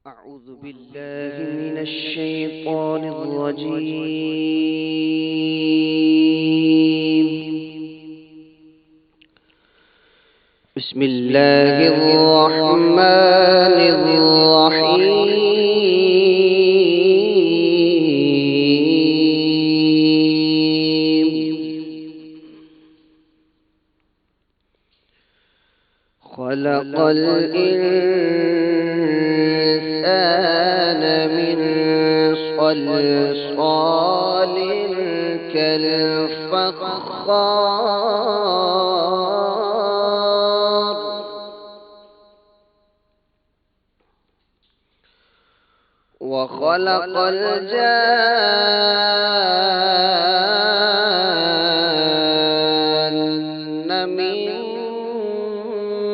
أعوذ بالله من الشيطان الرجيم. بسم الله الرحمن الرحيم. خلق الإنسان من صلصال كالفخار وخلق الجان من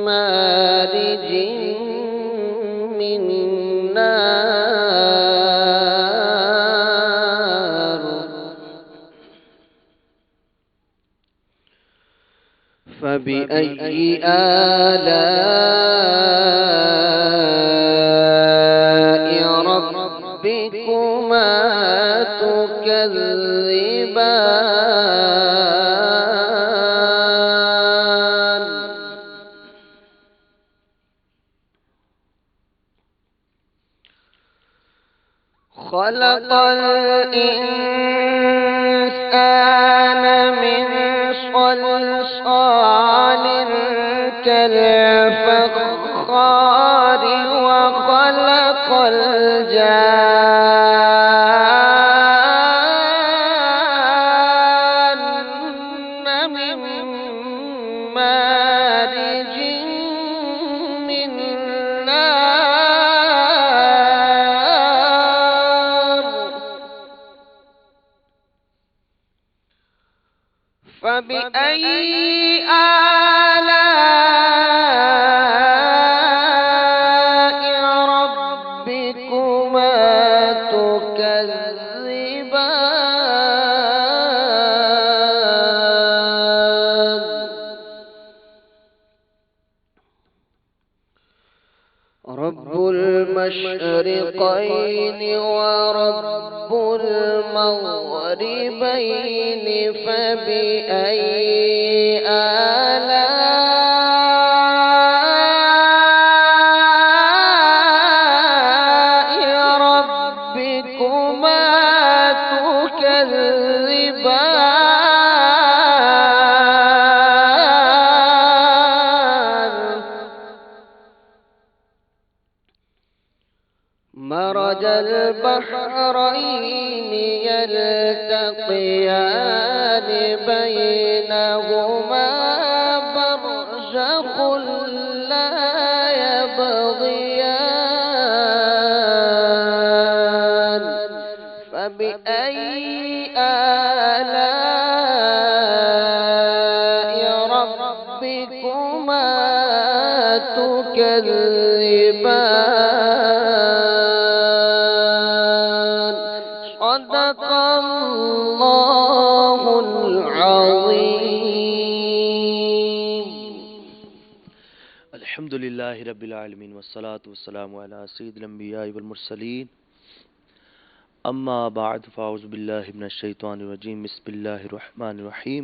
مارج من نار فبأي آلاء ربكما تكذبان خلق الإنسان من صلصال كالفخار وخلق الجان من مارج من نار فبأي آلاء ربكما تكذبان رب المشرقين ورب المغربين فبأي آلاء ربكما تكذبان مرج البحرين يلتقيان بينهما برزخ لا يبغيان فبأي آلاء ربكما تكذبان صدق الله العظيم. الحمد لله رب العالمين والصلاة والسلام على سيد الأنبياء والمرسلين أما بعد فأعوذ بالله من الشيطان الرجيم بسم الله الرحمن الرحيم.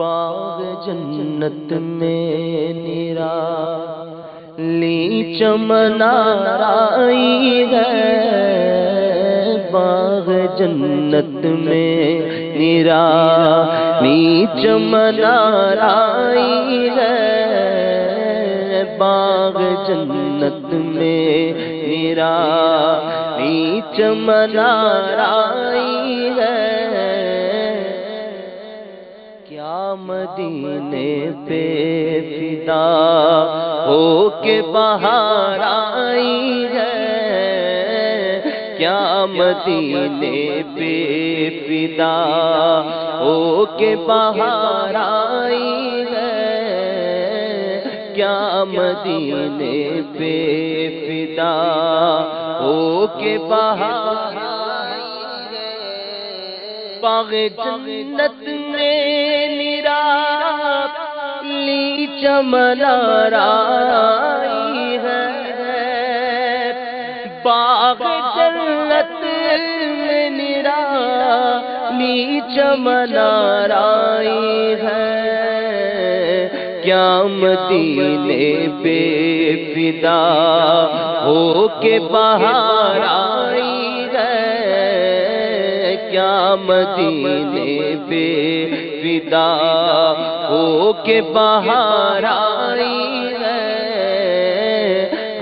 باغ جنت میں نرالی چمن آئی ہے، باغ جنت میں نرالی چمن آئی ہے، باغ جنت میں نرالی چمن آئی ہے، کیا مدینے پہ فدا ہو کے بہار آئی ہے، کیا مدینے پہ فدا ہو کے بہار آئی ہے، کیا مدینے پہ فدا ہو کے بہار باغ جنت میں نرالی چمن آئی ہے، باغ جنت میں نرالی چمن آئی ہے، کیا مدینے پہ فدا ہو کے بہار آئی ہے، کیا مدینے پہ فدا ہو کے بہار آئی ہے،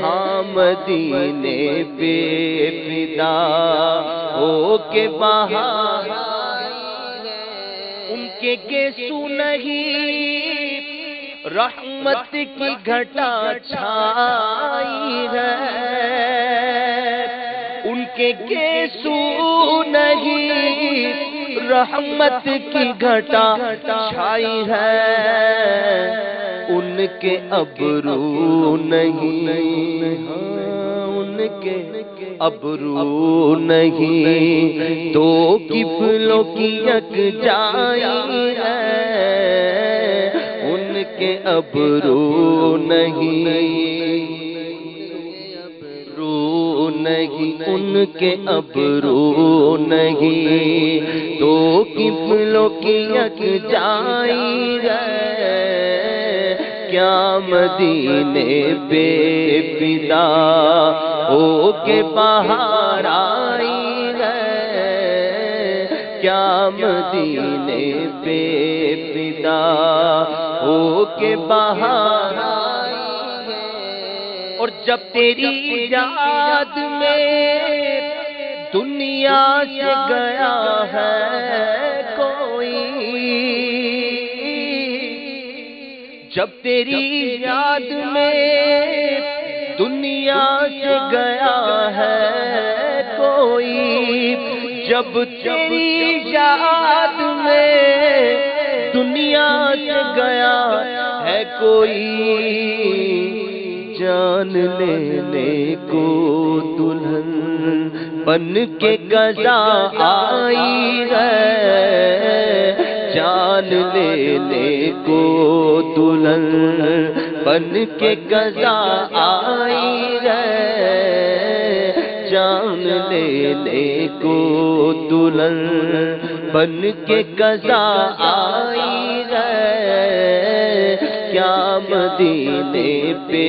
ہاں مدینے پہ فدا ہو کے بہار آئی ہے، ان کے گیسو نہیں رحمت کی گھٹا چھائی ہے، ان کے گیسو نہیں رحمت کی گھٹا چھائی ہے، ان کے ابرو نہیں، ان کے ابرو نہیں تو کفلوں کی یکجائی ہے، ان کے ابرو نہیں، نہیں ان کے ابرو نہیں تو کفلوں کی یکجائی ہے، کیا مدینے پہ فدا ہو کے بہار آئی ہے، کیا مدینے پہ فدا ہو کے بہار آئی ہے، اور جب تیری یاد میں دنیا سے گیا ہے کوئی، جب تیری یاد میں دنیا سے گیا ہے کوئی، جب تیری یاد میں دنیا سے گیا ہے کوئی، جان لینے کو دلہن بن کے قضا آئی ہے، جان لینے کو دلہن بن کے قضا آئی ہے، جان لینے کو دلہن بن کے قضا آئی ہے، کیا مدینے پہ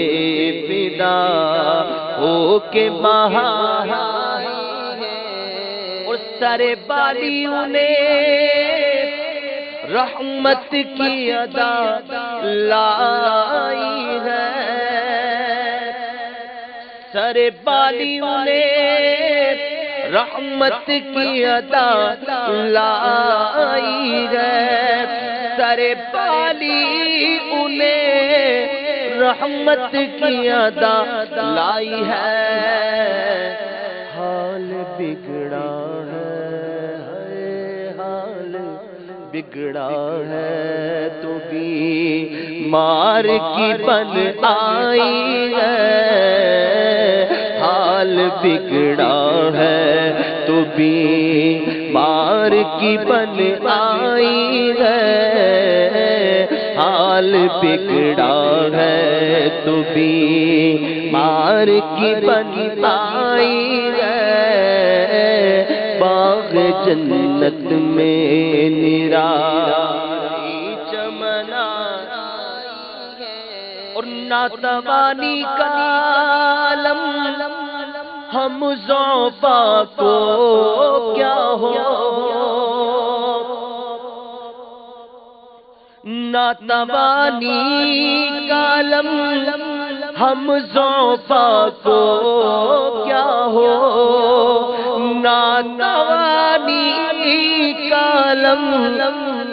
فدا ہو کے بہار آئی ہے، اور سارے بالیوں نے رحمت کی ادا لائی ہے، سارے بالیوں نے رحمت کی ادا لائی ہے، سارے بالی انہیں رحمت کی ادا لائی ہے، حال بگڑا ہے، حال بگڑا ہے تو بھی مار کی بن آئی ہے، حال بگڑا ہے تو بھی مار کی بن آئی ہے، حال بگڑا ہے تو بھی مار کی بن آئی ہے، باغ جنت میں نرالی ناتوانی کا عالم ہم ضعفاء کو کیا ہو، ناتوانی کا عالم ہم ضعفاء کو کیا ہو، ناتوانی کا عالم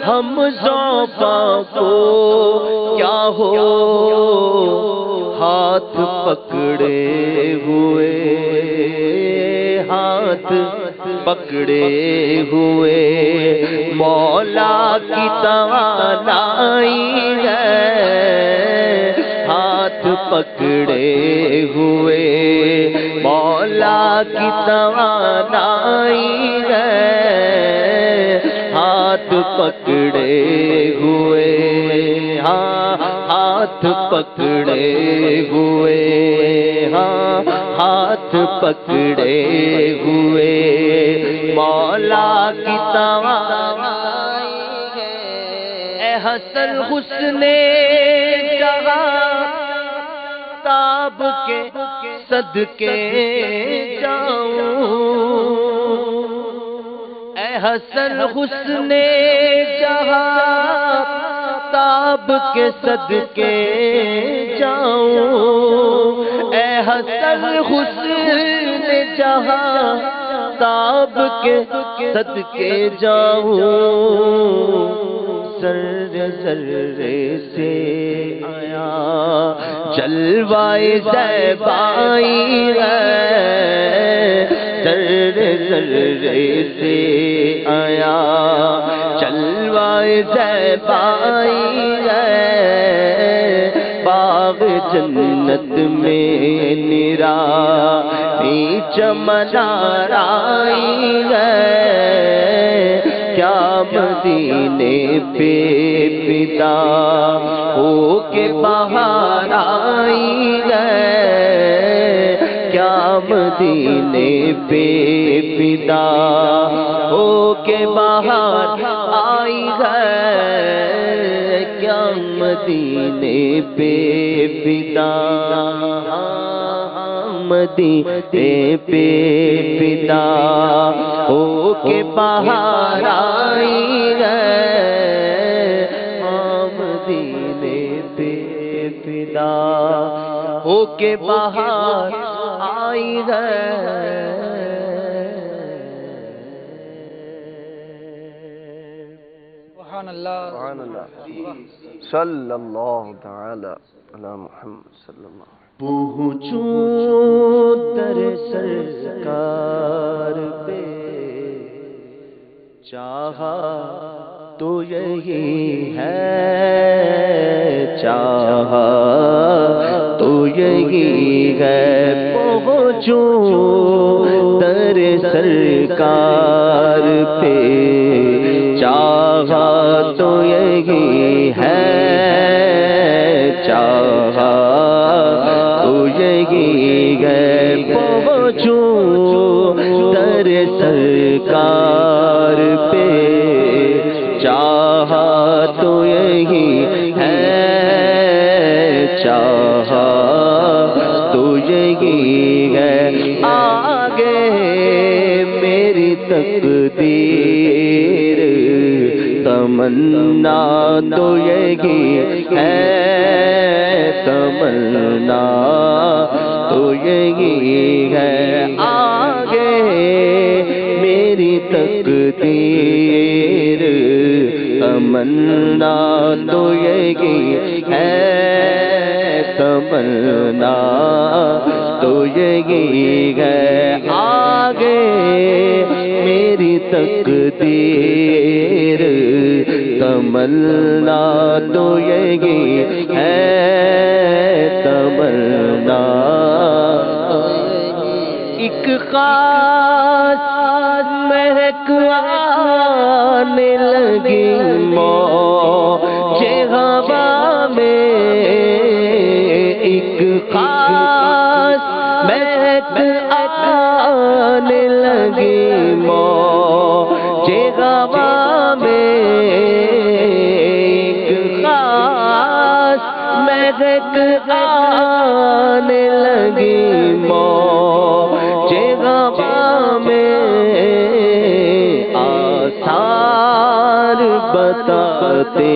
ہم ضعفاء کو کیا ہو، ہاتھ پکڑے ہوئے، ہاتھ پکڑے ہوئے مولا کی توانائی ہے، ہاتھ پکڑے ہوئے مولا کی توانائی ہے، ہاتھ پکڑے ہوئے، ہاتھ پکڑے ہوئے، ہاتھ پکڑے ہوئے مولا کی توانائی ہے، اے حسن حسن جہاں تاب کے صدقے جاؤں، اے حسن حسن جہاں تاب کے صدقے جاؤں، اے حسن حسن جہاں تاب کے صدقے جاؤں، ذرے ذرے سے آیا جلوائے زیبائی ہے، ذرے ذرے سے آیا جلوائے زیبائی ہے، باغ جنت میں نرالی چمن آرائی ہے، کیا مدینے پہ فدا ہو کے بہار آئی ہے، کیا مدینے پہ فدا ہو کے بہار آئی ہے، کیا مدینے پہ فدا، مدینے پہ فدا ہو کے بہار آئی ہے، مدینے پہ فدا ہو کے بہار آئی ہے۔ سبحان اللہ، سبحان اللہ، صلی اللہ تعالی علی محمد صلی اللہ علیہ وسلم۔ پہنچوں در سرکار پہ، چاہا تو یہی ہے، چاہا تو یہی ہے، پہنچوں در سرکار پہ، چاہا تو یہی ہے، چاہا تو یہی ہے، پہنچوں در سرکار پہ، چاہا تو یہی ہے، چاہا تو یہی ہے، آگے میری تقدیر، تمنا تو یہی ہے، تمنا تو یہی ہے، آگے میری تقدیر، تمنا تو یہی ہے، تمنا تو یہی ہے، آگے میری تقدیر، تمنا تو یہی ہے، تمنا ایک خاص مہک آنے لگی موج ہوا میں، ایک خاص مہک آنے لگی موج ہوا میں، ایک خاص مہک مہک آنے لگی موجے غم میں آثار بتاتے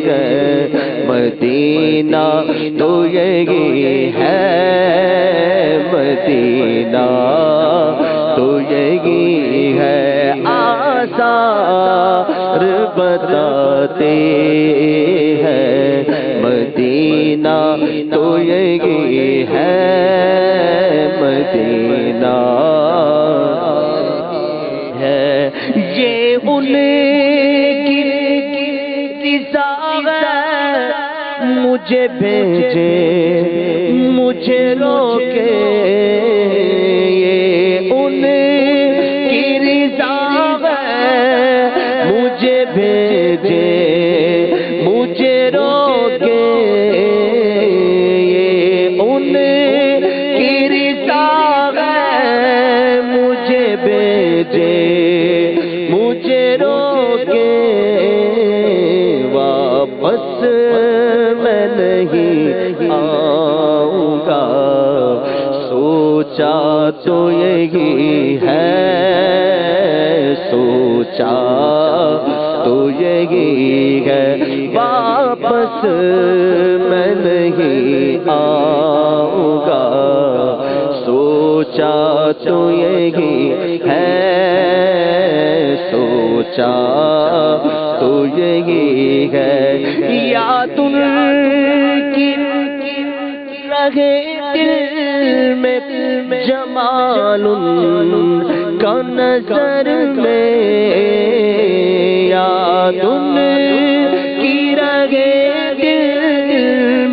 گئے مدینہ تو یہی ہے مدینہ تو یہی ہے آثار بتاتے ہیں مدینہ تو یہی ہے مدینہ ہے یہ ان کی رضا ہے مجھے بھیجے مجھے روکے یہ ان کی رضا ہے مجھے بھیجے مجھے روکے یہ ان کی رضا ہے مجھے بھیجے مجھے روکے واپس میں نہیں آؤں گا سوچا تو یہی ہے سوچا تو یہی ہے واپس میں نہیں آؤں گا سوچا تو یہی ہے سوچا تو یہی ہے یاد ان کی رہے دل میں جمال ان کا نظر میں یاد ان کی رہے دل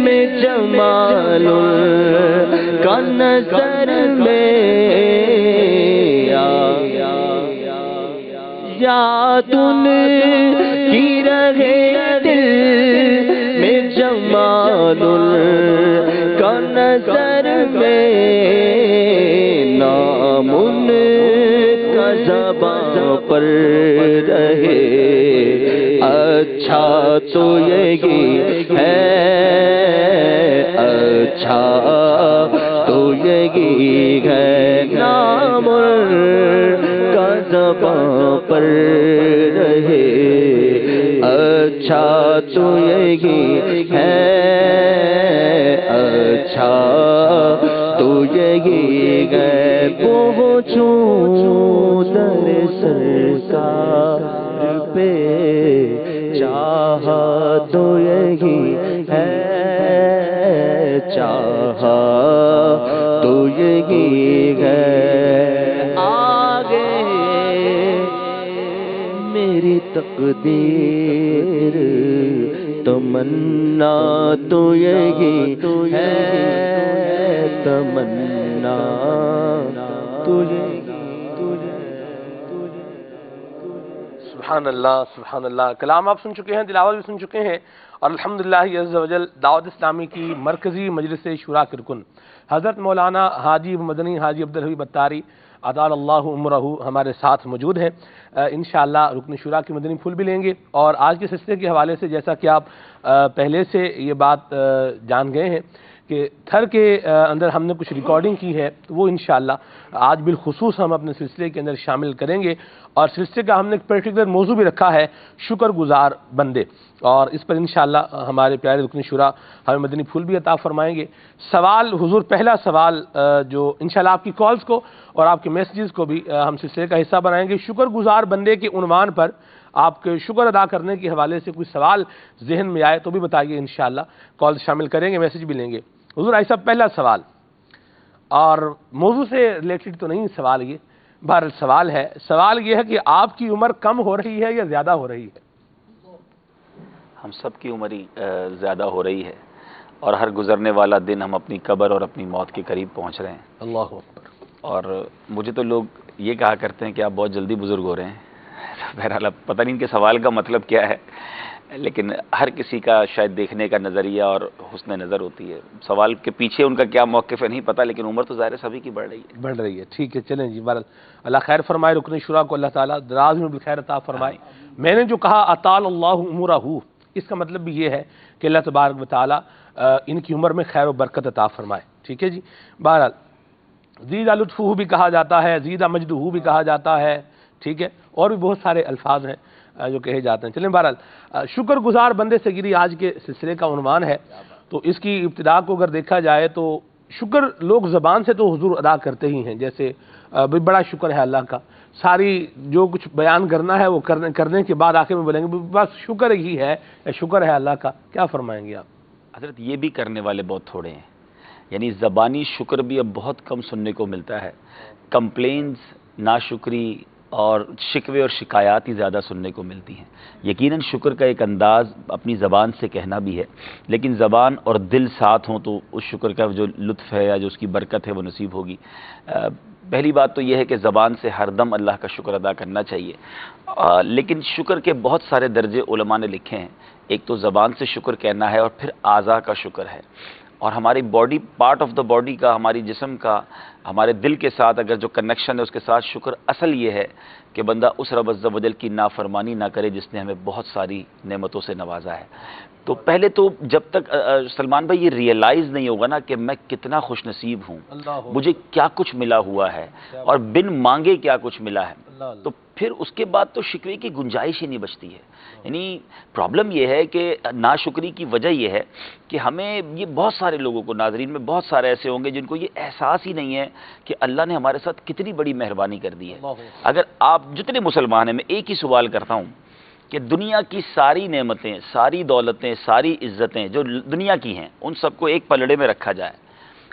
میں جمال ان کا نظر میں یاد ان کی رہے دل میں جمال کا نظر میں نام ان کا زبان پر رہے اچھا تو یہی ہے اچھا تو یہی ہے نام کا زبان پر رہے اچھا تو یہی ہے اچھا تو یہی ہے پہنچوں در سرکار پہ چاہا تو یہی ہے چاہا تو یہی ہے آگے میری تقدیر تمنا تو یہی ہے تمنا تو یہی سبحان اللہ سبحان اللہ. کلام آپ سن چکے ہیں, تلاوت بھی سن چکے ہیں, اور الحمدللہ عز و جل دعوت اسلامی کی مرکزی مجلس شورا کے رکن حضرت مولانا حاجی مدنی حاجی عبدالحبیب اتاری اطال اللہ عمرہ ہمارے ساتھ موجود ہیں. انشاءاللہ رکن شورا کی مدنی پھول بھی لیں گے, اور آج کے سلسلے کے حوالے سے جیسا کہ آپ پہلے سے یہ بات جان گئے ہیں کہ تھر کے اندر ہم نے کچھ ریکارڈنگ کی ہے, تو وہ انشاءاللہ آج بالخصوص ہم اپنے سلسلے کے اندر شامل کریں گے. اور سلسلے کا ہم نے ایک پرٹیکولر موضوع بھی رکھا ہے شکر گزار بندے, اور اس پر انشاءاللہ ہمارے پیارے رکن شورا ہمیں مدنی پھول بھی عطا فرمائیں گے. سوال حضور, پہلا سوال جو انشاءاللہ آپ کی کالز کو اور آپ کے میسیجز کو بھی ہم سلسلے کا حصہ بنائیں گے. شکر گزار بندے کے عنوان پر آپ کے شکر ادا کرنے کے حوالے سے کوئی سوال ذہن میں آئے تو بھی بتائیے, انشاءاللہ کال شامل کریں گے, میسیج بھی لیں گے. حضور ایسا پہلا سوال, اور موضوع سے ریلیٹڈ تو نہیں سوال, یہ بہرحال سوال ہے. سوال یہ ہے کہ آپ کی عمر کم ہو رہی ہے یا زیادہ ہو رہی ہے؟ ہم سب کی عمر زیادہ ہو رہی ہے, اور ہر گزرنے والا دن ہم اپنی قبر اور اپنی موت کے قریب پہنچ رہے ہیں. اللہ اکبر. اور مجھے تو لوگ یہ کہا کرتے ہیں کہ آپ بہت جلدی بزرگ ہو رہے ہیں. بہرحال اب پتہ نہیں ان کے سوال کا مطلب کیا ہے, لیکن ہر کسی کا شاید دیکھنے کا نظریہ اور حسن نظر ہوتی ہے. سوال کے پیچھے ان کا کیا موقف ہے نہیں پتہ, لیکن عمر تو ظاہر سبھی کی بڑھ رہی ہے. بڑھ رہی ہے. ٹھیک ہے, چلیں جی, بہرحال اللہ خیر فرمائے, رکن شورا کو اللہ تعالیٰ دراز میں بالخیر عطا فرمائے. میں نے جو کہا اطال اللہ عمرہ, اس کا مطلب بھی یہ ہے کہ اللہ تبارک و تعالیٰ ان کی عمر میں خیر و برکت عطا فرمائے. ٹھیک ہے جی. بہرحال زیدہ لطفہ بھی کہا جاتا ہے, زیدہ مجدہ بھی کہا جاتا ہے. ٹھیک ہے, اور بھی بہت سارے الفاظ ہیں جو کہے جاتے ہیں. چلیں بہرحال شکر گزار بندے سے گری آج کے سلسلے کا عنوان ہے. تو اس کی ابتدا کو اگر دیکھا جائے تو شکر لوگ زبان سے تو حضور ادا کرتے ہی ہیں, جیسے بڑا شکر ہے اللہ کا, ساری جو کچھ بیان کرنا ہے وہ کرنے کے بعد آخر میں بولیں گے بس شکر ہی ہے, شکر ہے اللہ کا. کیا فرمائیں گے آپ؟ حضرت یہ بھی کرنے والے بہت تھوڑے ہیں, یعنی زبانی شکر بھی اب بہت کم سننے کو ملتا ہے. کمپلینز, ناشکری اور شکوے اور شکایات ہی زیادہ سننے کو ملتی ہیں. یقیناً شکر کا ایک انداز اپنی زبان سے کہنا بھی ہے, لیکن زبان اور دل ساتھ ہوں تو اس شکر کا جو لطف ہے یا جو اس کی برکت ہے وہ نصیب ہوگی. پہلی بات تو یہ ہے کہ زبان سے ہر دم اللہ کا شکر ادا کرنا چاہیے, لیکن شکر کے بہت سارے درجے علماء نے لکھے ہیں. ایک تو زبان سے شکر کہنا ہے, اور پھر اعضاء کا شکر ہے, اور ہماری body, part of the body کا, ہماری جسم کا, ہمارے دل کے ساتھ اگر جو کنیکشن ہے اس کے ساتھ شکر. اصل یہ ہے کہ بندہ اس رب عز و جل کی نافرمانی نہ کرے جس نے ہمیں بہت ساری نعمتوں سے نوازا ہے. تو پہلے تو جب تک سلمان بھائی یہ ریئلائز نہیں ہوگا نا کہ میں کتنا خوش نصیب ہوں, مجھے کیا کچھ ملا ہوا ہے اور بن مانگے کیا کچھ ملا ہے, تو پھر اس کے بعد تو شکوے کی گنجائش ہی نہیں بچتی ہے. یعنی پرابلم یہ ہے کہ ناشکری کی وجہ یہ ہے کہ ہمیں یہ بہت سارے لوگوں کو, ناظرین میں بہت سارے ایسے ہوں گے جن کو یہ احساس ہی نہیں ہے کہ اللہ نے ہمارے ساتھ کتنی بڑی مہربانی کر دی ہے. اگر آپ جتنے مسلمان ہیں, میں ایک ہی سوال کرتا ہوں کہ دنیا کی ساری نعمتیں, ساری دولتیں, ساری عزتیں جو دنیا کی ہیں ان سب کو ایک پلڑے میں رکھا جائے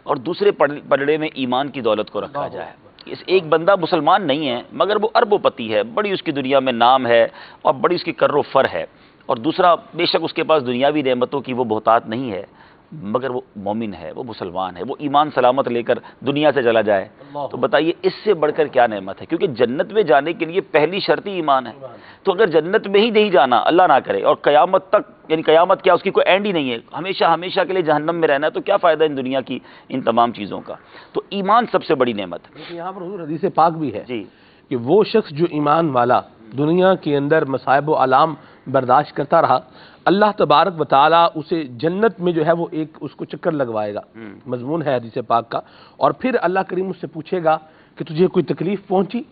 اور دوسرے پلڑے میں ایمان کی دولت کو رکھا جائے. اس ایک بندہ مسلمان نہیں ہے مگر وہ اربوں پتی ہے, بڑی اس کی دنیا میں نام ہے اور بڑی اس کی کر و فر ہے, اور دوسرا بے شک اس کے پاس دنیاوی نعمتوں کی وہ بہتات نہیں ہے مگر وہ مومن ہے, وہ مسلمان ہے, وہ ایمان سلامت لے کر دنیا سے چلا جائے. تو بتائیے اس سے بڑھ کر کیا نعمت ہے, کیونکہ جنت میں جانے کے لیے پہلی شرط ہی ایمان ہے. تو اگر جنت میں ہی نہیں جانا, اللہ نہ کرے, اور قیامت تک, یعنی قیامت کیا, اس کی کوئی اینڈ ہی نہیں ہے, ہمیشہ ہمیشہ کے لیے جہنم میں رہنا ہے, تو کیا فائدہ ان دنیا کی ان تمام چیزوں کا. تو ایمان سب سے بڑی نعمت ہے. لیکن یہاں پر حضور حدیث پاک بھی ہے جی کہ وہ شخص جو ایمان والا دنیا کے اندر مصائب و آلام برداشت کرتا رہا, اللہ تبارک و تعالیٰ اسے جنت میں جو ہے وہ ایک اس کو چکر لگوائے گا. مضمون ہے حدیث پاک کا. اور پھر اللہ کریم اس سے پوچھے گا کہ تجھے کوئی تکلیف پہنچی,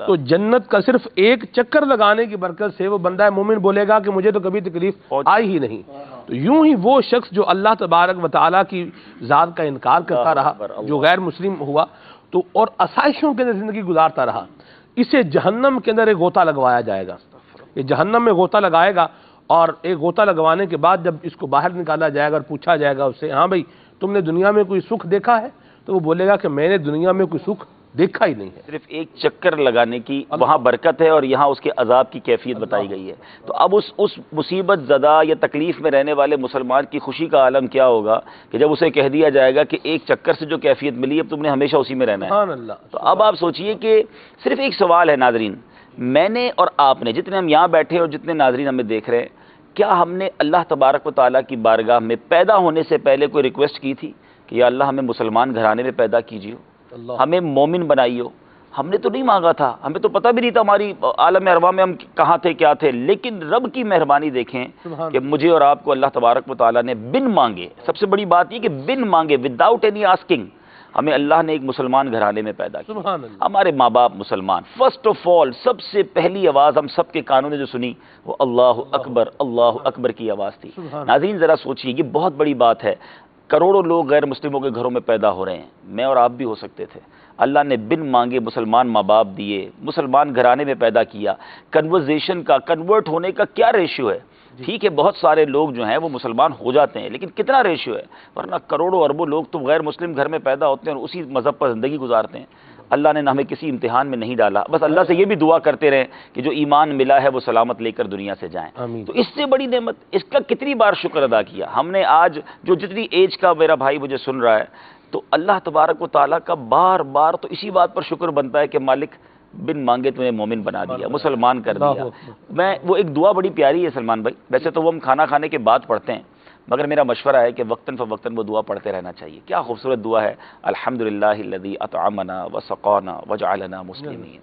تو جنت کا صرف ایک چکر لگانے کی برکت سے وہ بندہ مومن بولے گا کہ مجھے تو کبھی تکلیف آئی ہی نہیں. تو یوں ہی وہ شخص جو اللہ تبارک و تعالیٰ کی ذات کا انکار کرتا رہا, جو غیر مسلم ہوا, تو اور آسائشوں کے اندر زندگی گزارتا رہا, اسے جہنم کے اندر ایک غوطہ لگوایا جائے گا. یہ جہنم میں غوطہ لگائے گا, اور ایک غوطہ لگوانے کے بعد جب اس کو باہر نکالا جائے گا اور پوچھا جائے گا اس سے, ہاں بھائی تم نے دنیا میں کوئی سکھ دیکھا ہے, تو وہ بولے گا کہ میں نے دنیا میں کوئی سکھ دیکھا ہی نہیں ہے. صرف ایک چکر لگانے کی وہاں برکت ہے اور یہاں اس کے عذاب کی کیفیت بتائی گئی ہے. تو اب اس مصیبت زدہ یا تکلیف میں رہنے والے مسلمان کی خوشی کا عالم کیا ہوگا کہ جب اسے کہہ دیا جائے گا کہ ایک چکر سے جو کیفیت ملی اب تم نے ہمیشہ اسی میں رہنا ہے. سبحان اللہ. تو اب آپ سوچئے کہ صرف ایک سوال ہے ناظرین, میں نے اور آپ نے, جتنے ہم یہاں بیٹھے اور جتنے ناظرین ہمیں دیکھ رہے ہیں, کیا ہم نے اللہ تبارک و تعالیٰ کی بارگاہ میں پیدا ہونے سے پہلے کوئی ریکویسٹ کی تھی کہ یا اللہ ہمیں مسلمان گھرانے میں پیدا کیجیے, ہمیں مومن بنائیے؟ ہم نے تو نہیں مانگا تھا, ہمیں تو پتہ بھی نہیں تھا ہماری عالم ارواح میں ہم کہاں تھے کیا تھے, لیکن رب کی مہربانی دیکھیں کہ مجھے اور آپ کو اللہ تبارک و تعالیٰ نے بن مانگے, سب سے بڑی بات یہ کہ بن مانگے, وداؤٹ اینی آسکنگ, ہمیں اللہ نے ایک مسلمان گھرانے میں پیدا کیا. سبحان اللہ. ہمارے ماں باپ مسلمان. فرسٹ آف آل, سب سے پہلی آواز ہم سب کے کانوں نے جو سنی وہ اللہ اکبر کی آواز تھی. ناظرین ذرا سوچئے, یہ بہت بڑی بات ہے. کروڑوں لوگ غیر مسلموں کے گھروں میں پیدا ہو رہے ہیں, میں اور آپ بھی ہو سکتے تھے. اللہ نے بن مانگے مسلمان ماں باپ دیے, مسلمان گھرانے میں پیدا کیا. کنورزیشن کا, کنورٹ ہونے کا کیا ریشیو ہے؟ ٹھیک ہے بہت سارے لوگ جو ہیں وہ مسلمان ہو جاتے ہیں, لیکن کتنا ریشیو ہے؟ ورنہ کروڑوں اربوں لوگ تو غیر مسلم گھر میں پیدا ہوتے ہیں اور اسی مذہب پر زندگی گزارتے ہیں. اللہ نے ہمیں کسی امتحان میں نہیں ڈالا, بس اللہ سے یہ بھی دعا کرتے رہیں کہ جو ایمان ملا ہے وہ سلامت لے کر دنیا سے جائیں. تو اس سے بڑی نعمت, اس کا کتنی بار شکر ادا کیا ہم نے. آج جو جتنی ایج کا میرا بھائی مجھے سن رہا ہے, تو اللہ تبارک و تعالیٰ کا بار بار تو اسی بات پر شکر بنتا ہے کہ مالک بن مانگے تمہیں مومن بنا دیا, مسلمان کر دیا. میں وہ ایک دعا بڑی پیاری ہے سلمان بھائی, ویسے تو وہ ہم کھانا کھانے کے بعد پڑھتے ہیں, مگر میرا مشورہ ہے کہ وقتاً فوقتاً وہ دعا پڑھتے رہنا چاہیے. کیا خوبصورت دعا ہے, الحمدللہ الذی اطعمنا وسقانا وجعلنا مسلمین.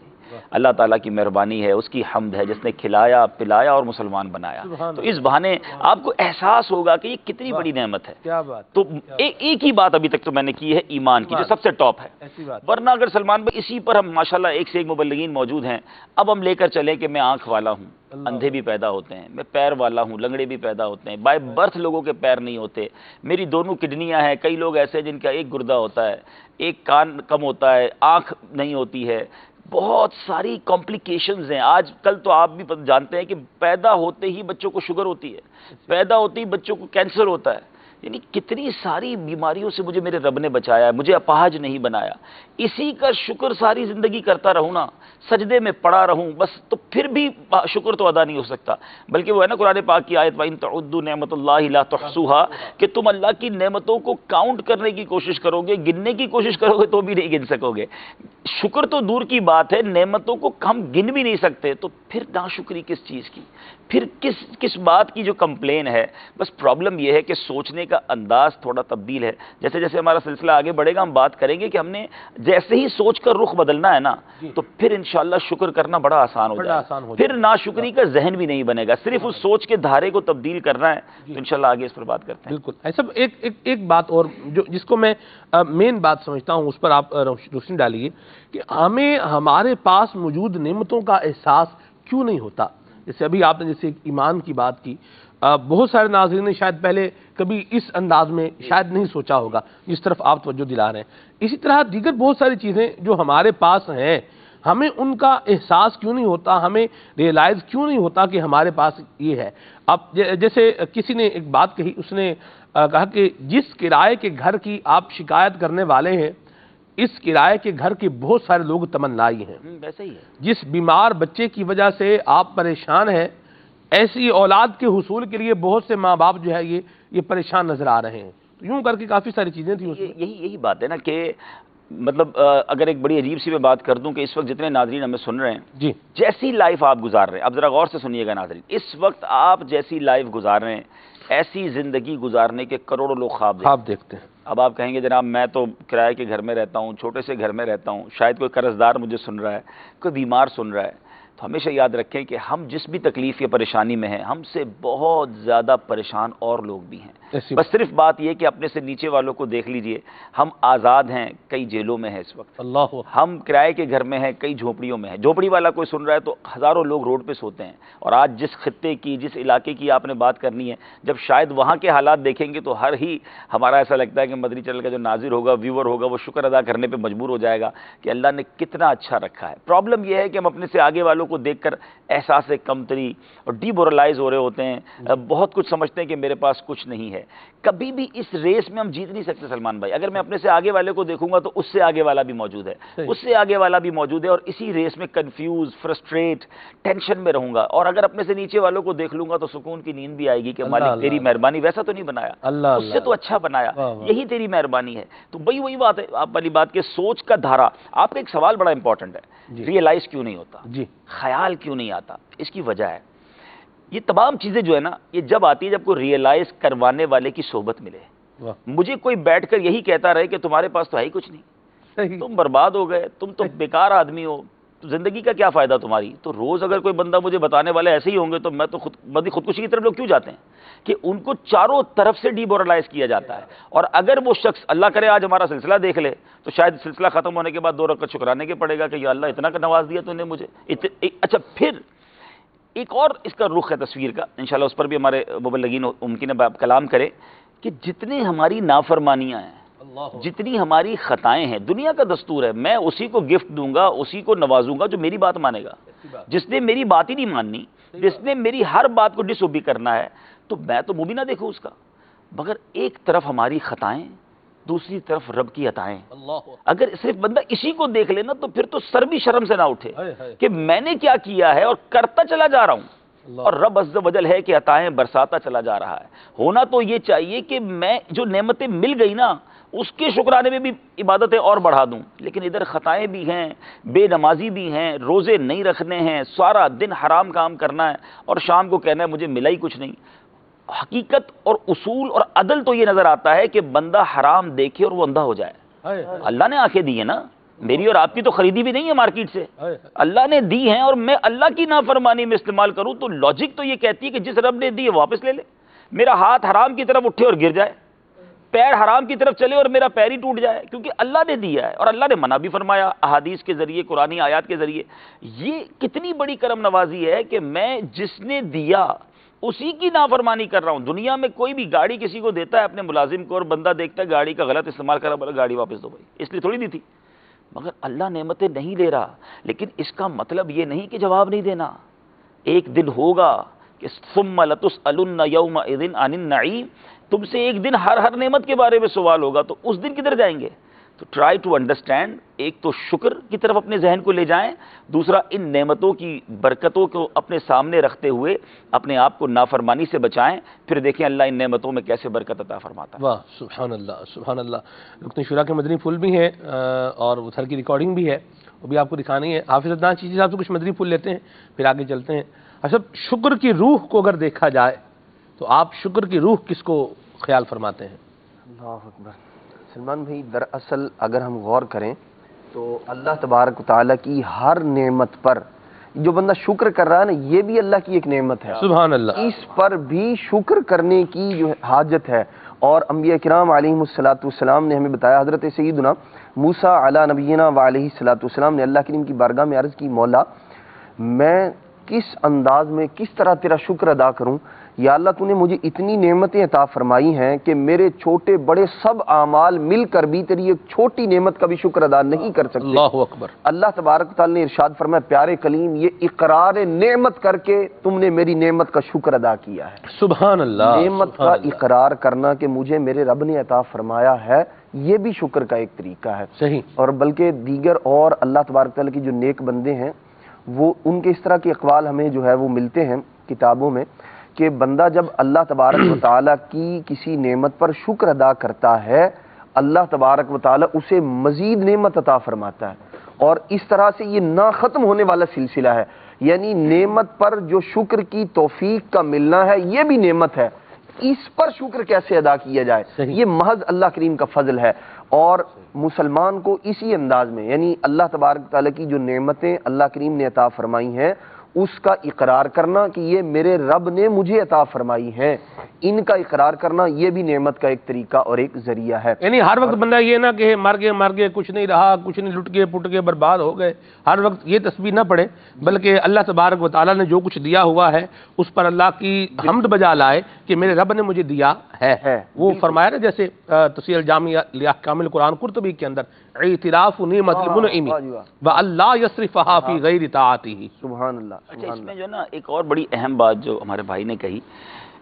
اللہ تعالیٰ کی مہربانی ہے، اس کی حمد ہے جس نے کھلایا پلایا اور مسلمان بنایا. تو اس بہانے آپ کو احساس ہوگا کہ یہ کتنی بڑی نعمت ہے. کیا بات. تو ایک ہی بات ابھی تک تو میں نے کی ہے ایمان کی، جو سب سے ٹاپ ہے. ایسی بات. ورنہ اگر سلمان بھائی اسی پر ہم ماشاءاللہ ایک سے ایک مبلغین موجود ہیں، اب ہم لے کر چلیں کہ میں آنکھ والا ہوں، اندھے بھی پیدا ہوتے ہیں، میں پیر والا ہوں، لنگڑے بھی پیدا ہوتے ہیں، بائی برتھ لوگوں کے پیر نہیں ہوتے، میری دونوں کڈنیاں ہیں، کئی لوگ ایسے ہیں جن کا ایک گردہ ہوتا ہے، ایک کان کم ہوتا ہے، آنکھ نہیں ہوتی ہے، بہت ساری کمپلیکیشنز ہیں. آج کل تو آپ بھی جانتے ہیں کہ پیدا ہوتے ہی بچوں کو شوگر ہوتی ہے، پیدا ہوتے ہی بچوں کو کینسر ہوتا ہے. یعنی کتنی ساری بیماریوں سے مجھے میرے رب نے بچایا ہے، مجھے اپاہج نہیں بنایا. اسی کا شکر ساری زندگی کرتا رہوں نا، سجدے میں پڑا رہوں بس، تو پھر بھی شکر تو ادا نہیں ہو سکتا. بلکہ وہ ہے نا قرآن پاک کی آیت وَإِن تَعُدُّوا نِعْمَتَ اللَّهِ لَا تُحْصُوهَا، کہ تم اللہ کی نعمتوں کو کاؤنٹ کرنے کی کوشش کرو گے، گننے کی کوشش کرو گے تو بھی نہیں گن سکو گے. شکر تو دور کی بات ہے، نعمتوں کو ہم گن بھی نہیں سکتے، تو پھر ناشکری کس چیز کی، پھر کس بات کی جو کمپلین ہے. بس پرابلم یہ ہے کہ سوچنے کا انداز تھوڑا تبدیل ہے. جیسے جیسے ہمارا سلسلہ آگے بڑھے گا ہم بات کریں گے کہ ہم نے جیسے ہی سوچ کر رخ بدلنا ہے نا، تو پھر انشاءاللہ شکر کرنا بڑا آسان ہو جائے گا. پھر ناشکری کا ذہن بھی نہیں بنے گا، صرف اس سوچ کے دھارے کو تبدیل کرنا ہے. تو انشاءاللہ آگے اس پر بات کرتے ہیں. بالکل. ایسا ایک بات اور جس کو میں مین بات سمجھتا ہوں، اس پر آپ روشنی ڈالیے کہ ہمیں ہمارے پاس موجود نعمتوں کا احساس کیوں نہیں ہوتا. جیسے ابھی آپ نے جیسے ایمان کی بات کی، بہت سارے ناظرین نے شاید پہلے کبھی اس انداز میں شاید نہیں سوچا ہوگا جس طرف آپ توجہ دلا رہے ہیں. اسی طرح دیگر بہت ساری چیزیں جو ہمارے پاس ہیں، ہمیں ان کا احساس کیوں نہیں ہوتا، ہمیں ریئلائز کیوں نہیں ہوتا کہ ہمارے پاس یہ ہے. اب جیسے کسی نے ایک بات کہی، اس نے کہا کہ جس کرائے کے گھر کی آپ شکایت کرنے والے ہیں، اس کرائے کے گھر کے بہت سارے لوگ تمنائی ہیں. ویسے ہی ہے. جس بیمار بچے کی وجہ سے آپ پریشان ہیں، ایسی اولاد کے حصول کے لیے بہت سے ماں باپ جو ہے یہ پریشان نظر آ رہے ہیں. تو یوں کر کے کافی ساری چیزیں تھیں اس میں. یہی بات ہے نا کہ مطلب اگر ایک بڑی عجیب سی میں بات کر دوں کہ اس وقت جتنے ناظرین ہمیں سن رہے ہیں، جی، جیسی لائف آپ گزار رہے ہیں، اب ذرا غور سے سنیے گا ناظرین، اس وقت آپ جیسی لائف گزار رہے ہیں، ایسی زندگی گزارنے کے کروڑوں لوگ خواب دیکھتے ہیں. اب آپ کہیں گے جناب میں تو کرائے کے گھر میں رہتا ہوں، چھوٹے سے گھر میں رہتا ہوں، شاید کوئی قرض دار مجھے سن رہا ہے، کوئی بیمار سن رہا ہے. تو ہمیشہ یاد رکھیں کہ ہم جس بھی تکلیف یا پریشانی میں ہیں، ہم سے بہت زیادہ پریشان اور لوگ بھی ہیں. بس صرف بات یہ کہ اپنے سے نیچے والوں کو دیکھ لیجئے، ہم آزاد ہیں، کئی جیلوں میں ہیں اس وقت، اللہ، ہم کرائے کے گھر میں ہیں، کئی جھونپڑیوں میں ہیں. جھونپڑی والا کوئی سن رہا ہے تو ہزاروں لوگ روڈ پہ سوتے ہیں. اور آج جس خطے کی، جس علاقے کی آپ نے بات کرنی ہے، جب شاید وہاں کے حالات دیکھیں گے تو ہر ہی ہمارا ایسا لگتا ہے کہ مدنی چینل کا جو ناظر ہوگا، ویور ہوگا، وہ شکر ادا کرنے پہ مجبور ہو جائے گا کہ اللہ نے کتنا اچھا رکھا ہے. پرابلم یہ ہے کہ ہم اپنے سے آگے والوں کو دیکھ کر احساس کمتری اور ڈیمورلائز ہو رہے ہوتے ہیں، بہت کچھ سمجھتے ہیں کہ میرے پاس کچھ نہیں ہے. کبھی بھی اس ریس میں ہم جیت نہیں سکتے سلمان بھائی. اگر میں اپنے سے آگے والے کو دیکھوں گا تو اس سے آگے والا بھی موجود ہے، اس سے آگے والا بھی موجود ہے، اور اسی ریس میں کنفیوز، فرسٹریٹ، ٹینشن میں رہوں گا. اور اگر اپنے سے نیچے والوں کو دیکھ لوں گا تو سکون کی نیند بھی آئے گی کہ مالک تیری مہربانی، ویسا تو نہیں بنایا، اس سے تو اچھا بنایا، یہی تیری مہربانی ہے. تو وہی بات ہے آپ والی بات کہ سوچ کا دھارا. آپ کا ایک سوال بڑا امپورٹنٹ ہے، ریئلائز کیوں نہیں ہوتا، خیال کیوں نہیں آتا. اس کی وجہ ہے یہ تمام چیزیں جو ہے نا، یہ جب آتی ہے جب کوئی ریئلائز کروانے والے کی صحبت ملے. مجھے کوئی بیٹھ کر یہی کہتا رہے کہ تمہارے پاس تو ہے ہی کچھ نہیں، تم برباد ہو گئے، تم تو بیکار آدمی ہو، تو زندگی کا کیا فائدہ تمہاری. تو روز اگر کوئی بندہ مجھے بتانے والے ایسے ہی ہوں گے تو میں تو خودکشی کی طرف لوگ کیوں جاتے ہیں کہ ان کو چاروں طرف سے ڈیمورلائز کیا جاتا ہے. اور اگر وہ شخص اللہ کرے آج ہمارا سلسلہ دیکھ لے تو شاید سلسلہ ختم ہونے کے بعد 2 رکعت شکرانے کے پڑے گا کہ یا اللہ اتنا کا نواز دیا تو نے مجھے. اچھا، پھر ایک اور اس کا رخ ہے تصویر کا، انشاءاللہ اس پر بھی ہمارے مبلغین ممکن ہے کلام کرے کہ جتنے ہماری نافرمانیاں ہیں، جتنی ہماری خطائیں ہیں، دنیا کا دستور ہے میں اسی کو گفٹ دوں گا، اسی کو نوازوں گا جو میری بات مانے گا. جس نے میری بات ہی نہیں ماننی، جس نے میری ہر بات کو ڈس اوبی کرنا ہے، تو میں تو منہ بھی نہ دیکھوں اس کا. مگر ایک طرف ہماری خطائیں، دوسری طرف رب کی عطائیں. اگر صرف بندہ اسی کو دیکھ لینا تو پھر تو سر بھی شرم سے نہ اٹھے کہ میں نے کیا کیا ہے اور کرتا چلا جا رہا ہوں، اور رب عز و جل ہے کہ عطائیں برساتا چلا جا رہا ہے. ہونا تو یہ چاہیے کہ میں جو نعمتیں مل گئی نا اس کے شکرانے میں بھی عبادتیں اور بڑھا دوں، لیکن ادھر خطائیں بھی ہیں، بے نمازی بھی ہیں، روزے نہیں رکھنے ہیں، سارا دن حرام کام کرنا ہے اور شام کو کہنا ہے مجھے ملا ہی کچھ نہیں. حقیقت اور اصول اور عدل تو یہ نظر آتا ہے کہ بندہ حرام دیکھے اور وہ اندھا ہو جائے. اللہ نے آنکھیں دی ہیں نا، میری اور آپ کی تو خریدی بھی نہیں ہے مارکیٹ سے، اللہ نے دی ہیں، اور میں اللہ کی نافرمانی میں استعمال کروں تو لاجک تو یہ کہتی ہے کہ جس رب نے دی ہے واپس لے لے۔ میرا ہاتھ حرام کی طرف اٹھے اور گر جائے، پیر حرام کی طرف چلے اور میرا پیر ہی ٹوٹ جائے، کیونکہ اللہ نے دیا ہے اور اللہ نے منع بھی فرمایا احادیث کے ذریعے، قرآنی آیات کے ذریعے۔ یہ کتنی بڑی کرم نوازی ہے کہ میں جس نے دیا اسی کی نافرمانی کر رہا ہوں۔ دنیا میں کوئی بھی گاڑی کسی کو دیتا ہے اپنے ملازم کو اور بندہ دیکھتا ہے گاڑی کا غلط استعمال کر رہا، بولا گاڑی واپس دو بھائی، اس لیے تھوڑی دی تھی۔ مگر اللہ نعمتیں نہیں لے رہا، لیکن اس کا مطلب یہ نہیں کہ جواب نہیں دینا۔ ایک دن ہوگا کہ ثم لتسألن یومئذ عن النعیم، تم سے ایک دن ہر نعمت کے بارے میں سوال ہوگا، تو اس دن کدھر جائیں گے؟ تو ٹرائی ٹو انڈرسٹینڈ، ایک تو شکر کی طرف اپنے ذہن کو لے جائیں، دوسرا ان نعمتوں کی برکتوں کو اپنے سامنے رکھتے ہوئے اپنے آپ کو نافرمانی سے بچائیں، پھر دیکھیں اللہ ان نعمتوں میں کیسے برکت عطا فرماتا ہے۔ واہ سبحان اللہ سبحان اللہ۔ رکن شورا کے مدنی پھول بھی ہیں اور ادھر کی ریکارڈنگ بھی ہے، وہ بھی آپ کو دکھانی ہے۔ حافظ عدنان چیزیں آپ سے کچھ مدنی پھول لیتے ہیں پھر آگے چلتے ہیں۔ اچھا، شکر کی روح کو اگر دیکھا جائے تو آپ شکر کی روح کس کو خیال فرماتے ہیں؟ اللہ اکبر۔ سلمان بھائی، دراصل اگر ہم غور کریں تو اللہ تبارک و تعالیٰ کی ہر نعمت پر جو بندہ شکر کر رہا ہے نا، یہ بھی اللہ کی ایک نعمت ہے، سبحان اللہ۔ اس پر بھی شکر کرنے کی جو حاجت ہے۔ اور انبیاء کرام علیہم الصلاۃ والسلام نے ہمیں بتایا، حضرت سیدنا موسیٰ علی نبینا و علیہ الصلاۃ والسلام نے اللہ کریم کی بارگاہ میں عرض کی، مولا میں کس انداز میں کس طرح تیرا شکر ادا کروں؟ یا اللہ تو نے مجھے اتنی نعمتیں عطا فرمائی ہیں کہ میرے چھوٹے بڑے سب اعمال مل کر بھی تیری ایک چھوٹی نعمت کا بھی شکر ادا نہیں کر سکتے۔ اللہ اکبر۔ اللہ تبارک تعالیٰ نے ارشاد فرمایا، پیارے کلیم یہ اقرار نعمت کر کے تم نے میری نعمت کا شکر ادا کیا ہے۔ سبحان اللہ۔ نعمت کا اقرار کرنا کہ مجھے میرے رب نے عطا فرمایا ہے، یہ بھی شکر کا ایک طریقہ ہے۔ صحیح۔ اور بلکہ دیگر اور اللہ تبارک تعالیٰ کی جو نیک بندے ہیں، وہ ان کے اس طرح کے اقوال ہمیں جو ہے وہ ملتے ہیں کتابوں میں کہ بندہ جب اللہ تبارک و تعالیٰ کی کسی نعمت پر شکر ادا کرتا ہے، اللہ تبارک و تعالیٰ اسے مزید نعمت عطا فرماتا ہے، اور اس طرح سے یہ نہ ختم ہونے والا سلسلہ ہے۔ یعنی نعمت پر جو شکر کی توفیق کا ملنا ہے، یہ بھی نعمت ہے، اس پر شکر کیسے ادا کیا جائے، یہ محض اللہ کریم کا فضل ہے۔ اور مسلمان کو اسی انداز میں، یعنی اللہ تبارک تعالیٰ کی جو نعمتیں اللہ کریم نے عطا فرمائی ہیں، اس کا اقرار کرنا کہ یہ میرے رب نے مجھے عطا فرمائی ہیں، ان کا اقرار کرنا یہ بھی نعمت کا ایک طریقہ اور ایک ذریعہ ہے۔ یعنی ہر وقت بندہ یہ نہ کہ مر گئے کچھ نہیں رہا، کچھ نہیں، لٹ گئے پٹ گئے برباد ہو گئے، ہر وقت یہ تسبیح نہ پڑھے، بلکہ اللہ تبارک و تعالیٰ نے جو کچھ دیا ہوا ہے اس پر اللہ کی حمد بجا لائے کہ میرے رب نے مجھے دیا ہے۔ وہ فرمایا نا، جیسے تفسیر الجامع لاحکام القرآن قرطبی کے اندر، اعتراف نعمت المنعم واللہ یصرفھا فی غیر طاعتہ۔ سبحان اللہ۔ اچھا، اس میں جو نا ایک اور بڑی اہم بات جو ہمارے بھائی نے کہی،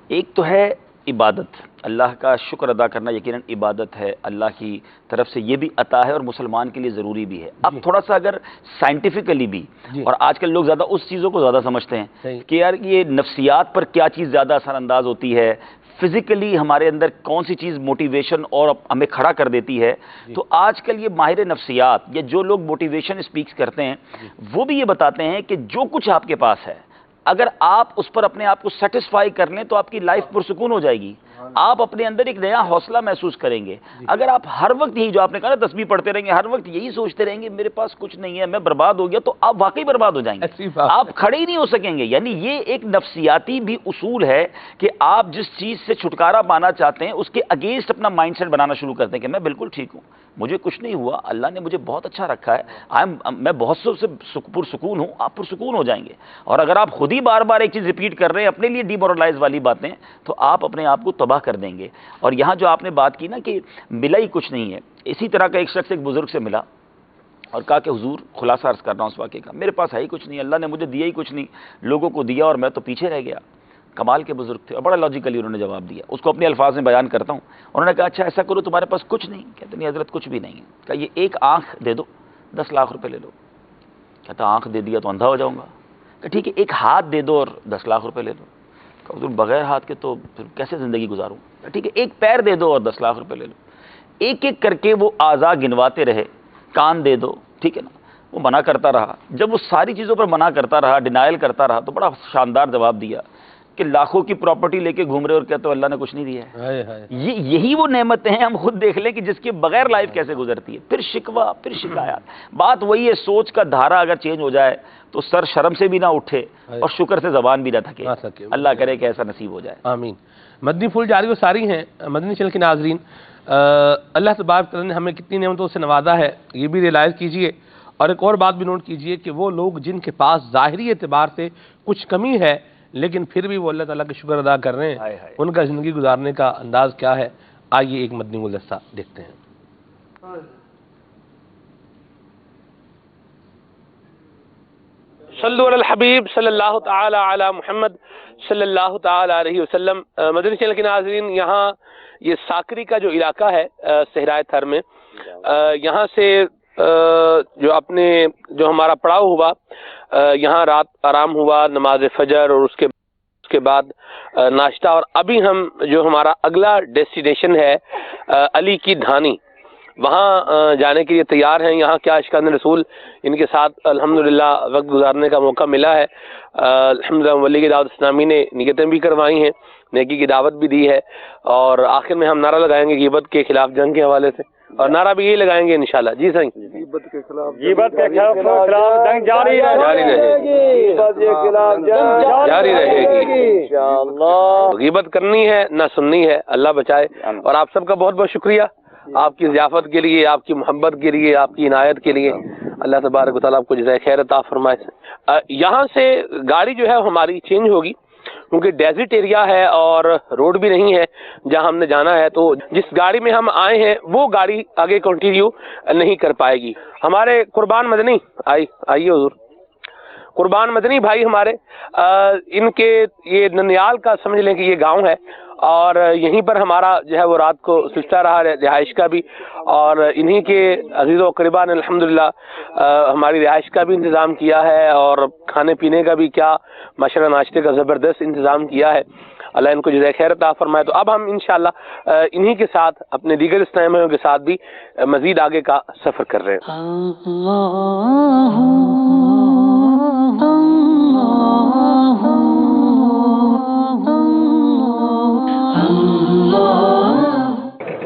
ایک تو ہے عبادت، اللہ کا شکر ادا کرنا یقیناً عبادت ہے، اللہ کی طرف سے یہ بھی عطا ہے اور مسلمان کے لیے ضروری بھی ہے۔ اب تھوڑا سا اگر سائنٹیفکلی بھی، اور آج کل لوگ زیادہ اس چیزوں کو زیادہ سمجھتے ہیں کہ یار یہ نفسیات پر کیا چیز زیادہ اثر انداز ہوتی ہے، فزیکلی ہمارے اندر کون سی چیز موٹیویشن اور ہمیں کھڑا کر دیتی ہے، تو آج کل یہ ماہر نفسیات یا جو لوگ موٹیویشن اسپیکس کرتے ہیں وہ بھی یہ بتاتے ہیں کہ جو کچھ آپ کے پاس ہے، اگر آپ اس پر اپنے آپ کو سیٹسفائی کر لیں تو آپ کی لائف پرسکون ہو جائے گی، آپ اپنے اندر ایک نیا حوصلہ محسوس کریں گے۔ اگر آپ ہر وقت یہی، جو آپ نے کہا نا، تسبیح پڑھتے رہیں گے، ہر وقت یہی سوچتے رہیں گے میرے پاس کچھ نہیں ہے، میں برباد ہو گیا، تو آپ واقعی برباد ہو جائیں گے، آپ کھڑے ہی نہیں ہو سکیں گے۔ یعنی یہ ایک نفسیاتی بھی اصول ہے کہ آپ جس چیز سے چھٹکارا پانا چاہتے ہیں اس کے اگینسٹ اپنا مائنڈ سیٹ بنانا شروع کرتے ہیں کہ میں بالکل ٹھیک ہوں، مجھے کچھ نہیں ہوا، اللہ نے مجھے بہت اچھا رکھا ہے، میں بہت سے پرسکون ہوں، آپ پرسکون ہو جائیں گے۔ اور اگر آپ خود ہی بار بار ایک چیز ریپیٹ کر رہے ہیں اپنے لیے ڈیمورلائز والی باتیں، تو آپ اپنے آپ کو تباہ کر دیں گے۔ اور یہاں جو آپ نے بات کی نا کہ ملا ہی کچھ نہیں ہے، اسی طرح کا ایک شخص ایک بزرگ سے ملا اور کہا کہ حضور، خلاصہ عرض کر رہا ہوں اس واقعے کا، میرے پاس ہے ہی کچھ نہیں، اللہ نے مجھے دیا ہی کچھ نہیں، لوگوں کو دیا اور میں تو پیچھے رہ گیا۔ کمال کے بزرگ تھے اور بڑا لاجیکلی انہوں نے جواب دیا، اس کو اپنے الفاظ میں بیان کرتا ہوں۔ انہوں نے کہا اچھا ایسا کرو، تمہارے پاس کچھ نہیں؟ کہتے نہیں حضرت کچھ بھی نہیں ہے۔ کہا یہ ایک آنکھ دے دو، 10 لاکھ روپے لے لو۔ کہتا آنکھ دے دیا تو اندھا ہو جاؤں گا۔ کہ ٹھیک ہے ایک ہاتھ دے دو اور 10 لاکھ روپے لے لو۔ کہ حضور بغیر ہاتھ کے تو پھر کیسے زندگی گزاروں؟ ٹھیک ہے ایک پیر دے دو اور 10 لاکھ روپے لے لو۔ ایک ایک کر کے وہ اعضاء گنواتے رہے، کان دے دو، ٹھیک ہے نا، وہ منع کرتا رہا۔ جب وہ ساری چیزوں پر منع کرتا رہا، ڈینائل کرتا رہا، تو بڑا شاندار جواب دیا کہ لاکھوں کی پراپرٹی لے کے گھوم رہے اور کہتے ہو اللہ نے کچھ نہیں دیا ہے. یہی وہ نعمتیں ہیں. ہم خود دیکھ لیں کہ جس کے بغیر لائف کیسے گزرتی ہے. پھر شکوہ، پھر شکایات. بات وہی ہے، سوچ کا دھارا اگر چینج ہو جائے تو سر شرم سے بھی نہ اٹھے اور شکر سے زبان بھی نہ تھکے. اللہ کرے کہ ایسا نصیب ہو جائے. آمین. مدنی پھول جاری و ساری ہیں. مدنی چینل کے ناظرین، اللہ تبارک تعالیٰ نے ہمیں کتنی نعمتوں سے نوازا ہے یہ بھی ریلائز کیجئے. اور ایک اور بات بھی نوٹ کیجئے کہ وہ لوگ جن کے پاس ظاہری اعتبار سے کچھ کمی ہے لیکن پھر بھی وہ اللہ تعالیٰ کا شکر ادا کر رہے ہیں، ان کا زندگی گزارنے کا انداز کیا ہے. آئیے ایک مدنی گلدستہ دیکھتے ہیں. صلو علی الحبیب صلی اللہ تعالی علی محمد صلی اللہ تعالی علیہ وسلم. مدنی چینل کے ناظرین، یہاں یہ ساکری کا جو علاقہ ہے صحرائے تھر میں، یہاں سے جو ہمارا پڑاؤ ہوا، یہاں رات آرام ہوا، نماز فجر اور اس کے بعد ناشتہ، اور ابھی ہم جو ہمارا اگلا ڈیسٹینیشن ہے علی کی ڈھانی، وہاں جانے کے لیے تیار ہیں. یہاں کیا اشکان رسول ان کے ساتھ الحمدللہ وقت گزارنے کا موقع ملا ہے. الحمدللہ ولی کی دعوت اسلامی نے نیتیں بھی کروائی ہیں، نیکی کی دعوت بھی دی ہے، اور آخر میں ہم نعرہ لگائیں گے غیبت کے خلاف جنگ کے حوالے سے، اور نارہ بھی یہی لگائیں گے انشاءاللہ. جی سائیں. غیبت کے خلاف جنگ جاری رہے گی، جاری رہے گی انشاءاللہ. غیبت کرنی ہے نہ سننی ہے. اللہ بچائے. اور آپ سب کا بہت بہت شکریہ آپ کی ضیافت کے لیے، آپ کی محبت کے لیے، آپ کی عنایت کے لیے. اللہ تبارک و تعالیٰ آپ کو جزائے خیر عطا فرمائے. یہاں سے گاڑی جو ہے ہماری چینج ہوگی کیونکہ ڈیزرٹ ایریا ہے اور روڈ بھی نہیں ہے جہاں ہم نے جانا ہے، تو جس گاڑی میں ہم آئے ہیں وہ گاڑی آگے کنٹینیو نہیں کر پائے گی. ہمارے قربان مدنی آئیے حضور. قربان مدنی بھائی ہمارے، ان کے یہ ننیال کا سمجھ لیں کہ یہ گاؤں ہے، اور یہیں پر ہمارا جو ہے وہ رات کو سلسلہ رہا رہائش کا بھی، اور انہی کے عزیز و اقربا نے الحمدللہ ہماری رہائش کا بھی انتظام کیا ہے، اور کھانے پینے کا بھی کیا ماشاءاللہ ناشتے کا زبردست انتظام کیا ہے. اللہ ان کو جزائے خیر عطا فرمائے. تو اب ہم انشاءاللہ انہی کے ساتھ اپنے دیگر اسلامیوں کے ساتھ بھی مزید آگے کا سفر کر رہے ہیں.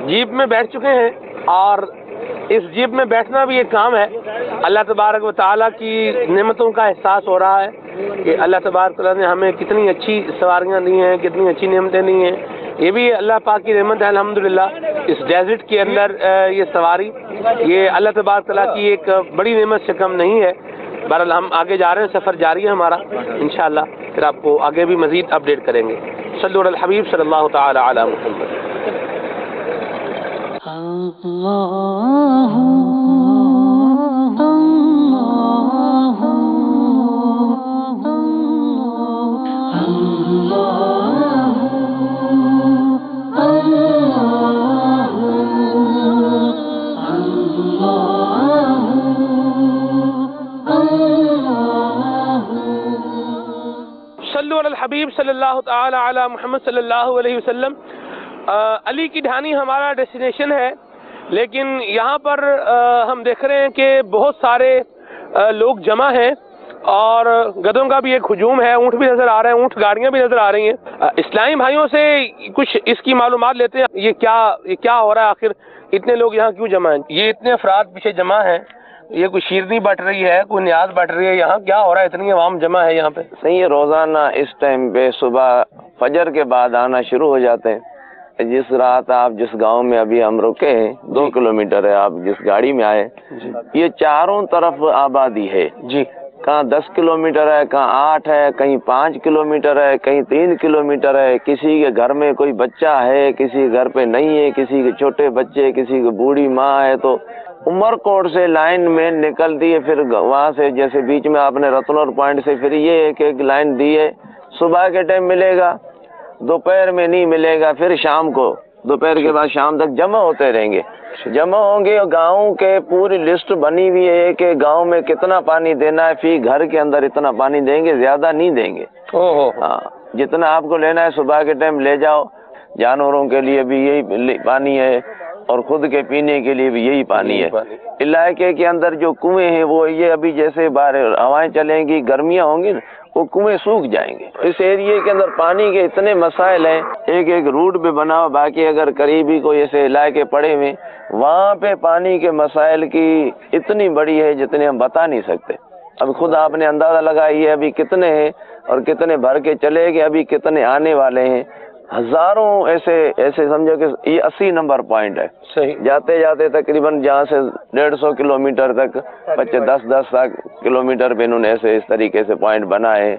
جیپ میں بیٹھ چکے ہیں، اور اس جیپ میں بیٹھنا بھی ایک کام ہے. اللہ تبارک و تعالیٰ کی نعمتوں کا احساس ہو رہا ہے کہ اللہ تبارک و تعالیٰ نے ہمیں کتنی اچھی سواریاں دی ہیں، کتنی اچھی نعمتیں دی ہیں. یہ بھی اللہ پاک کی نعمت ہے الحمدللہ. اس ڈیزرٹ کے اندر یہ سواری، یہ اللہ تبارک و تعالیٰ کی ایک بڑی نعمت سے کم نہیں ہے. بہرحال ہم آگے جا رہے ہیں، سفر جاری ہے ہمارا انشاءاللہ. پھر آپ کو آگے بھی مزید اپڈیٹ کریں گے. صلو علی الحبیب صلی اللہ تعالی علی محمد. صلو علی الحبیب صلی اللہ تعالی علی محمد صلی اللہ علیہ وسلم. علی کی ڈھانی ہمارا ڈیسٹینیشن ہے، لیکن یہاں پر ہم دیکھ رہے ہیں کہ بہت سارے لوگ جمع ہیں، اور گدھوں کا بھی ایک ہجوم ہے. اونٹ بھی نظر آ رہے ہیں، اونٹ گاڑیاں بھی نظر آ رہی ہیں. اسلامی بھائیوں سے کچھ اس کی معلومات لیتے ہیں. یہ کیا ہو رہا ہے آخر؟ اتنے لوگ یہاں کیوں جمع ہیں؟ یہ اتنے افراد پیچھے جمع ہیں، یہ کوئی شیرنی بٹ رہی ہے، کوئی نیاز بٹ رہی ہے، یہاں کیا ہو رہا ہے؟ اتنی عوام جمع ہے یہاں پہ. صحیح ہے، روزانہ اس ٹائم پہ صبح فجر کے بعد آنا شروع ہو جاتے ہیں. جس رات آپ جس گاؤں میں ابھی ہم رکے ہیں 2 کلومیٹر ہے، آپ جس گاڑی میں آئے، یہ چاروں طرف آبادی ہے جی. کہاں 10 کلومیٹر ہے، کہاں 8 ہے، کہیں 5 کلومیٹر ہے، کہیں 3 کلومیٹر ہے. کسی کے گھر میں کوئی بچہ ہے، کسی کے گھر پہ نہیں ہے، کسی کے چھوٹے بچے، کسی کی بوڑھی ماں ہے. تو عمر کوٹ سے لائن میں نکلتی ہے، پھر وہاں سے جیسے بیچ میں آپ نے رتنور پوائنٹ سے پھر یہ ایک لائن دی ہے. صبح کے ٹائم ملے گا، دوپہر میں نہیں ملے گا، پھر شام کو، دوپہر کے بعد شام تک جمع ہوتے رہیں گے. جمع ہوں گے. گاؤں کے پوری لسٹ بنی ہوئی ہے کہ گاؤں میں کتنا پانی دینا ہے، فی گھر کے اندر اتنا پانی دیں گے، زیادہ نہیں دیں گے. ہاں، جتنا آپ کو لینا ہے صبح کے ٹائم لے جاؤ. جانوروں کے لیے بھی یہی پانی ہے، اور خود کے پینے کے لیے بھی یہی پانی ہے. علاقے کے اندر جو کنویں ہیں وہ یہ ابھی جیسے باہر ہوائیں چلیں گی، گرمیاں ہوں گی، وہ کنویں سوکھ جائیں گے۔ اس ایریے کے اندر پانی کے اتنے مسائل ہیں، ایک ایک روٹ پہ بنا ہوا، باقی اگر قریبی کوئی ایسے علاقے پڑے ہوئے وہاں پہ پانی کے مسائل کی اتنی بڑی ہے جتنے ہم بتا نہیں سکتے۔ اب خود آپ نے اندازہ لگائی ہے ابھی کتنے ہیں اور کتنے بھر کے چلے گئے، ابھی کتنے آنے والے ہیں۔ ہزاروں ایسے سمجھو کہ یہ 80 نمبر پوائنٹ ہے۔ صحیح۔ جاتے جاتے تقریباً جہاں سے 150 کلومیٹر تک، 10 کلومیٹر پہ انہوں نے ایسے اس طریقے سے پوائنٹ بنائے ہیں۔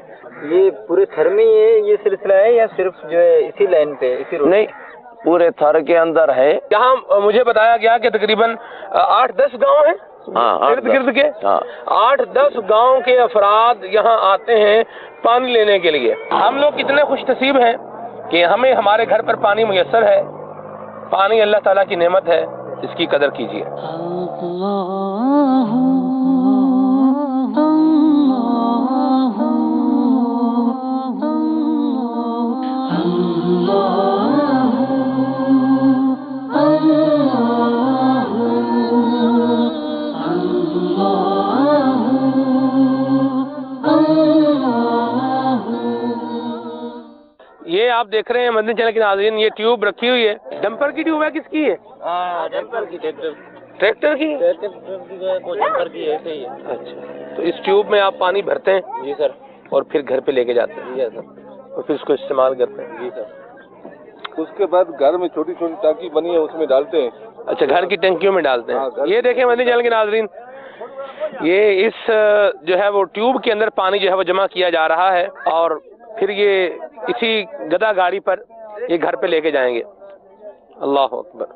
یہ پورے تھر میں یہ سلسلہ ہے یا صرف جو ہے اسی لائن پہ اسی روڈ؟ نہیں، پورے تھر کے اندر ہے۔ یہاں مجھے بتایا گیا کہ تقریباً 8-10 گاؤں ہیں ہاں، ارد گرد کے، ہاں 8-10 گاؤں کے افراد یہاں آتے ہیں پانی لینے کے لیے۔ ہم لوگ کتنے خوش نصیب ہیں کہ ہمیں ہمارے گھر پر پانی میسر ہے۔ پانی اللہ تعالیٰ کی نعمت ہے، اس کی قدر کیجیے۔ یہ آپ دیکھ رہے ہیں مدنی چینل کے ناظرین، یہ ٹیوب رکھی ہوئی ہے، ڈمپر کی ٹیوب ہے، کس کی ہے؟ ڈمپر کی، ٹریکٹر کی؟ ڈمپر کی ایسے ہی ہے۔ اچھا، تو اس ٹیوب میں آپ پانی بھرتے ہیں؟ جی سر۔ اور پھر گھر پہ لے کے جاتے ہیں؟ جی سر۔ اور پھر اس کو استعمال کرتے ہیں؟ جی سر۔ اس کے بعد گھر میں چھوٹی چھوٹی ٹانکی بنی ہے، اس میں ڈالتے ہیں۔ اچھا، گھر کی ٹینکیوں میں ڈالتے ہیں۔ یہ دیکھیں مدنی چینل کے ناظرین، یہ اس جو ہے وہ ٹیوب کے اندر پانی جو ہے وہ جمع کیا جا رہا ہے، اور پھر یہ اسی گدا گاڑی پر یہ گھر پہ لے کے جائیں گے۔ اللہ اکبر۔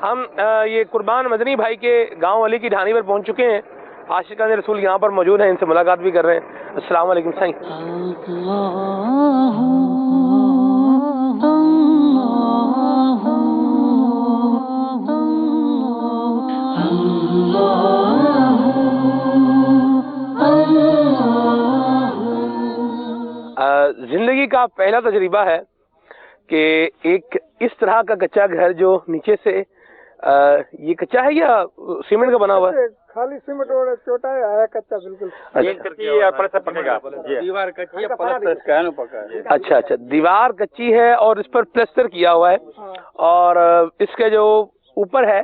ہم یہ قربان مدنی بھائی کے گاؤں علی کی ڈھانی پر پہنچ چکے ہیں۔ عاشقان رسول یہاں پر موجود ہیں، ان سے ملاقات بھی کر رہے ہیں۔ السلام علیکم سائیں۔ زندگی کا پہلا تجربہ ہے کہ ایک اس طرح کا کچا گھر جو نیچے سے یہ کچا ہے یا سیمنٹ کا بنا ہوا ہے؟ خالی سیمنٹ اور چھوٹا ہے کچا بالکل۔ دیوار کچی ہے، پلستر کا ہے نا پکا ہے۔ اچھا اچھا، دیوار کچی ہے اور اس پر پلستر کیا ہوا ہے، اور اس کے جو اوپر ہے،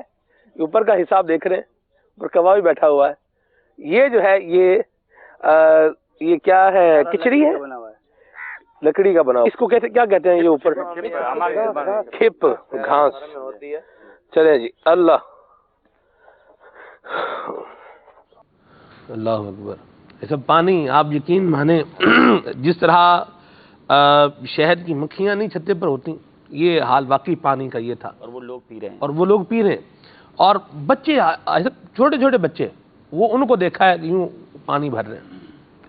اوپر کا حساب دیکھ رہے ہیں، اوپر کوا بھی بیٹھا ہوا ہے۔ یہ جو ہے یہ کیا ہے؟ کچڑی ہے، لکڑی کا بنا ہوا۔ اس کو کیا کہتے ہیں یہ اوپر؟ کھپ، گھاس ہوتی ہے۔ چلے جی، اللہ اکبر۔ یہ سب پانی آپ یقین مانیں جس طرح شہد کی مکھیاں نہیں چھتے پر ہوتی، یہ حال واقعی پانی کا یہ تھا، اور وہ لوگ پی رہے ہیں، اور وہ لوگ پی رہے ہیں، اور بچے چھوٹے چھوٹے بچے، وہ ان کو دیکھا ہے کہ یوں پانی بھر رہے ہیں۔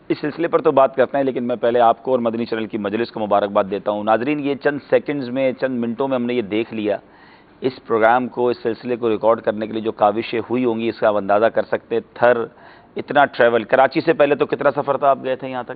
اس سلسلے پر تو بات کرتے ہیں، لیکن میں پہلے آپ کو اور مدنی چینل کی مجلس کو مبارکباد دیتا ہوں۔ ناظرین، یہ چند سیکنڈز میں، چند منٹوں میں ہم نے یہ دیکھ لیا، اس پروگرام کو، اس سلسلے کو ریکارڈ کرنے کے لیے جو کاوشیں ہوئی ہوں گی، اس کا آپ اندازہ کر سکتے۔ تھر اتنا ٹریول، کراچی سے پہلے تو کتنا سفر تھا آپ گئے تھے یہاں تک؟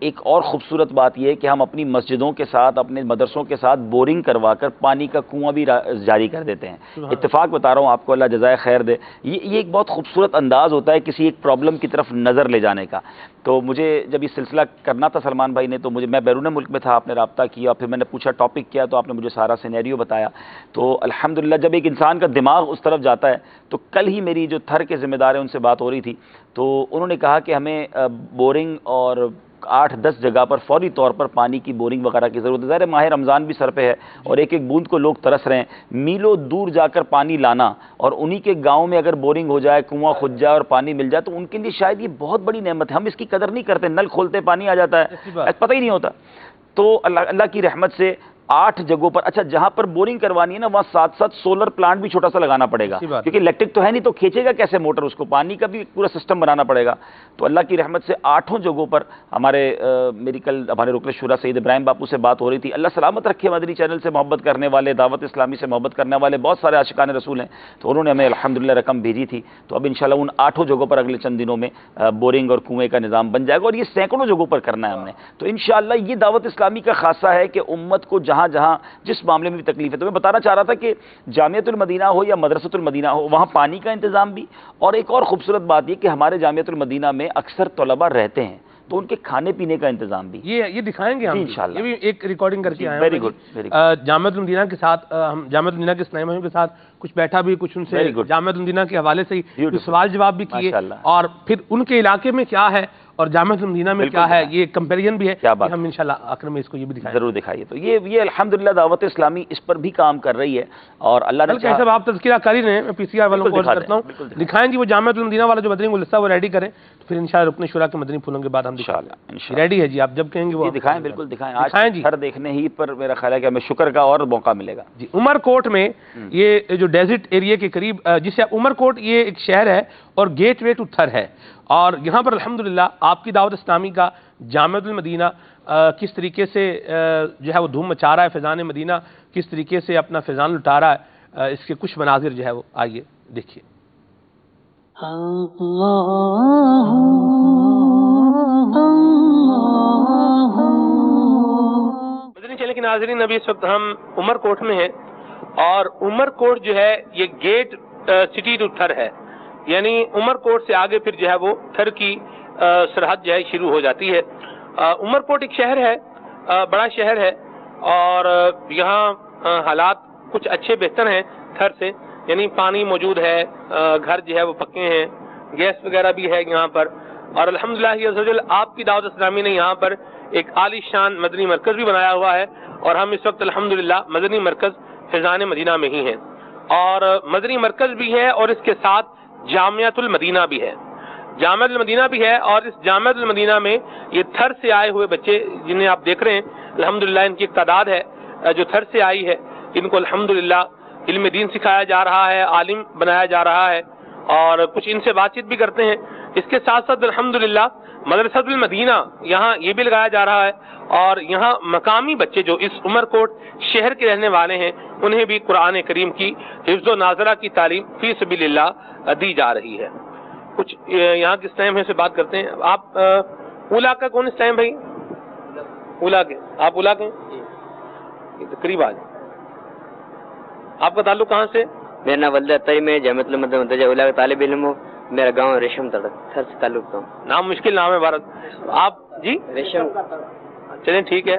ایک اور خوبصورت بات یہ ہے کہ ہم اپنی مسجدوں کے ساتھ اپنے مدرسوں کے ساتھ بورنگ کروا کر پانی کا کنواں بھی جاری کر دیتے ہیں. اتفاق بتا رہا ہوں آپ کو، اللہ جزائے خیر دے. یہ ایک بہت خوبصورت انداز ہوتا ہے کسی ایک پرابلم کی طرف نظر لے جانے کا. تو مجھے جب یہ سلسلہ کرنا تھا سلمان بھائی نے، تو میں بیرون ملک میں تھا، آپ نے رابطہ کیا، پھر میں نے پوچھا ٹاپک کیا، تو آپ نے مجھے سارا سینیریو بتایا. تو الحمدللہ جب ایک انسان کا دماغ اس طرف جاتا ہے، تو کل ہی میری جو تھر کے ذمہ دار ہیں ان سے بات ہو رہی تھی، تو انہوں نے کہا کہ ہمیں بورنگ اور 8-10 جگہ پر فوری طور پر پانی کی بورنگ وغیرہ کی ضرورت ہے. ظاہر ماہ رمضان بھی سر پہ ہے اور ایک ایک بوند کو لوگ ترس رہے ہیں. میلوں دور جا کر پانی لانا اور انہی کے گاؤں میں اگر بورنگ ہو جائے، کنواں کھد جائے اور پانی مل جائے، تو ان کے لیے شاید یہ بہت بڑی نعمت ہے. ہم اس کی قدر نہیں کرتے، نل کھولتے پانی آ جاتا ہے، پتہ ہی نہیں ہوتا. تو اللہ کی رحمت سے 8 جگہوں پر، اچھا جہاں پر بورنگ کروانی ہے نا، وہاں ساتھ ساتھ سولر پلانٹ بھی چھوٹا سا لگانا پڑے گا، کیونکہ الیکٹرک تو ہے نہیں، تو کھینچے گا کیسے موٹر، اس کو پانی کا بھی پورا سسٹم بنانا پڑے گا. تو اللہ کی رحمت سے 8 جگہوں پر میری کل ہمارے رکن شورا سید ابراہیم باپو سے بات ہو رہی تھی. اللہ سلامت رکھے، مدنی چینل سے محبت کرنے والے، دعوت اسلامی سے محبت کرنے والے بہت سارے عاشقان رسول ہیں، تو انہوں نے ہمیں الحمدللہ رقم بھیجی تھی. تو اب انشاءاللہ ان 8 جگہوں پر اگلے چند دنوں میں بورنگ اور کنویں کا نظام بن جائے گا، اور یہ سینکڑوں جگہوں پر کرنا ہے ہم نے. تو انشاءاللہ یہ دعوت اسلامی کا خاصہ ہے کہ امت کو جہاں جہاں جس معاملے میں بھی تکلیف ہے، تو میں بتانا چاہ رہا تھا کہ جامعۃ المدینہ ہو یا مدرسۃ المدینہ ہو، وہاں پانی کا انتظام بھی، اور ایک اور خوبصورت بات یہ کہ ہمارے جامعۃ المدینہ میں اکثر طلباء رہتے ہیں، تو ان کے کھانے پینے کا انتظام بھی یہ دکھائیں گے ہم انشاءاللہ. یہ بھی ایک ریکارڈنگ کر کے آئے ہیں. Very good. جامعۃ المدینہ کے ساتھ ہم جامعۃ المدینہ کے اسلامیہ کے ساتھ کچھ بیٹھا بھی، کچھ ان سے جامعۃ المدینہ کے حوالے سے کچھ سوال جواب بھی کیے، اور پھر ان کے علاقے میں کیا ہے اور جامعۃ المدینہ میں کیا ہے، یہ کمپیریزن بھی ہے. ہم انشاءاللہ آخر میں اس کو یہ بھی دکھائیں، ضرور دکھائیے. تو یہ الحمدللہ دعوت اسلامی اس پر بھی کام کر رہی ہے، اور اللہ نے صاحب آپ تذکرہ کر ہی رہے ہیں، میں پی سی آر والوں کو کرتا ہوں، دکھائیں جی وہ جامعۃ المدینہ والا جو مدنی گلدستہ وہ ریڈی کریں، پھر انشاءاللہ رکن شورا کے مدنی پھولوں کے بعد ہم انشاءاللہ ریڈی ہے جی. آپ جب کہیں گے وہ دکھائیں، بالکل دکھائیں. آج گھر دیکھنے ہی پر میرا خیال ہے کہ ہمیں شکر کا اور موقع ملے گا. جی عمر کوٹ میں یہ جو ڈیزرٹ ایریا کے قریب، جسے عمر کوٹ یہ ایک شہر ہے اور گیٹ وے ٹو تھر ہے، اور یہاں پر الحمدللہ آپ کی دعوت اسلامی کا جامعۃ المدینہ کس طریقے سے جو ہے وہ دھوم مچا رہا ہے، فیضان مدینہ کس طریقے سے اپنا فیضان لٹا رہا ہے، اس کے کچھ مناظر جو ہے وہ آئیے دیکھیے. مدنی چینل کے ناظرین، ابھی اس وقت ہم عمر کوٹ میں ہیں، اور عمر کوٹ جو ہے یہ گیٹ سٹی ٹو تھر ہے، یعنی عمر کوٹ سے آگے پھر جو ہے وہ تھر کی سرحد جو ہے شروع ہو جاتی ہے. عمر کوٹ ایک شہر ہے، بڑا شہر ہے، اور یہاں حالات کچھ اچھے بہتر ہیں تھر سے، یعنی پانی موجود ہے، گھر جو ہے وہ پکے ہیں، گیس وغیرہ بھی ہے یہاں پر، اور الحمدللہ عز و جل آپ کی دعوت اسلامی نے یہاں پر ایک عالی شان مدنی مرکز بھی بنایا ہوا ہے، اور ہم اس وقت الحمدللہ مدنی مرکز فیضان مدینہ میں ہی ہیں، اور مدنی مرکز بھی ہے اور اس کے ساتھ جامعۃ المدینہ بھی ہے. جامعۃ المدینہ بھی ہے، اور اس جامعۃ المدینہ میں یہ تھر سے آئے ہوئے بچے جنہیں آپ دیکھ رہے ہیں، الحمدللہ ان کی ایک تعداد ہے جو تھر سے آئی ہے، ان کو الحمدللہ علم دین سکھایا جا رہا ہے، عالم بنایا جا رہا ہے، اور کچھ ان سے بات چیت بھی کرتے ہیں. اس کے ساتھ ساتھ الحمدللہ مدرسۃ المدینہ یہاں یہ بھی لگایا جا رہا ہے، اور یہاں مقامی بچے جو اس عمر کوٹ شہر کے رہنے والے ہیں انہیں بھی قرآن کریم کی حفظ و ناظرہ کی تعلیم فی سبیل اللہ دی جا رہی ہے. کچھ یہاں کے اسلام ہے سے بات کرتے ہیں. آپ اولا کا کون اسلام بھائی؟ اولا کے، آپ اولا کے قریب آ جائیں. آپ کا تعلق کہاں سے؟ میرا نام ولد اطہر، میں جامعۃ المدینہ اولا کا طالب علم ہوں. میرا گاؤں ریشم تڑک تھر سے تعلق ہوں. نام مشکل نام ہے بھارت. آپ جی ریشم، چلیں ٹھیک ہے،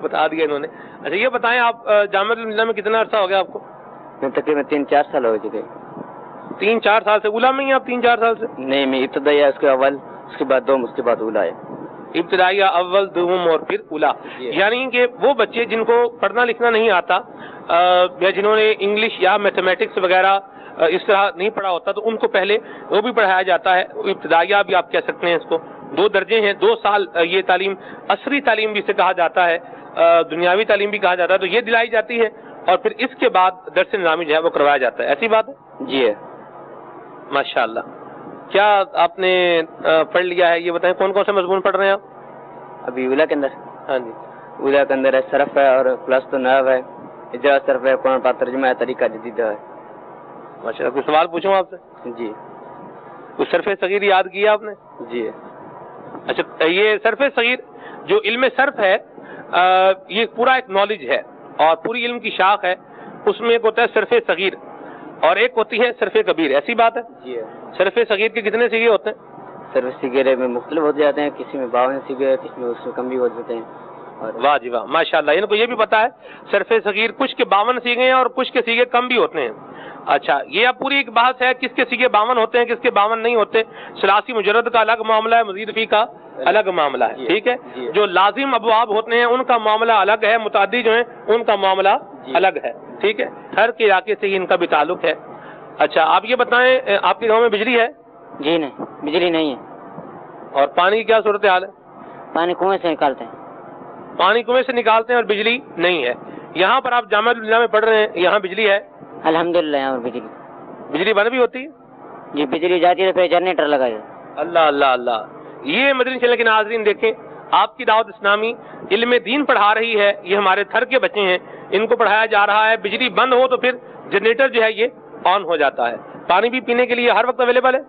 بتا دیا انہوں نے. اچھا یہ بتائیں آپ جامعۃ المدینہ میں کتنا عرصہ ہو گیا آپ کو؟ میں تقریباً 3-4 سال ہو چکے. 3-4 سال سے اولا میں ہی؟ آپ 3-4 سال سے؟ نہیں، میں ابتدائیہ، اس کے اول، اس کے بعد دوم، اس کے بعد اولا ہے. ابتدائیہ، اول، دوم اور پھر اولا. یعنی کہ وہ بچے جن کو پڑھنا لکھنا نہیں آتا، یا جنہوں نے انگلش یا میتھمیٹکس وغیرہ اس طرح نہیں پڑھا ہوتا، تو ان کو پہلے وہ بھی پڑھایا جاتا ہے. ابتدائیہ بھی آپ کہہ سکتے ہیں اس کو. 2 درجے ہیں، 2 سال یہ تعلیم، عصری تعلیم بھی اسے کہا جاتا ہے، دنیاوی تعلیم بھی کہا جاتا ہے، تو یہ دلائی جاتی ہے، اور پھر اس کے بعد درس نظامی جو ہے وہ کروایا جاتا ہے. ایسی بات ہے؟ جی ہے. ماشاءاللہ. کیا آپ نے پڑھ لیا ہے یہ بتائیں، کون کون سے مضمون پڑھ رہے ہیں آپ ابھی اولا کے اندر؟ ہاں جی. اولا کے اندر ہے صرف ہے، اور کلاس تو نائب ہے، اجرا صرف ہے، قرآن پاک ترجمہ ہے، طریقہ جدید ہے. ماشاء اللہ. کوئی سوال پوچھوں آپ سے؟ جی. کوئی صرف صغیر یاد کیا آپ نے؟ جی. اچھا یہ صرف صغیر جو علم صرف ہے یہ پورا ایک نالج ہے اور پوری علم کی شاخ ہے. اس میں ایک ہوتا ہے صرف صغیر اور ایک ہوتی ہے صرف کبیر. ایسی بات ہے؟ جی صرف صغیر کے کتنے سیگے ہوتے ہیں؟ صرف سیگے میں مختلف ہو جاتے ہیں, کسی میں 52 سیگے, کسی میں اس میں کم بھی ہو جاتے ہیں. اور واہ جی واہ ماشاء اللہ, ان کو یہ بھی پتا ہے صرف صغیر کچھ کے 52 سیگے ہیں اور کچھ کے سیگے کم بھی ہوتے ہیں. اچھا یہ اب پوری ایک بحث ہے کس کے سیگے 52 ہوتے ہیں کس کے 52 نہیں ہوتے. ثلاثی مجرد کا الگ معاملہ ہے, مزید فی کا الگ معاملہ ہے, ٹھیک ہے. جو لازم ابواب ہوتے ہیں ان کا معاملہ الگ ہے, متعدی جو ہیں ان کا معاملہ الگ ہے, ٹھیک ہے. ہر کے علاقے سے ان کا بھی تعلق ہے. اچھا آپ یہ بتائیں آپ کے گاؤں میں بجلی ہے؟ جی نہیں, بجلی نہیں ہے. اور پانی کی کیا صورتحال ہے؟ پانی کنویں سے نکالتے ہیں. پانی کنویں سے نکالتے ہیں اور بجلی نہیں ہے. یہاں پر آپ جامعہ المدینہ میں پڑھ رہے ہیں, یہاں بجلی ہے؟ الحمدللہ یہاں پر بجلی بند بھی ہوتی ہے؟ جی بجلی جاتی ہے تو پھر جنریٹر لگائے. اللہ اللہ اللہ. یہ مدنی چینل کے ناظرین دیکھیں, آپ کی دعوت اسلامی علم دین پڑھا رہی ہے. یہ ہمارے تھر کے بچے ہیں, ان کو پڑھایا جا رہا ہے. بجلی بند ہو تو پھر جنریٹر جو ہے یہ آن ہو جاتا ہے. پانی بھی پینے کے لیے ہر وقت اویلیبل ہے؟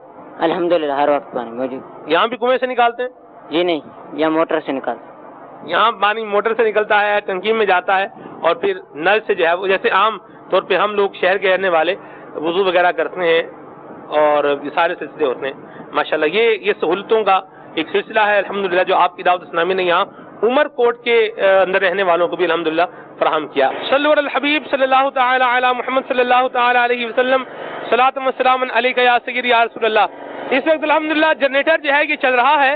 الحمدللہ ہر وقت پانی موجود. یہاں بھی کنویں سے نکالتے ہیں؟ جی نہیں, یہاں موٹر سے نکالتے ہیں. یہاں پانی موٹر سے نکلتا ہے, ٹنکی میں جاتا ہے اور پھر نل سے جو ہے وہ جیسے عام طور پہ ہم لوگ شہر کے رہنے والے وضو وغیرہ کرتے ہیں اور یہ سارے سلسلے ہوتے ہیں. ماشاءاللہ یہ سہولتوں کا ایک سلسلہ ہے الحمدللہ جو آپ کی دعوت اسلامی نے یہاں عمر کوٹ کے اندر رہنے والوں کو بھی الحمدللہ فراہم کیا. صلو علی الحبیب صلی اللہ تعالی علی محمد صلی اللہ تعالی علیہ وسلم, صلاۃ و سلام علیک یا سیدی یا رسول اللہ. اس وقت الحمدللہ جنریٹر جو ہے یہ چل رہا ہے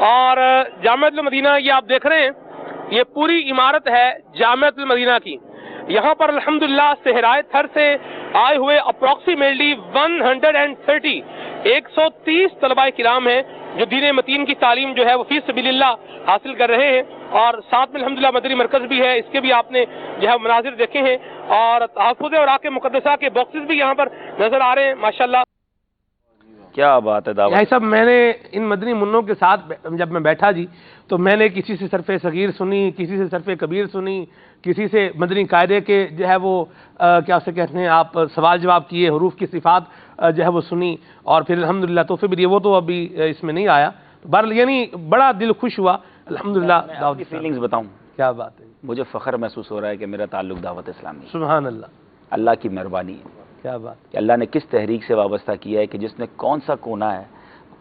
اور جامعۃ المدینہ یہ آپ دیکھ رہے ہیں, یہ پوری عمارت ہے جامعۃ المدینہ کی. یہاں پر الحمدللہ صحرائے تھر سے آئے ہوئے اپروکسیمیٹلی 130 طلباء کرام ہیں جو دین متین کی تعلیم جو ہے وہ فی سبیل اللہ حاصل کر رہے ہیں. اور ساتھ میں الحمدللہ مدنی مرکز بھی ہے, اس کے بھی آپ نے جو ہے مناظر دیکھے ہیں اور تحفظ اوراق مقدسہ کے باکسز بھی یہاں پر نظر آ رہے ہیں. ماشاءاللہ کیا بات ہے دعوت. بھائی صاحب میں نے ان مدنی منوں کے ساتھ جب میں بیٹھا جی تو میں نے کسی سے صرف صغیر سنی, کسی سے صرف کبیر سنی, کسی سے مدنی قاعدے کے جو ہے وہ کیا اسے کہتے ہیں آپ سوال جواب کیے, حروف کی صفات جو ہے وہ سنی اور پھر الحمدللہ توفیق بھی دیے. وہ تو ابھی اس میں نہیں آیا. بہرحال یعنی بڑا دل خوش ہوا الحمدللہ. دعوت کی فیلنگز بتاؤں, کیا بات ہے, مجھے فخر محسوس ہو رہا ہے کہ میرا تعلق دعوت اسلامی. سبحان اللہ, اللہ کی مہربانی ہے. کیا بات, کہ اللہ نے کس تحریک سے وابستہ کیا ہے کہ جس نے کون سا کونا ہے,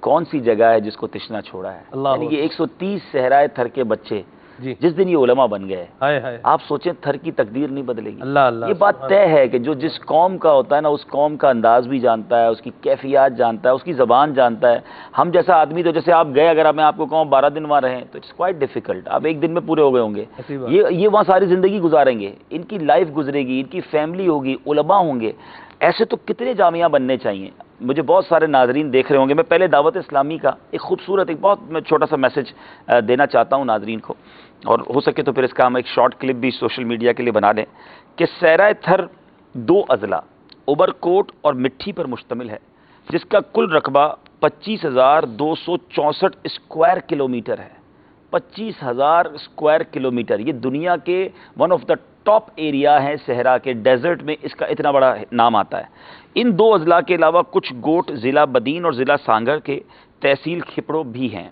کون سی جگہ ہے جس کو تشنا چھوڑا ہے. یعنی یہ 130 صحرائے تھر کے بچے جی جس دن یہ علماء بن گئے, ہائے ہائے, آپ سوچیں تھر کی تقدیر نہیں بدلے گی. اللہ اللہ. یہ بات طے ہے کہ جو جس قوم کا ہوتا ہے نا اس قوم کا انداز بھی جانتا ہے, اس کی کیفیات جانتا ہے, اس کی زبان جانتا ہے. ہم جیسا آدمی تو جیسے آپ گئے, اگر میں آپ کو کہوں 12 دن وہاں رہیں تو اٹس کوائٹ ڈیفیکلٹ. آپ ایک دن میں پورے ہو گئے ہوں گے. یہ وہاں ساری زندگی گزاریں گے, ان کی لائف گزرے گی, ان کی فیملی ہوگی, علماء ہوں گے. ایسے تو کتنے جامعہ بننے چاہیے. مجھے بہت سارے ناظرین دیکھ رہے ہوں گے. میں پہلے دعوت اسلامی کا ایک خوبصورت ایک بہت میں چھوٹا سا میسج دینا چاہتا ہوں ناظرین کو, اور ہو سکے تو پھر اس کا ہم ایک شارٹ کلپ بھی سوشل میڈیا کے لیے بنا دیں. کہ صحرائے تھر 2 اضلاع اوبر کوٹ اور مٹھی پر مشتمل ہے, جس کا کل رقبہ 25,264 اسکوائر کلومیٹر ہے. 25,000 اسکوائر کلومیٹر. یہ دنیا کے one of the top area ہے صحرا کے, ڈیزرٹ میں اس کا اتنا بڑا نام آتا ہے. ان 2 اضلاع کے علاوہ کچھ گوٹ ضلع بدین اور ضلع سانگر کے تحصیل کھپڑو بھی ہیں.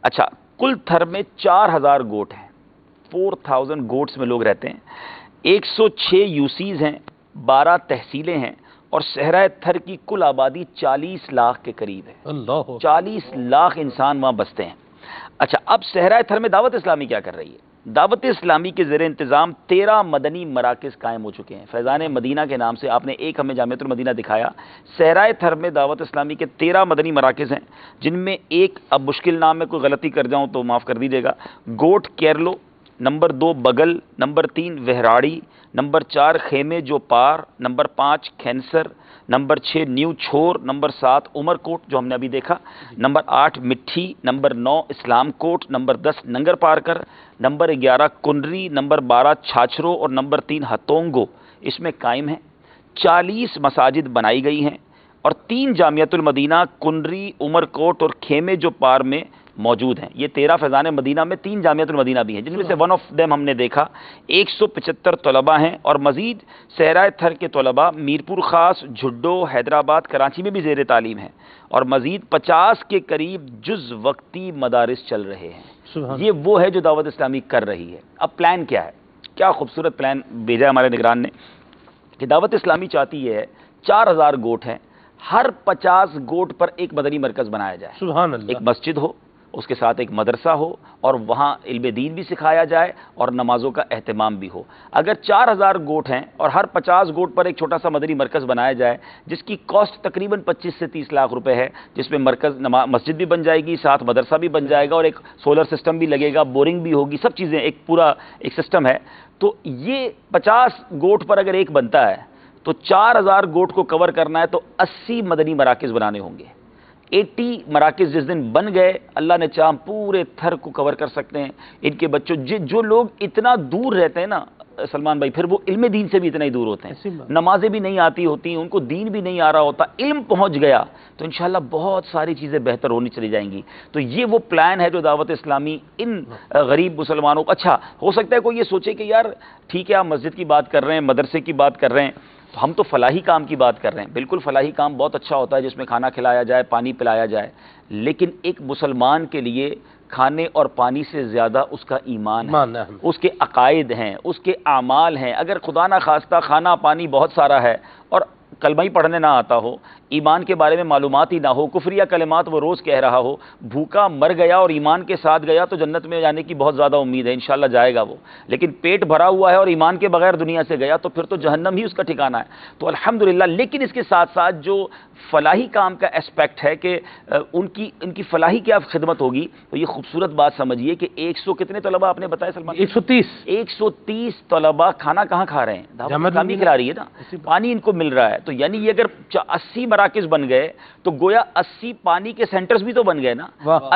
اچھا, کل تھر میں 4,000 گوٹ ہیں, 4,000 گوٹس میں لوگ رہتے ہیں. 106 یوسیز ہیں, 12 تحصیلیں ہیں, اور صحرائے تھر کی کل آبادی 40 لاکھ کے قریب ہے. 40 لاکھ انسان وہاں بستے ہیں. اچھا, اب صحرائے تھر میں دعوت اسلامی کیا کر رہی ہے؟ دعوت اسلامی کے زیر انتظام 13 مدنی مراکز قائم ہو چکے ہیں. فیضان مدینہ کے نام سے آپ نے ایک ہمیں جامعۃ المدینہ دکھایا. صحرائے تھر میں دعوت اسلامی کے 13 مدنی مراکز ہیں, جن میں ایک, اب مشکل نام میں کوئی غلطی کر جاؤں تو معاف کر دیجیے گا, گوٹ کیرلو, نمبر 2 بگل, نمبر 3 وہراڑی, نمبر 4 خیمے جو پار, نمبر 5 کھینسر, نمبر 6 نیو چھور, نمبر 7 عمر کوٹ جو ہم نے ابھی دیکھا, نمبر 8 مٹھی, نمبر 9 اسلام کوٹ, نمبر 10 ننگر پارکر, نمبر 11 کنری, نمبر 12 چھاچرو اور نمبر 3 ہتونگو اس میں قائم ہیں. 40 مساجد بنائی گئی ہیں اور 3 جامعۃ المدینہ کنری, عمر کوٹ اور خیمے جو پار میں موجود ہیں. یہ 13 فیضان مدینہ میں 3 جامعۃ المدینہ بھی ہیں, جن میں سے ون آف دیم ہم نے دیکھا 175 طلباء ہیں, اور مزید صحرائے تھر کے طلباء میرپور خاص, جھڈو, حیدرآباد, کراچی میں بھی زیر تعلیم ہیں, اور مزید 50 کے قریب جز وقتی مدارس چل رہے ہیں. یہ وہ ہے جو دعوت اسلامی کر رہی ہے. اب پلان کیا ہے؟ کیا خوبصورت پلان بھیجا ہمارے نگران نے کہ دعوت اسلامی چاہتی ہے 4000 گوٹ ہیں, ہر 50 گوٹ پر ایک مدنی مرکز بنایا جائے. سبحان اللہ. ایک مسجد ہو, اس کے ساتھ ایک مدرسہ ہو, اور وہاں علم دین بھی سکھایا جائے اور نمازوں کا اہتمام بھی ہو. اگر 4000 گوٹ ہیں اور ہر 50 گوٹ پر ایک چھوٹا سا مدنی مرکز بنایا جائے, جس کی کاسٹ تقریباً 25 سے 30 لاکھ روپے ہے, جس میں مسجد بھی بن جائے گی, ساتھ مدرسہ بھی بن جائے گا, اور ایک سولر سسٹم بھی لگے گا, بورنگ بھی ہوگی, سب چیزیں, ایک پورا ایک سسٹم ہے. تو یہ 50 گوٹ پر اگر ایک بنتا ہے تو 4000 گوٹ کو کور کرنا ہے, تو 80 مدنی مراکز بنانے ہوں گے. 80 مراکز جس دن بن گئے, اللہ نے چاہ پورے تھر کو کور کر سکتے ہیں. ان کے بچوں جو لوگ اتنا دور رہتے ہیں نا سلمان بھائی, پھر وہ علم دین سے بھی اتنا ہی دور ہوتے ہیں, نمازیں بھی نہیں آتی ہوتی, ان کو دین بھی نہیں آ رہا ہوتا, علم پہنچ گیا تو انشاءاللہ بہت ساری چیزیں بہتر ہونی چلی جائیں گی. تو یہ وہ پلان ہے جو دعوت اسلامی ان غریب مسلمانوں کو. اچھا ہو سکتا ہے کوئی یہ سوچے کہ یار ٹھیک ہے آپ مسجد کی بات کر رہے ہیں, مدرسے کی بات کر رہے ہیں, تو ہم تو فلاحی کام کی بات کر رہے ہیں. بالکل فلاحی کام بہت اچھا ہوتا ہے جس میں کھانا کھلایا جائے, پانی پلایا جائے, لیکن ایک مسلمان کے لیے کھانے اور پانی سے زیادہ اس کا ایمان ہے, اس کے عقائد ہیں, اس کے اعمال ہیں. اگر خدا نہ خواستہ کھانا پانی بہت سارا ہے اور کلمہ ہی پڑھنے نہ آتا ہو, ایمان کے بارے میں معلومات ہی نہ ہو, کفریہ کلمات وہ روز کہہ رہا ہو, بھوکا مر گیا اور ایمان کے ساتھ گیا تو جنت میں جانے کی بہت زیادہ امید ہے, انشاءاللہ جائے گا وہ. لیکن پیٹ بھرا ہوا ہے اور ایمان کے بغیر دنیا سے گیا تو پھر تو جہنم ہی اس کا ٹھکانہ ہے. تو الحمدللہ. لیکن اس کے ساتھ ساتھ جو فلاحی کام کا اسپیکٹ ہے کہ ان کی فلاحی کیا خدمت ہوگی, تو یہ خوبصورت بات سمجھیے کہ 100 کتنے طلباء آپ نے بتایا سلمان؟ 130 طلباء کھانا کہاں کھا رہے ہیں؟ دعوت اسلامی کھلا رہی ہے نا, پانی ان کو مل رہا ہے. تو یعنی یہ اگر 80 مراکز بن گئے تو گویا 80 پانی کے سینٹرز بھی تو بن گئے نا,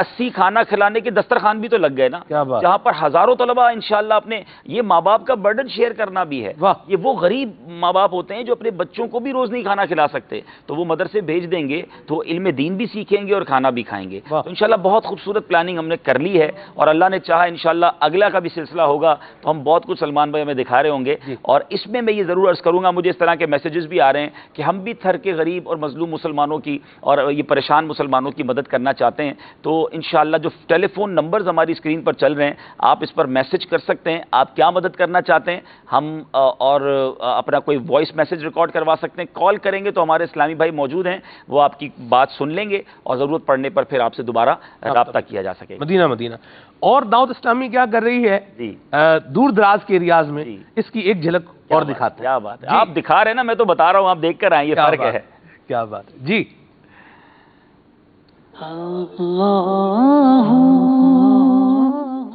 80 کھانا کھلانے کے دسترخوان بھی تو لگ گئے نا, جہاں پر ہزاروں طلباء انشاءاللہ اپنے, یہ ماں باپ کا برڈن شیئر کرنا بھی ہے. یہ وہ غریب ماں باپ ہوتے ہیں جو اپنے بچوں کو بھی روز نہیں کھانا کھلا سکتے, تو وہ مدرسے بھیج دیں گے تو وہ علم دین بھی سیکھیں گے اور کھانا بھی کھائیں گے. تو انشاءاللہ بہت خوبصورت پلاننگ ہم نے کر لی ہے, اور اللہ نے چاہا انشاءاللہ اگلا کا بھی سلسلہ ہوگا تو ہم بہت کچھ سلمان بھائی ہمیں دکھا رہے ہوں گے. اور اس میں یہ ضرور عرض کروں گا, مجھے اس طرح کے میسیجز بھی آ رہے ہیں کہ ہم بھی تھر کے غریب اور مظلوم مسلمانوں کی اور یہ پریشان مسلمانوں کی مدد کرنا چاہتے ہیں. تو انشاءاللہ جو ٹیلی فون نمبرز ہماری اسکرین پر چل رہے ہیں, آپ اس پر میسج کر سکتے ہیں, آپ کیا مدد کرنا چاہتے ہیں, ہم اور اپنا کوئی وائس میسج ریکارڈ کروا سکتے ہیں. کال کریں گے تو ہمارے اسلامی بھائی موجود ہیں, وہ آپ کی بات سن لیں گے اور ضرورت پڑنے پر پھر آپ سے دوبارہ رابطہ کیا جا سکے. مدینہ. اور دعوت اسلامی کیا کر رہی ہے دور دراز کے ایریاز میں, اس کی ایک جھلک اور دکھاتے ہیں. کیا بات ہے, آپ دکھا رہے ہیں نا, میں تو بتا رہا ہوں, آپ دیکھ کر آئیں, یہ فرق ہے. کیا بات ہے جی.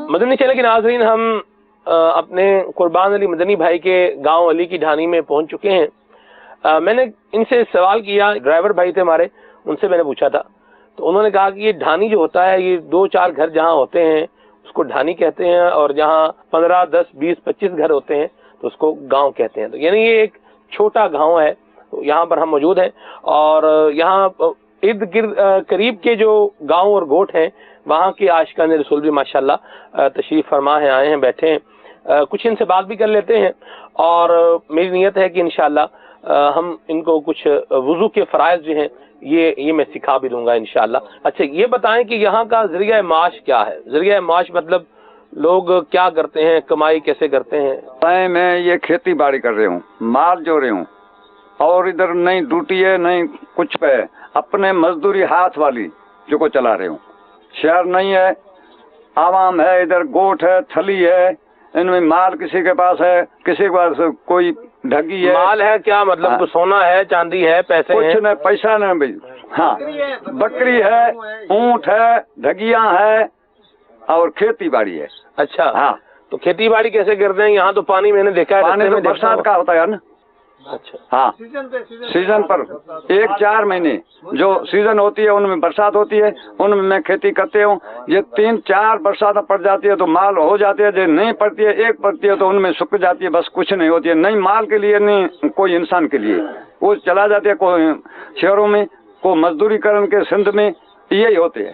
مدنی چینل کے ناظرین, ہم اپنے قربان علی مدنی بھائی کے گاؤں علی کی ڈھانی میں پہنچ چکے ہیں. میں نے ان سے سوال کیا, ڈرائیور بھائی تھے ہمارے, ان سے میں نے پوچھا تھا, تو انہوں نے کہا کہ یہ ڈھانی جو ہوتا ہے, یہ 2-4 گھر جہاں ہوتے ہیں اس کو ڈھانی کہتے ہیں, اور جہاں 15, 10, 20, 25 گھر ہوتے ہیں تو اس کو گاؤں کہتے ہیں. تو یعنی یہ ایک چھوٹا گاؤں ہے. یہاں پر ہم موجود ہیں, اور یہاں ارد گرد قریب کے جو گاؤں اور گوٹ ہیں وہاں کے عاشقان رسول بھی ماشاءاللہ تشریف فرما ہیں, آئے ہیں, بیٹھے ہیں. کچھ ان سے بات بھی کر لیتے ہیں, اور میری نیت ہے کہ انشاءاللہ ہم ان کو کچھ وضو کے فرائض جو ہیں یہ میں سکھا بھی دوں گا انشاءاللہ. اچھا یہ بتائیں کہ یہاں کا ذریعہ معاش کیا ہے؟ ذریعہ معاش مطلب لوگ کیا کرتے ہیں, کمائی کیسے کرتے ہیں؟ میں یہ کھیتی باڑی کر رہی ہوں, مال جو رہی ہوں, اور ادھر نہیں ڈیوٹی ہے نہیں کچھ پہ, اپنے مزدوری ہاتھ والی جو کو چلا رہے ہوں. شہر نہیں ہے, عوام ہے, ادھر گوٹ ہے, تھلی ہے, ان میں مال کسی کے پاس ہے, کسی کے پاس کوئی ڈھگی ہے. مال ہے کیا مطلب؟ تو سونا ہے, چاندی ہے, پیسے ہیں؟ کچھ نہیں, پیسہ نہیں بھائی. ہاں, بکری ہے, اونٹ ہے, ڈھگیاں ہے, اور کھیتی باڑی ہے. اچھا ہاں, تو کھیتی باڑی کیسے کرتے ہیں؟ یہاں تو پانی میں نے دیکھا ہے, پانی تو برسات کا ہوتا ہے نا. اچھا ہاں, سیزن پر 1-4 مہینے جو سیزن ہوتی ہے ان میں برسات ہوتی ہے, ان میں کھیتی کرتے ہوں. یہ 3-4 برسات پڑ جاتی ہے تو مال ہو جاتے ہیں, جو نہیں پڑتی ہے ایک پڑتی ہے تو ان میں سک جاتی ہے, بس کچھ نہیں ہوتی ہے. نہیں مال کے لیے نہیں کوئی انسان کے لیے, وہ چلا جاتے ہیں کوئی شہروں میں, کوئی مزدوری کرن کے سندھ میں, یہی ہوتے ہیں.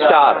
4।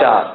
4।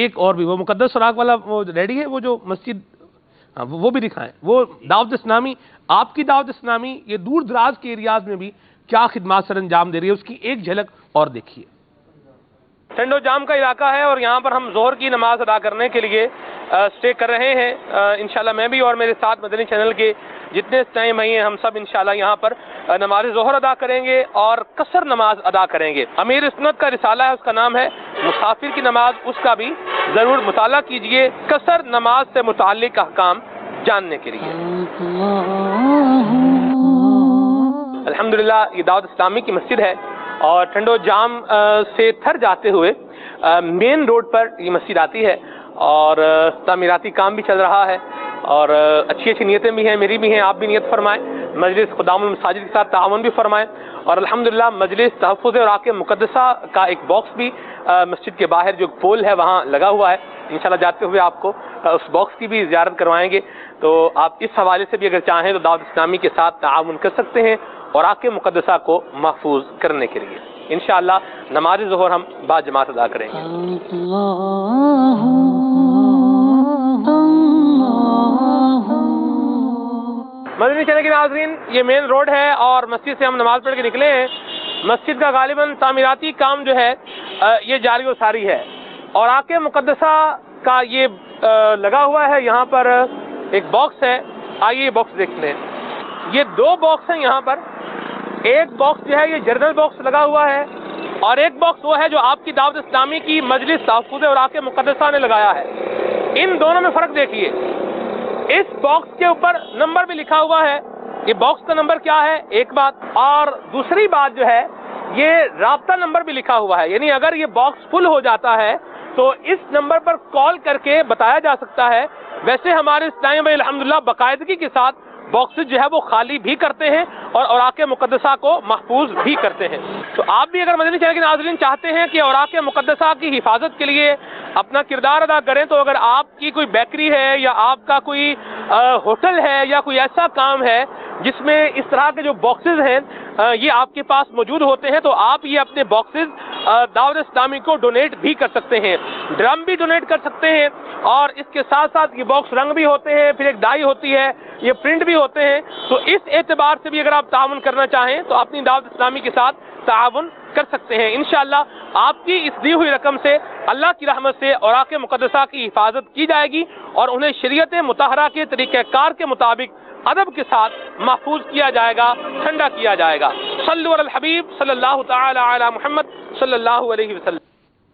ایک اور بھی وہ مقدس سوراخ والا وہ ریڈی ہے، وہ جو مسجد، ہاں وہ بھی دکھائیں. وہ دعوت اسلامی، آپ کی دعوت اسلامی یہ دور دراز کے ایریاز میں بھی کیا خدمات سر انجام دے رہی ہے، اس کی ایک جھلک اور دیکھیے. ٹھنڈ و جام کا علاقہ ہے اور یہاں پر ہم ظہر کی نماز ادا کرنے کے لیے اسٹے کر رہے ہیں. انشاءاللہ میں بھی اور میرے ساتھ مدنی چینل کے جتنے ٹائم ہیں ہم سب انشاءاللہ یہاں پر نماز ظہر ادا کریں گے اور قصر نماز ادا کریں گے. امیر سنت کا رسالہ ہے، اس کا نام ہے مسافر کی نماز، اس کا بھی ضرور مطالعہ کیجئے قصر نماز سے متعلق احکام جاننے کے لیے. الحمدللہ یہ دعوت اسلامی کی مسجد ہے اور ٹھنڈ و جام سے تھر جاتے ہوئے مین روڈ پر یہ مسجد آتی ہے اور تعمیراتی کام بھی چل رہا ہے اور اچھی اچھی نیتیں بھی ہیں، میری بھی ہیں، آپ بھی نیت فرمائیں. مجلس خدام المساجد کے ساتھ تعاون بھی فرمائیں اور الحمدللہ مجلس تحفظ اوراق مقدسہ کا ایک باکس بھی مسجد کے باہر جو پول ہے وہاں لگا ہوا ہے. انشاءاللہ جاتے ہوئے آپ کو اس باکس کی بھی زیارت کروائیں گے. تو آپ اس حوالے سے بھی اگر چاہیں تو دعوت اسلامی کے ساتھ تعاون کر سکتے ہیں اوراق مقدسہ کو محفوظ کرنے کے لیے. انشاءاللہ نماز ظہر ہم با جماعت ادا کریں گے. مدنی چینل کے ناظرین، یہ مین روڈ ہے اور مسجد سے ہم نماز پڑھ کے نکلے ہیں. مسجد کا غالباً تعمیراتی کام جو ہے یہ جاری و ساری ہے. اوراق مقدسہ کا یہ لگا ہوا ہے، یہاں پر ایک باکس ہے، آئیے یہ باکس دیکھ لیں. یہ دو باکس ہیں یہاں پر. ایک باکس جو ہے یہ جرنل باکس لگا ہوا ہے اور ایک باکس وہ ہے جو آپ کی دعوت اسلامی کی مجلس تحفظ اوراق مقدسہ نے لگایا ہے. ان دونوں میں فرق دیکھیے. اس باکس کے اوپر نمبر بھی لکھا ہوا ہے. یہ باکس کا نمبر کیا ہے ایک بات، اور دوسری بات جو ہے یہ رابطہ نمبر بھی لکھا ہوا ہے. یعنی اگر یہ باکس فل ہو جاتا ہے تو اس نمبر پر کال کر کے بتایا جا سکتا ہے. ویسے ہمارے اسلامی بھائی الحمدللہ باقاعدگی کے ساتھ باکسز جو ہے وہ خالی بھی کرتے ہیں اور اوراق مقدسہ کو محفوظ بھی کرتے ہیں. تو آپ بھی اگر مدنی چینل کے ناظرین چاہتے ہیں کہ اوراق مقدسہ کی حفاظت کے لیے اپنا کردار ادا کریں، تو اگر آپ کی کوئی بیکری ہے یا آپ کا کوئی ہوٹل ہے یا کوئی ایسا کام ہے جس میں اس طرح کے جو باکسز ہیں یہ آپ کے پاس موجود ہوتے ہیں، تو آپ یہ اپنے باکسز دعوت اسلامی کو ڈونیٹ بھی کر سکتے ہیں. ڈرم بھی ڈونیٹ کر سکتے ہیں اور اس کے ساتھ ساتھ یہ باکس رنگ بھی ہوتے ہیں، پھر ایک ڈائی ہوتی ہے، یہ پرنٹ بھی ہوتے ہیں. تو اس اعتبار سے بھی اگر آپ تعاون کرنا چاہیں تو اپنی دعوت اسلامی کے ساتھ تعاون کر سکتے ہیں. انشاءاللہ آپ کی اس دی ہوئی رقم سے اللہ کی رحمت سے اوراق مقدسہ کی حفاظت کی جائے گی اور انہیں شریعت مطہرہ کے طریقہ کار کے مطابق ادب کے ساتھ محفوظ کیا جائے گا، ٹھنڈا کیا جائے گا. صلو علی الحبیب صلی اللہ تعالی علی محمد صلی اللہ علیہ وسلم.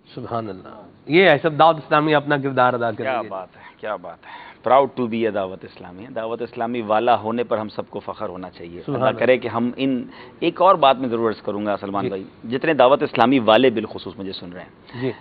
سبحان اللہ. یہ ہے سب دعوت اسلامی اپنا کردار ادا کر رہی ہے. کیا بات ہے، کیا بات ہے. پراؤڈ ٹو بی اے دعوت اسلامی. دعوت اسلامی والا ہونے پر ہم سب کو فخر ہونا چاہیے. اللہ کرے کہ ہم ان ایک اور بات میں ضرور عرض کروں گا سلمان بھائی، جتنے دعوت اسلامی والے بالخصوص مجھے سن رہے ہیں،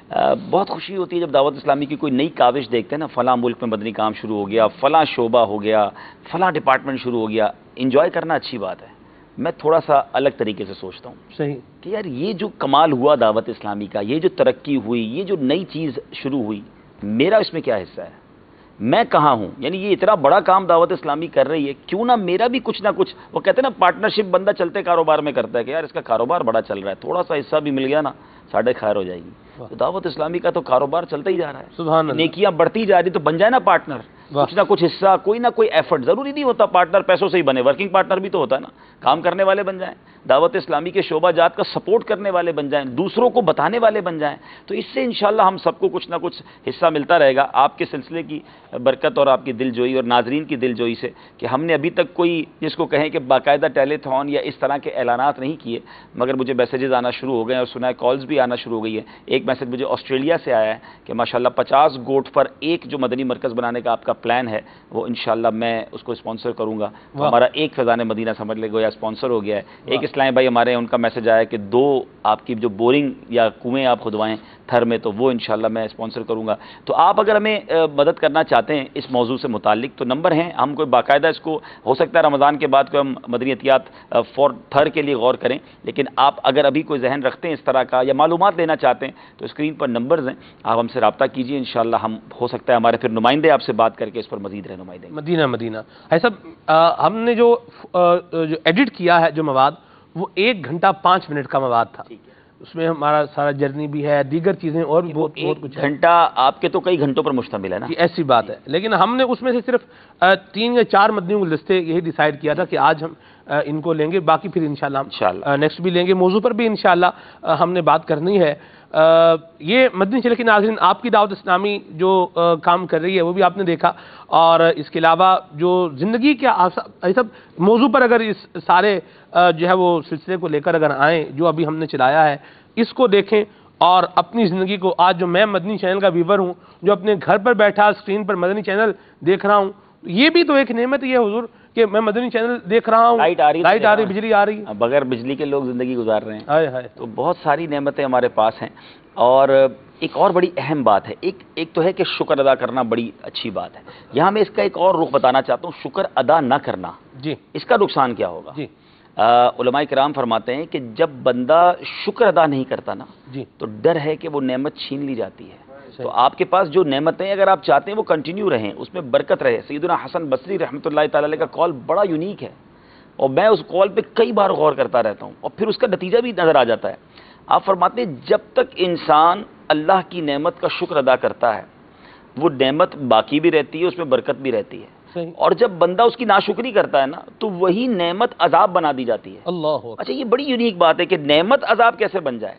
بہت خوشی ہوتی ہے جب دعوت اسلامی کی کوئی نئی کاوش دیکھتے ہیں نا. فلاں ملک میں مدنی کام شروع ہو گیا، فلاں شعبہ ہو گیا، فلاں ڈپارٹمنٹ شروع ہو گیا. انجوائے کرنا اچھی بات ہے. میں تھوڑا سا الگ طریقے سے سوچتا ہوں صحیح کہ یار یہ جو کمال ہوا دعوت اسلامی کا، یہ جو ترقی ہوئی، یہ جو نئی چیز شروع ہوئی، میرا اس میں کیا حصہ ہے؟ میں کہاں ہوں؟ یعنی یہ اتنا بڑا کام دعوت اسلامی کر رہی ہے، کیوں نہ میرا بھی کچھ نہ کچھ، وہ کہتے ہیں نا پارٹنرشپ بندہ چلتے کاروبار میں کرتا ہے کہ یار اس کا کاروبار بڑا چل رہا ہے، تھوڑا سا حصہ بھی مل گیا نا ساڑھے خیر ہو جائے گی. تو دعوت اسلامی کا تو کاروبار چلتا ہی جا رہا ہے، سبحان اللہ. نیکیاں بڑھتی جا رہی، تو بن جائے نا پارٹنر. کچھ نہ کچھ حصہ، کوئی نہ کوئی ایفرٹ. ضروری نہیں ہوتا پارٹنر پیسوں سے ہی بنے، ورکنگ پارٹنر بھی تو ہوتا ہے نا. کام کرنے والے بن جائیں، دعوت اسلامی کے شعبہ جات کا سپورٹ کرنے والے بن جائیں، دوسروں کو بتانے والے بن جائیں. تو اس سے انشاءاللہ ہم سب کو کچھ نہ کچھ حصہ ملتا رہے گا. آپ کے سلسلے کی برکت اور آپ کی دل جوئی اور ناظرین کی دل جوئی سے کہ ہم نے ابھی تک کوئی جس کو کہیں کہ باقاعدہ ٹیلی تھون یا اس طرح کے اعلانات نہیں کیے، مگر مجھے میسیجز آنا شروع ہو گئے اور سنا ہے کالز بھی آنا شروع ہو گئی ہے. ایک میسج مجھے آسٹریلیا سے آیا ہے کہ ماشاءاللہ 50 گوٹ پر ایک جو مدنی مرکز بنانے کا آپ کا پلان ہے وہ انشاءاللہ میں اس کو اسپانسر کروں گا. ہمارا ایک فیضان مدینہ سمجھ لے گویا اسپانسر ہو گیا ہے. ایک اسلام بھائی ہمارے ان کا میسج آیا کہ 2 آپ کی جو بورنگ یا کنویں آپ کھدوائیں تھر میں، تو وہ انشاءاللہ میں اسپانسر کروں گا. تو آپ اگر ہمیں مدد کرنا چاہتے ہیں اس موضوع سے متعلق تو نمبر ہیں. ہم کوئی باقاعدہ اس کو ہو سکتا ہے رمضان کے بعد کوئی ہم مدنی احتیاط فور تھر کے لیے غور کریں، لیکن آپ اگر ابھی کوئی ذہن رکھتے ہیں اس طرح کا یا معلومات لینا چاہتے ہیں تو اسکرین پر نمبرز ہیں، آپ ہم سے رابطہ کیجیے. انشاءاللہ ہم ہو سکتا ہے ہمارے پھر نمائندے آپ سے بات کر کے اس پر مزید رہنمائی دیں. مدینہ ایسا ہم نے جو ایڈٹ کیا ہے جو مواد وہ 1 گھنٹہ 5 منٹ کا مواد تھا. اس میں ہمارا سارا جرنی بھی ہے, دیگر چیزیں اور بھی بہت کچھ ہے. گھنٹہ آپ کے تو کئی گھنٹوں پر مشتمل ہے نا. جی ایسی بات ہے, لیکن ہم نے اس میں سے صرف 3 یا 4 مدنی گلدستے یہی ڈیسائیڈ کیا تھا کہ آج ہم ان کو لیں گے, باقی پھر انشاءاللہ ہم نیکسٹ بھی لیں گے. موضوع پر بھی انشاءاللہ ہم نے بات کرنی ہے. یہ مدنی چینل کے ناظرین, آپ کی دعوت اسلامی جو کام کر رہی ہے وہ بھی آپ نے دیکھا, اور اس کے علاوہ جو زندگی کے سب موضوع پر اگر اس سارے جو ہے وہ سلسلے کو لے کر اگر آئیں جو ابھی ہم نے چلایا ہے, اس کو دیکھیں اور اپنی زندگی کو, آج جو میں مدنی چینل کا ویور ہوں, جو اپنے گھر پر بیٹھا اسکرین پر مدنی چینل دیکھ رہا ہوں, یہ بھی تو ایک نعمت ہے حضور کہ میں مدنی چینل دیکھ رہا ہوں, لائٹ آ رہی, بجلی آ رہی. بغیر بجلی کے لوگ زندگی گزار رہے ہیں, تو بہت ساری نعمتیں ہمارے پاس ہیں. اور ایک اور بڑی اہم بات ہے, ایک تو ہے کہ شکر ادا کرنا بڑی اچھی بات ہے. یہاں میں اس کا ایک اور رخ بتانا چاہتا ہوں, شکر ادا نہ کرنا, جی اس کا نقصان کیا ہوگا. جی علماء کرام فرماتے ہیں کہ جب بندہ شکر ادا نہیں کرتا نا, جی تو ڈر ہے کہ وہ نعمت چھین لی جاتی ہے. تو آپ کے پاس جو نعمتیں اگر آپ چاہتے ہیں وہ کنٹینیو رہیں, اس میں برکت رہے. سیدنا حسن بصری رحمۃ اللہ تعالی علیہ کا قول بڑا یونیک ہے, اور میں اس قول پہ کئی بار غور کرتا رہتا ہوں, اور پھر اس کا نتیجہ بھی نظر آ جاتا ہے. آپ فرماتے ہیں جب تک انسان اللہ کی نعمت کا شکر ادا کرتا ہے, وہ نعمت باقی بھی رہتی ہے, اس میں برکت بھی رہتی ہے. اور جب بندہ اس کی ناشکری کرتا ہے نا, تو وہی نعمت عذاب بنا دی جاتی ہے. اللہ. اچھا, یہ بڑی یونیک بات ہے کہ نعمت عذاب کیسے بن جائے.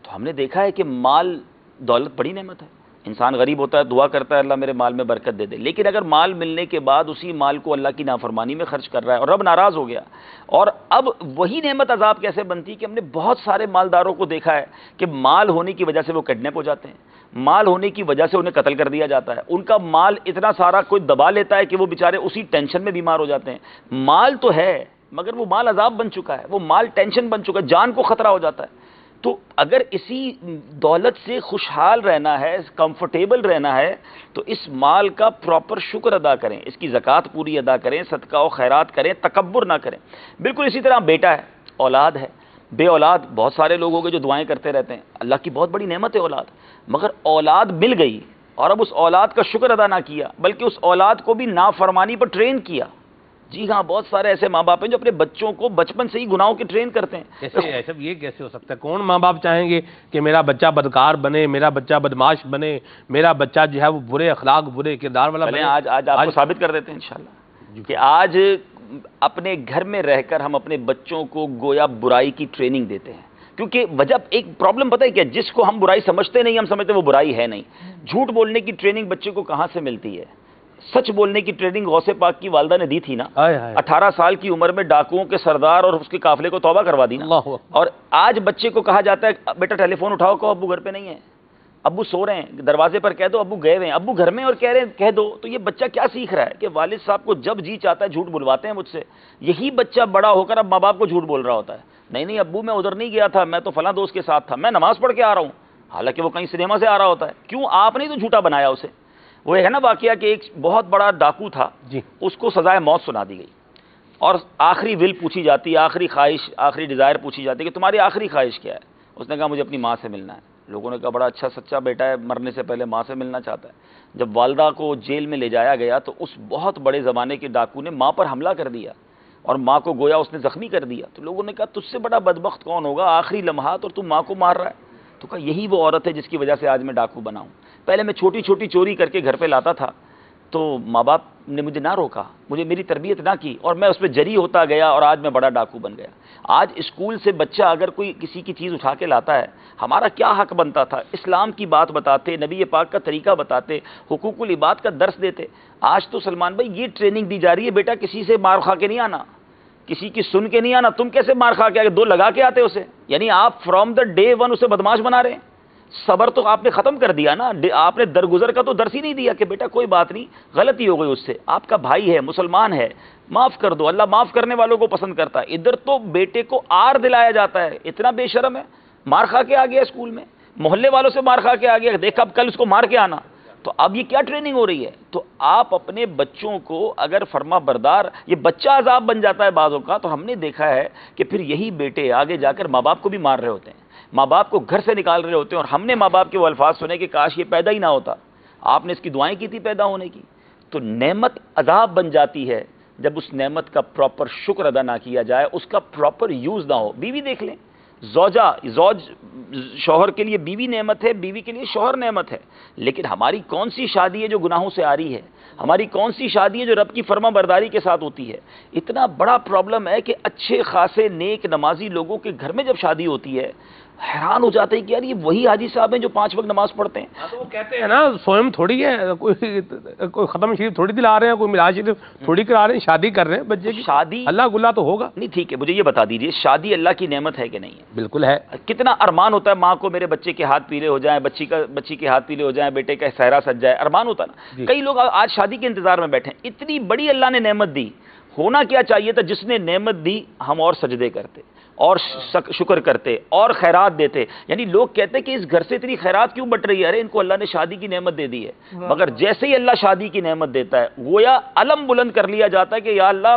تو ہم نے دیکھا ہے کہ مال دولت بڑی نعمت ہے. انسان غریب ہوتا ہے, دعا کرتا ہے اللہ میرے مال میں برکت دے دے, لیکن اگر مال ملنے کے بعد اسی مال کو اللہ کی نافرمانی میں خرچ کر رہا ہے اور رب ناراض ہو گیا, اور اب وہی نعمت عذاب کیسے بنتی کہ ہم نے بہت سارے مالداروں کو دیکھا ہے کہ مال ہونے کی وجہ سے وہ کڈنیپ ہو جاتے ہیں, مال ہونے کی وجہ سے انہیں قتل کر دیا جاتا ہے. ان کا مال اتنا سارا کوئی دبا لیتا ہے کہ وہ بیچارے اسی ٹینشن میں بیمار ہو جاتے ہیں. مال تو ہے مگر وہ مال عذاب بن چکا ہے, وہ مال ٹینشن بن چکا ہے, جان کو خطرہ ہو جاتا ہے. تو اگر اسی دولت سے خوشحال رہنا ہے, کمفرٹیبل رہنا ہے, تو اس مال کا پراپر شکر ادا کریں, اس کی زکوٰۃ پوری ادا کریں, صدقہ و خیرات کریں, تکبر نہ کریں. بالکل اسی طرح بیٹا ہے, اولاد ہے, بے اولاد بہت سارے لوگ ہوں گے جو دعائیں کرتے رہتے ہیں, اللہ کی بہت بڑی نعمت ہے اولاد, مگر اولاد مل گئی اور اب اس اولاد کا شکر ادا نہ کیا, بلکہ اس اولاد کو بھی نافرمانی پر ٹرین کیا. جی ہاں, بہت سارے ایسے ماں باپ ہیں جو اپنے بچوں کو بچپن سے ہی گناہوں کے ٹرین کرتے ہیں. ایسا یہ کیسے ہو سکتا ہے؟ کون ماں باپ چاہیں گے کہ میرا بچہ بدکار بنے, میرا بچہ بدماش بنے, میرا بچہ جو ہے وہ برے اخلاق برے کردار والا بنے؟ آج آپ کو ثابت کر دیتے ہیں انشاءاللہ کہ آج اپنے گھر میں رہ کر ہم اپنے بچوں کو گویا برائی کی ٹریننگ دیتے ہیں. کیونکہ وجہ ایک پرابلم پتہ ہے کیا, جس کو ہم برائی سمجھتے نہیں, ہم سمجھتے وہ برائی ہے نہیں. جھوٹ بولنے کی ٹریننگ بچے کو کہاں سے ملتی ہے؟ سچ بولنے کی ٹریننگ غوث پاک کی والدہ نے دی تھی نا. 18 سال کی عمر میں ڈاکوؤں کے سردار اور اس کے قافلے کو توبہ کروا دی نا. اور آج بچے کو کہا جاتا ہے بیٹا ٹیلی فون اٹھاؤ, کہو ابو گھر پہ نہیں ہے, ابو سو رہے ہیں, دروازے پر کہہ دو ابو گئے ہوئے ہیں, ابو گھر میں اور کہہ رہے ہیں کہہ دو. تو یہ بچہ کیا سیکھ رہا ہے کہ والد صاحب کو جب جی چاہتا ہے جھوٹ بلواتے ہیں مجھ سے. یہی بچہ بڑا ہو کر اب ماں باپ کو جھوٹ بول رہا ہوتا ہے, نہیں ابو میں ادھر نہیں گیا تھا, میں تو فلاں دوست کے ساتھ تھا, میں نماز پڑھ کے آ رہا ہوں, حالانکہ وہ کہیں سنیما سے آ رہا ہوتا ہے. کیوں؟ آپ نے تو جھوٹا بنایا اسے. وہ ہے نا واقعہ کہ ایک بہت بڑا ڈاکو تھا, اس کو سزائے موت سنا دی گئی, اور آخری ول پوچھی جاتی, آخری خواہش, آخری ڈیزائر پوچھی جاتی کہ تمہاری آخری خواہش کیا ہے. اس نے کہا مجھے اپنی ماں سے ملنا ہے. لوگوں نے کہا بڑا اچھا سچا بیٹا ہے, مرنے سے پہلے ماں سے ملنا چاہتا ہے. جب والدہ کو جیل میں لے جایا گیا تو اس بہت بڑے زمانے کے ڈاکو نے ماں پر حملہ کر دیا اور ماں کو گویا اس نے زخمی کر دیا. تو لوگوں نے کہا تجھ سے بڑا بدبخت کون ہوگا, آخری لمحات اور تم ماں کو مار رہا ہے. تو کہا یہی وہ عورت ہے جس کی وجہ سے آج میں ڈاکو بنا ہوں. پہلے میں چھوٹی چھوٹی چوری کر کے گھر پہ لاتا تھا تو ماں باپ نے مجھے نہ روکا, مجھے میری تربیت نہ کی, اور میں اس پہ جری ہوتا گیا اور آج میں بڑا ڈاکو بن گیا. آج اسکول سے بچہ اگر کوئی کسی کی چیز اٹھا کے لاتا ہے, ہمارا کیا حق بنتا تھا؟ اسلام کی بات بتاتے, نبی پاک کا طریقہ بتاتے, حقوق العباد کا درس دیتے. آج تو سلمان بھائی یہ ٹریننگ دی جا رہی ہے بیٹا کسی سے مار کھا کے نہیں آنا, کسی کی سن کے نہیں آنا. تم کیسے مار کھا کے آگے 2 لگا کے آتے اسے؟ یعنی آپ فرام دا ڈے 1 اسے بدماش بنا رہے ہیں. صبر تو آپ نے ختم کر دیا نا, آپ نے درگزر کا تو درس ہی نہیں دیا کہ بیٹا کوئی بات نہیں, غلطی ہو گئی اس سے, آپ کا بھائی ہے, مسلمان ہے, معاف کر دو, اللہ معاف کرنے والوں کو پسند کرتا ہے. ادھر تو بیٹے کو آر دلایا جاتا ہے, اتنا بے شرم ہے, مار کھا کے آ گیا اسکول میں, محلے والوں سے مار کھا کے آ گیا, دیکھ اب کل اس کو مار کے آنا. تو اب یہ کیا ٹریننگ ہو رہی ہے؟ تو آپ اپنے بچوں کو اگر فرما بردار, یہ بچہ عذاب بن جاتا ہے بعضوں کا. تو ہم نے دیکھا ہے کہ پھر یہی بیٹے آگے جا کر ماں باپ کو بھی مار رہے ہوتے ہیں, ماں باپ کو گھر سے نکال رہے ہوتے ہیں. اور ہم نے ماں باپ کے وہ الفاظ سنے کہ کاش یہ پیدا ہی نہ ہوتا, آپ نے اس کی دعائیں کی تھی پیدا ہونے کی. تو نعمت عذاب بن جاتی ہے جب اس نعمت کا پراپر شکر ادا نہ کیا جائے, اس کا پراپر یوز نہ ہو. بیوی دیکھ لیں, زوج شوہر کے لیے بیوی نعمت ہے، بیوی کے لیے شوہر نعمت ہے، لیکن ہماری کون سی شادی ہے جو گناہوں سے آ رہی ہے؟ ہماری کون سی شادی ہے جو رب کی فرما برداری کے ساتھ ہوتی ہے؟ اتنا بڑا پرابلم ہے کہ اچھے خاصے نیک نمازی لوگوں کے گھر میں جب شادی ہوتی ہے حیران ہو جاتے ہیں کہ یار یہ وہی حاجی صاحب ہیں جو 5 وقت نماز پڑھتے ہیں۔ تو وہ کہتے ہیں نا سوئم تھوڑی ہے، کوئی ختم شریف تھوڑی دلا رہے ہیں، کوئی میلاد شریف تھوڑی کرا رہے ہیں، شادی کر رہے ہیں بچے کی، شادی اللہ گلا تو ہوگا نہیں۔ ٹھیک ہے، مجھے یہ بتا دیجئے شادی اللہ کی نعمت ہے کہ نہیں ہے؟ بالکل ہے۔ کتنا ارمان ہوتا ہے ماں کو میرے بچے کے ہاتھ پیلے ہو جائیں، بچی کے ہاتھ پیلے ہو جائیں، بیٹے کا صحرا سج جائے، ارمان ہوتا ہے نا۔ کئی لوگ آج شادی کے انتظار میں بیٹھے ہیں۔ اتنی بڑی اللہ نے نعمت دی، ہونا کیا چاہیے تھا جس نے نعمت دی ہم اور سجدے کرتے اور شکر کرتے اور خیرات دیتے۔ یعنی لوگ کہتے ہیں کہ اس گھر سے اتنی خیرات کیوں بٹ رہی ہے؟ ارے ان کو اللہ نے شادی کی نعمت دے دی ہے، مگر جیسے ہی اللہ شادی کی نعمت دیتا ہے گویا علم بلند کر لیا جاتا ہے کہ یا اللہ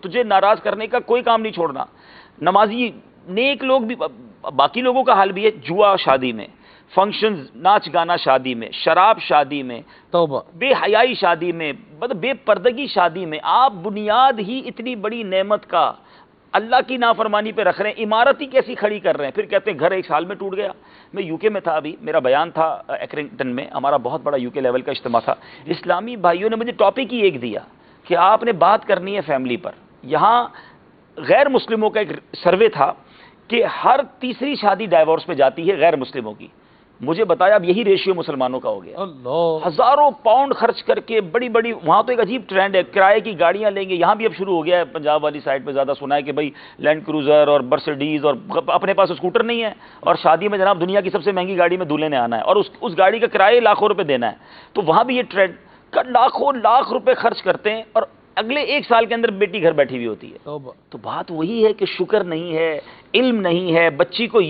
تجھے ناراض کرنے کا کوئی کام نہیں چھوڑنا۔ نمازی نیک لوگ بھی، باقی لوگوں کا حال بھی ہے، جوا شادی میں، فنکشنز ناچ گانا شادی میں، شراب شادی میں، توبہ، بے حیائی شادی میں، بے پردگی شادی میں۔ آپ بنیاد ہی اتنی بڑی نعمت کا اللہ کی نافرمانی پہ رکھ رہے ہیں، عمارت ہی کیسی کھڑی کر رہے ہیں، پھر کہتے ہیں گھر 1 سال میں ٹوٹ گیا۔ میں یو کے میں تھا، ابھی میرا بیان تھا ایکرنگٹن میں، ہمارا بہت بڑا یو کے لیول کا اجتماع تھا۔ اسلامی بھائیوں نے مجھے ٹاپک ہی ایک دیا کہ آپ نے بات کرنی ہے فیملی پر۔ یہاں غیر مسلموں کا ایک سروے تھا کہ ہر تیسری شادی ڈائیورس پہ جاتی ہے غیر مسلموں کی۔ مجھے بتایا اب یہی ریشیو مسلمانوں کا ہو گیا۔ اللہ، ہزاروں پاؤنڈ خرچ کر کے بڑی بڑی، وہاں تو ایک عجیب ٹرینڈ ہے، کرائے کی گاڑیاں لیں گے۔ یہاں بھی اب شروع ہو گیا ہے، پنجاب والی سائڈ پہ زیادہ سنا ہے کہ بھائی لینڈ کروزر اور مرسیڈیز، اور اپنے پاس اسکوٹر نہیں ہے اور شادی میں جناب دنیا کی سب سے مہنگی گاڑی میں دولہے نے آنا ہے اور اس گاڑی کا کرایہ لاکھوں روپے دینا ہے۔ تو وہاں بھی یہ ٹرینڈ کا لاکھوں لاکھ روپے خرچ کرتے ہیں اور اگلے 1 سال کے اندر بیٹی گھر بیٹھی ہوئی ہوتی ہے۔ تو بات وہی ہے کہ شکر نہیں ہے، علم نہیں ہے۔ بچی کو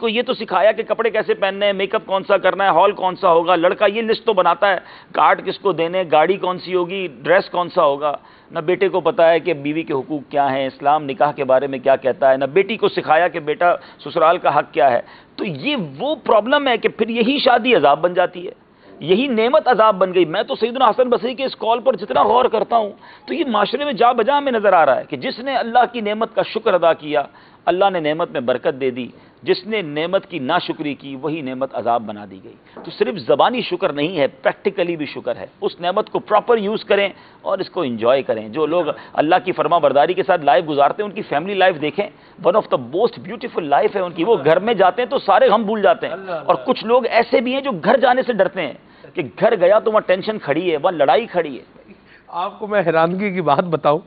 یہ تو سکھایا کہ کپڑے کیسے پہننے ہیں، میک اپ کون سا کرنا ہے، ہال کون سا ہوگا۔ لڑکا یہ لسٹ تو بناتا ہے، کارڈ کس کو دینے، گاڑی کون سی ہوگی، ڈریس کون سا ہوگا۔ نہ بیٹے کو پتا ہے کہ بیوی کے حقوق کیا ہیں، اسلام نکاح کے بارے میں کیا کہتا ہے، نہ بیٹی کو سکھایا کہ بیٹا سسرال کا حق کیا ہے۔ تو یہ وہ پرابلم ہے کہ پھر یہی شادی عذاب بن جاتی ہے، یہی نعمت عذاب بن گئی۔ میں تو سیدنا حسن بصری کے اس کال پر جتنا غور کرتا ہوں تو یہ معاشرے میں جا بجا میں نظر آ رہا ہے کہ جس نے اللہ کی نعمت کا شکر ادا کیا اللہ نے نعمت میں برکت دے دی، جس نے نعمت کی ناشکری کی وہی نعمت عذاب بنا دی گئی۔ تو صرف زبانی شکر نہیں ہے، پریکٹیکلی بھی شکر ہے۔ اس نعمت کو پراپر یوز کریں اور اس کو انجوائے کریں۔ جو لوگ اللہ کی فرما برداری کے ساتھ لائف گزارتے ہیں ان کی فیملی لائف دیکھیں، one of the most beautiful life ہے ان کی۔ وہ گھر میں جاتے ہیں تو سارے غم بھول جاتے ہیں، اور کچھ لوگ ایسے بھی ہیں جو گھر جانے سے ڈرتے ہیں کہ گھر گیا تو وہاں ٹینشن کھڑی ہے، وہاں لڑائی کھڑی ہے۔ آپ کو میں حیرانگی کی بات بتاؤں،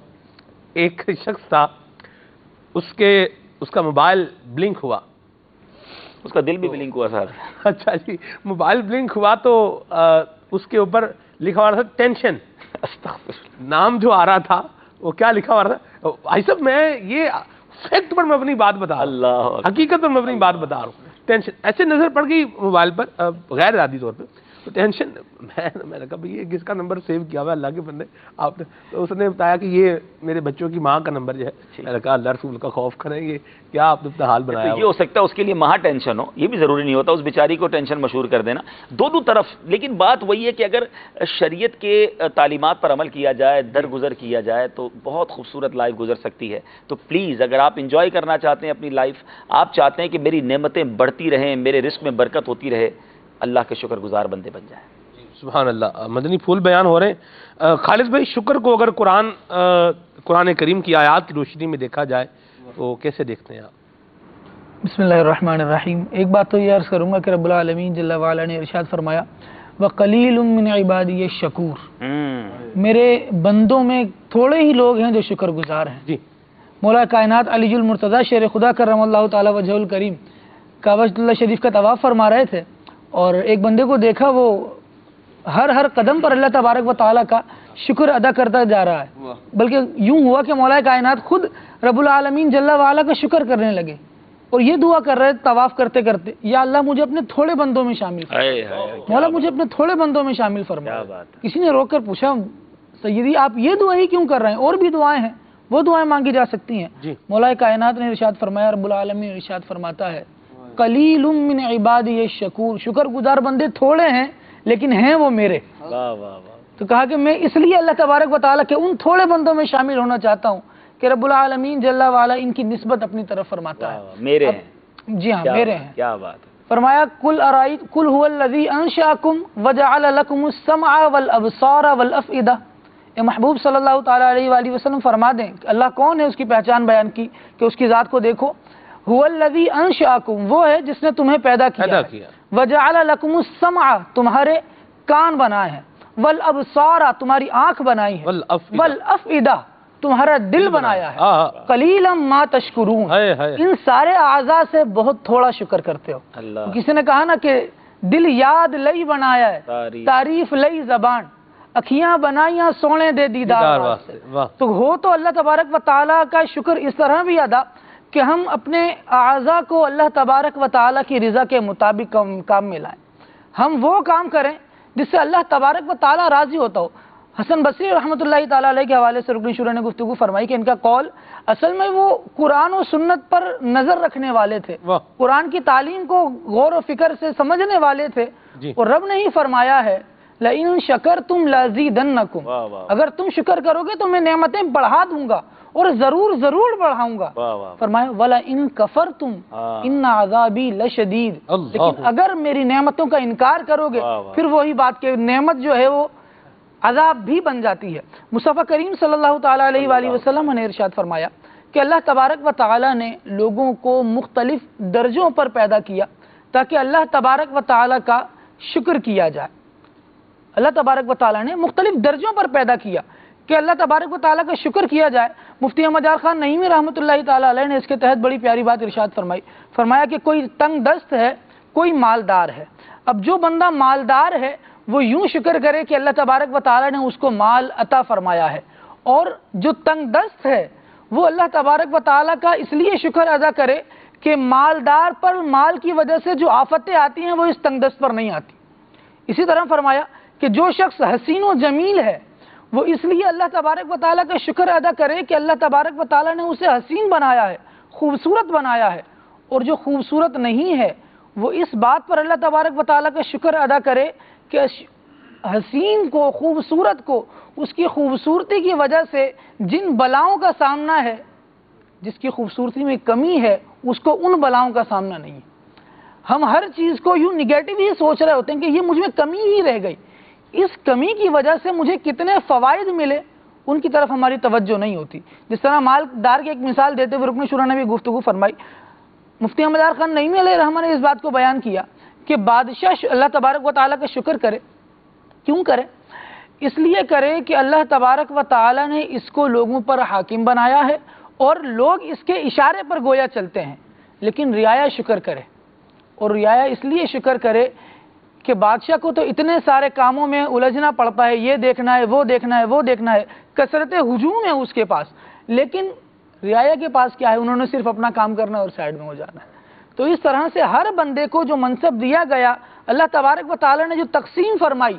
ایک شخص تھا، اس کا موبائل بلنک ہوا، اس کا دل بھی بلنک ہوا صاحب۔ اچھا جی، موبائل بلنک ہوا تو اس کے اوپر لکھا ہوا تھا ٹینشن۔ نام جو آ رہا تھا وہ کیا لکھا ہوا تھا؟ بھائی صاحب میں یہ فیکٹ پر میں اپنی بات بتا رہا ہوں، اللہ حقیقت پر میں اپنی بات بتا رہا ہوں۔ ٹینشن ایسے نظر پڑ گئی موبائل پر غیر ارادی طور پہ، تو ٹینشن میں نے کہا بھئی یہ کس کا نمبر سیو کیا ہوا ہے اللہ کے بندے آپ نے؟ تو اس نے بتایا کہ یہ میرے بچوں کی ماں کا نمبر جو ہے۔ میں نے کہا اللہ رسول کا خوف کریں گے، کیا آپ نے اپنا حال بنایا؟ یہ ہو سکتا ہے اس کے لیے مہا ٹینشن ہو، یہ بھی ضروری نہیں ہوتا اس بیچاری کو ٹینشن مشہور کر دینا، دونوں طرف۔ لیکن بات وہی ہے کہ اگر شریعت کے تعلیمات پر عمل کیا جائے، درگزر کیا جائے تو بہت خوبصورت لائف گزر سکتی ہے۔ تو پلیز اگر آپ انجوائے کرنا چاہتے ہیں اپنی لائف، آپ چاہتے ہیں کہ میری نعمتیں بڑھتی رہیں، میرے رزق میں برکت ہوتی رہے، اللہ کے شکر گزار بندے بن جائیں۔ سبحان اللہ، مدنی پھول بیان ہو رہے ہیں۔ خالد بھائی، شکر کو اگر قرآن کریم کی آیات کی روشنی میں دیکھا جائے تو کیسے دیکھتے ہیں آپ؟ بسم اللہ الرحمن الرحیم۔ ایک بات تو یہ عرض کروں گا کہ رب العالمین جل وعلا نے ارشاد فرمایا وَقَلِيلٌ مِّنْ عِبَادِيَ الشَّكُورُ، میرے بندوں میں تھوڑے ہی لوگ ہیں جو شکر گزار ہیں۔ جی، مولا کائنات علی المرتضیٰ شیر خدا کرم اللہ تعالی وجہ الکریم کعبۃ اللہ شریف کا طواف فرما رہے تھے، اور ایک بندے کو دیکھا وہ ہر قدم پر اللہ تبارک و تعالیٰ کا شکر ادا کرتا جا رہا ہے، بلکہ یوں ہوا کہ مولا کائنات خود رب العالمین جل وعلا کا شکر کرنے لگے اور یہ دعا کر رہے طواف کرتے کرتے، یا اللہ مجھے اپنے تھوڑے بندوں میں شامل فرما، مولا مجھے اپنے تھوڑے بندوں میں شامل فرما۔ کسی نے روک کر پوچھا سیدی آپ یہ دعا ہی کیوں کر رہے ہیں؟ اور بھی دعائیں ہیں، وہ دعائیں مانگی جا سکتی ہیں۔ مولا کائنات نے ارشاد فرمایا، رب العالمین ارشاد فرماتا ہے قلیل من عبادی الشکور، شکر گزار بندے تھوڑے ہیں لیکن ہیں وہ میرے۔ تو کہا کہ میں اس لیے اللہ تبارک و تعالیٰ کے ان تھوڑے بندوں میں شامل ہونا چاہتا ہوں کہ رب العالمین جل وعلا ان کی نسبت اپنی طرف فرماتا ہے. میرے ہیں. جی ہاں میرے ہیں. کیا بات ہے. فرمایا قل هو الذی انشأکم وجعل لکم السمع والابصار والافئدہ. اے محبوب صلی اللہ تعالیٰ علیہ وآلہ وسلم فرما دیں کہ اللہ کون ہے، اس کی پہچان بیان کی کہ اس کی ذات کو دیکھو. هو الذی انشأکم، وہ ہے جس نے تمہیں پیدا کیا. وجعل لکم السمع، تمہارے کان بنائے ہیں. والابصار، تمہاری آنکھ بنائی ہے. والافئدہ، تمہارا دل بنایا ہے. قلیلا ما تشکرون، ان سارے اعضاء سے بہت تھوڑا شکر کرتے ہو. کسی نے کہا نا کہ دل یاد لئی بنایا ہے، تعریف لئی زبان، اکھیاں بنائیاں سونے دے دیدار واسطے. تو ہو تو اللہ تبارک و تعالیٰ کا شکر اس طرح بھی ادا کہ ہم اپنے اعضاء کو اللہ تبارک و تعالیٰ کی رضا کے مطابق کام میں لائیں. ہم وہ کام کریں جس سے اللہ تبارک و تعالیٰ راضی ہوتا ہو. حسن بصری رحمۃ اللہ تعالیٰ علیہ کے حوالے سے رکن شورا نے گفتگو فرمائی کہ ان کا قول اصل میں وہ قرآن و سنت پر نظر رکھنے والے تھے، قرآن کی تعلیم کو غور و فکر سے سمجھنے والے تھے. اور رب نے ہی فرمایا ہے لئن شکرتم لازیدنکم، اگر تم شکر کرو گے تو میں نعمتیں بڑھا دوں گا اور ضرور ضرور بڑھاؤں گا. فرمایا وَلَئِن كَفَرْتُمْ إِنَّ عَذَابِي لَشَدِيدٌ، لیکن اگر میری نعمتوں کا انکار کرو گے پھر وہی بات کہ نعمت جو ہے وہ عذاب بھی بن جاتی ہے. مصطفیٰ کریم صلی اللہ تعالیٰ علیہ وآلہ وسلم نے ارشاد فرمایا کہ اللہ تبارک و تعالیٰ نے لوگوں کو مختلف درجوں پر پیدا کیا تاکہ اللہ تبارک و تعالیٰ کا شکر کیا جائے. اللہ تبارک و تعالیٰ نے مختلف درجوں پر پیدا کیا کہ اللہ تبارک و تعالیٰ کا شکر کیا جائے. مفتی احمد یار خان نعیمی رحمۃ اللہ تعالیٰ علیہ نے اس کے تحت بڑی پیاری بات ارشاد فرمائی. فرمایا کہ کوئی تنگ دست ہے، کوئی مالدار ہے. اب جو بندہ مالدار ہے وہ یوں شکر کرے کہ اللہ تبارک و تعالیٰ نے اس کو مال عطا فرمایا ہے، اور جو تنگ دست ہے وہ اللہ تبارک و تعالیٰ کا اس لیے شکر ادا کرے کہ مالدار پر مال کی وجہ سے جو آفتیں آتی ہیں وہ اس تنگ دست پر نہیں آتی. اسی طرح فرمایا کہ جو شخص حسین و جمیل ہے وہ اس لیے اللہ تبارک و تعالیٰ کا شکر ادا کرے کہ اللہ تبارک و تعالیٰ نے اسے حسین بنایا ہے، خوبصورت بنایا ہے. اور جو خوبصورت نہیں ہے وہ اس بات پر اللہ تبارک و تعالیٰ کا شکر ادا کرے کہ حسین کو، خوبصورت کو اس کی خوبصورتی کی وجہ سے جن بلاؤں کا سامنا ہے، جس کی خوبصورتی میں کمی ہے اس کو ان بلاؤں کا سامنا نہیں ہے. ہم ہر چیز کو یوں نگیٹو ہی سوچ رہے ہوتے ہیں کہ یہ مجھ میں کمی ہی رہ گئی، اس کمی کی وجہ سے مجھے کتنے فوائد ملے ان کی طرف ہماری توجہ نہیں ہوتی. جس طرح مالدار کی ایک مثال دیتے ہوئے رکن شورا نے بھی گفتگو فرمائی. مفتی احمد یار خان نعیمی علیہ رحمہ نے اس بات کو بیان کیا کہ بادشاہ اللہ تبارک و تعالیٰ کا شکر کرے. کیوں کرے؟ اس لیے کرے کہ اللہ تبارک و تعالیٰ نے اس کو لوگوں پر حاکم بنایا ہے اور لوگ اس کے اشارے پر گویا چلتے ہیں، لیکن رعایا شکر کرے. اور رعایا اس لیے شکر کرے کہ بادشاہ کو تو اتنے سارے کاموں میں الجھنا پڑتا ہے، یہ دیکھنا ہے، وہ دیکھنا ہے، وہ دیکھنا ہے، کثرت ہجوم ہے اس کے پاس، لیکن رعایا کے پاس کیا ہے؟ انہوں نے صرف اپنا کام کرنا اور سائڈ میں ہو جانا ہے. تو اس طرح سے ہر بندے کو جو منصب دیا گیا اللہ تبارک و تعالیٰ نے جو تقسیم فرمائی،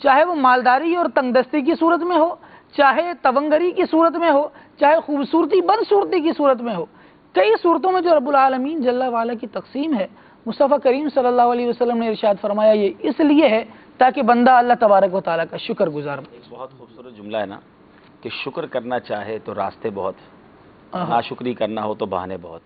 چاہے وہ مالداری اور تنگدستی کی صورت میں ہو، چاہے تونگری کی صورت میں ہو، چاہے خوبصورتی بدصورتی کی صورت میں ہو، کئی صورتوں میں جو رب العالمین جل وعلا کی تقسیم ہے، مصطفیٰ کریم صلی اللہ علیہ وسلم نے ارشاد فرمایا یہ اس لیے ہے تاکہ بندہ اللہ تبارک و تعالیٰ کا شکر گزار بنے. بہت خوبصورت جملہ ہے نا کہ شکر کرنا چاہے تو راستے بہت، ناشکری کرنا ہو تو بہانے بہت.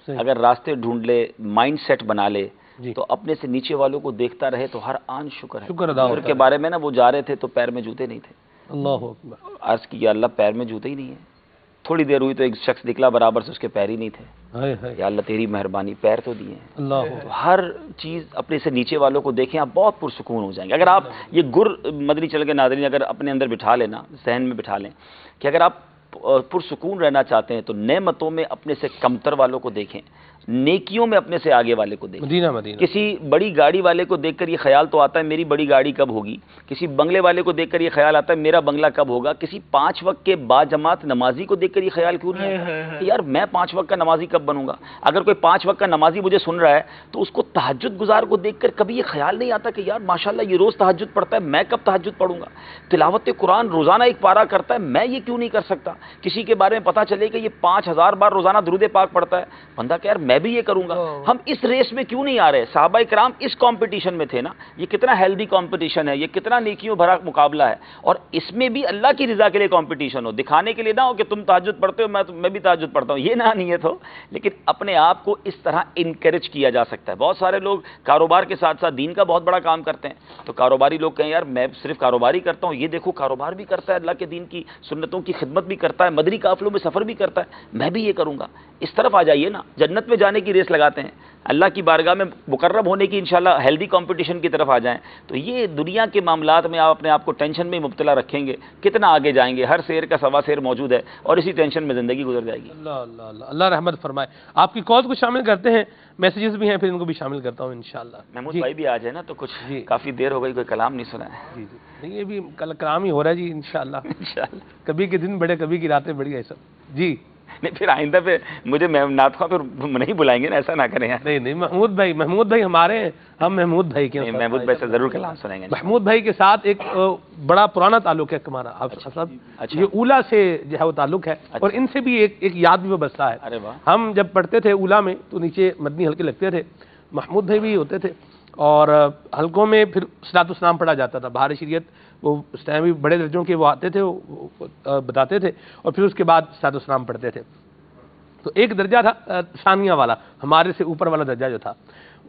اگر راستے ڈھونڈ لے، مائنڈ سیٹ بنا لے تو اپنے سے نیچے والوں کو دیکھتا رہے تو ہر آن شکر ہے. شکر کے بارے میں نا وہ جا رہے تھے تو پیر میں جوتے نہیں تھے. اللہ اکبر. عرض کیا اللہ پیر میں جوتے ہی نہیں ہیں. تھوڑی دیر ہوئی تو ایک شخص نکلا برابر سے، اس کے پیر ہی نہیں تھے. یا اللہ تیری مہربانی پیر تو دیے ہیں. تو ہر چیز اپنے سے نیچے والوں کو دیکھیں، آپ بہت پرسکون ہو جائیں گے. اگر آپ یہ گر مدنی چل کے ناظرین اگر اپنے اندر بٹھا لینا، ذہن میں بٹھا لیں کہ اگر آپ پرسکون رہنا چاہتے ہیں تو نعمتوں میں اپنے سے کمتر والوں کو دیکھیں، نیکیوں میں اپنے سے آگے والے کو دیکھیں. مدینہ کسی بڑی گاڑی والے کو دیکھ کر یہ خیال تو آتا ہے میری بڑی گاڑی کب ہوگی، کسی بنگلے والے کو دیکھ کر یہ خیال آتا ہے میرا بنگلہ کب ہوگا، کسی 5 وقت کے باجماعت نمازی کو دیکھ کر یہ خیال کیوں نہیں آتا کہ یار میں 5 وقت کا نمازی کب بنوں گا. اگر کوئی 5 وقت کا نمازی مجھے سن رہا ہے تو اس کو تہجد گزار کو دیکھ کر کبھی یہ خیال نہیں آتا کہ یار ماشاءاللہ یہ روز تہجد پڑھتا ہے، میں کب تہجد پڑھوں گا. تلاوت قرآن روزانہ 1 پارہ کرتا ہے، میں یہ کیوں نہیں کر سکتا. کسی کے بارے میں پتہ چلے کہ یہ 5000 بار روزانہ درود پاک پڑھتا ہے، بندہ کہ یار میں میں بھی یہ کروں گا. ہم اس ریس میں کیوں نہیں آ رہے؟ صحابہ کرام اس کمپٹیشن میں تھے نا. یہ کتنا ہیلدی کمپٹیشن ہے, یہ کتنا نیکیوں بھرا مقابلہ ہے, اور اس میں بھی اللہ کی رضا کے لیے کمپٹیشن ہو, دکھانے کے لیے نہ ہو کہ تم تہجد پڑھتے ہو میں بھی تہجد پڑھتا ہوں, یہ نہ نیت ہو, لیکن اپنے آپ کو اس طرح انکریج کیا جا سکتا ہے. بہت سارے لوگ کاروبار کے ساتھ ساتھ دین کا بہت بڑا کام کرتے ہیں, تو کاروباری لوگ کہیں یار میں صرف کاروباری کرتا ہوں, یہ دیکھو کاروبار بھی کرتا ہے, اللہ کے دین کی سنتوں کی خدمت بھی کرتا ہے, مدنی قافلوں میں سفر بھی کرتا ہے, میں بھی یہ کروں گا. اس طرف آ جائیے نا, جنت میں جانے کی ریس لگاتے ہیں, اللہ کی بارگاہ میں مقرب ہونے کی انشاءاللہ ہیلدی کمپٹیشن کی طرف آ جائیں. تو یہ دنیا کے معاملات میں آپ اپنے آپ کو ٹینشن میں مبتلا رکھیں گے, کتنا آگے جائیں گے. ہر شیر کا سوا شیر موجود ہے, اور اسی ٹینشن میں زندگی گزر جائے گی. اللہ اللہ اللہ اللہ رحمت فرمائے. آپ کی کالز کو شامل کرتے ہیں, میسیجز بھی ہیں, پھر ان کو بھی شامل کرتا ہوں انشاءاللہ. محمود بھائی بھی آ جائے نا, تو کچھ کافی دیر ہو گئی, کوئی کلام نہیں سنا ہے. جی جی نہیں, یہ بھی کلام ہی ہو رہا ہے جی انشاءاللہ. کبھی کے دن بڑے, کبھی کی راتیں بڑی ہے سب. جی نہیں, پھر آئندہ پہ مجھے نعت خواہ پھر نہیں بلائیں گے نا, ایسا نہ کریں یار. نہیں محمود بھائی ہمارے ہیں, ہم محمود بھائی کے محمود بھائی سے ضرور کلام سنیں گے. محمود بھائی کے ساتھ ایک بڑا پرانا تعلق ہے ہمارا, یہ اولا سے جو ہے وہ تعلق ہے, اور ان سے بھی ایک یاد بھی وابستہ ہے. ہم جب پڑھتے تھے اولا میں تو نیچے مدنی حلقے لگتے تھے, محمود بھائی بھی ہوتے تھے, اور حلقوں میں پھر صلاۃ السلام پڑھا جاتا تھا. بہار شریعت وہ اس ٹائم بھی بڑے درجوں کے وہ آتے تھے, وہ بتاتے تھے, اور پھر اس کے بعد صلاۃ السلام پڑھتے تھے. تو ایک درجہ تھا ثانیہ والا, ہمارے سے اوپر والا درجہ جو تھا,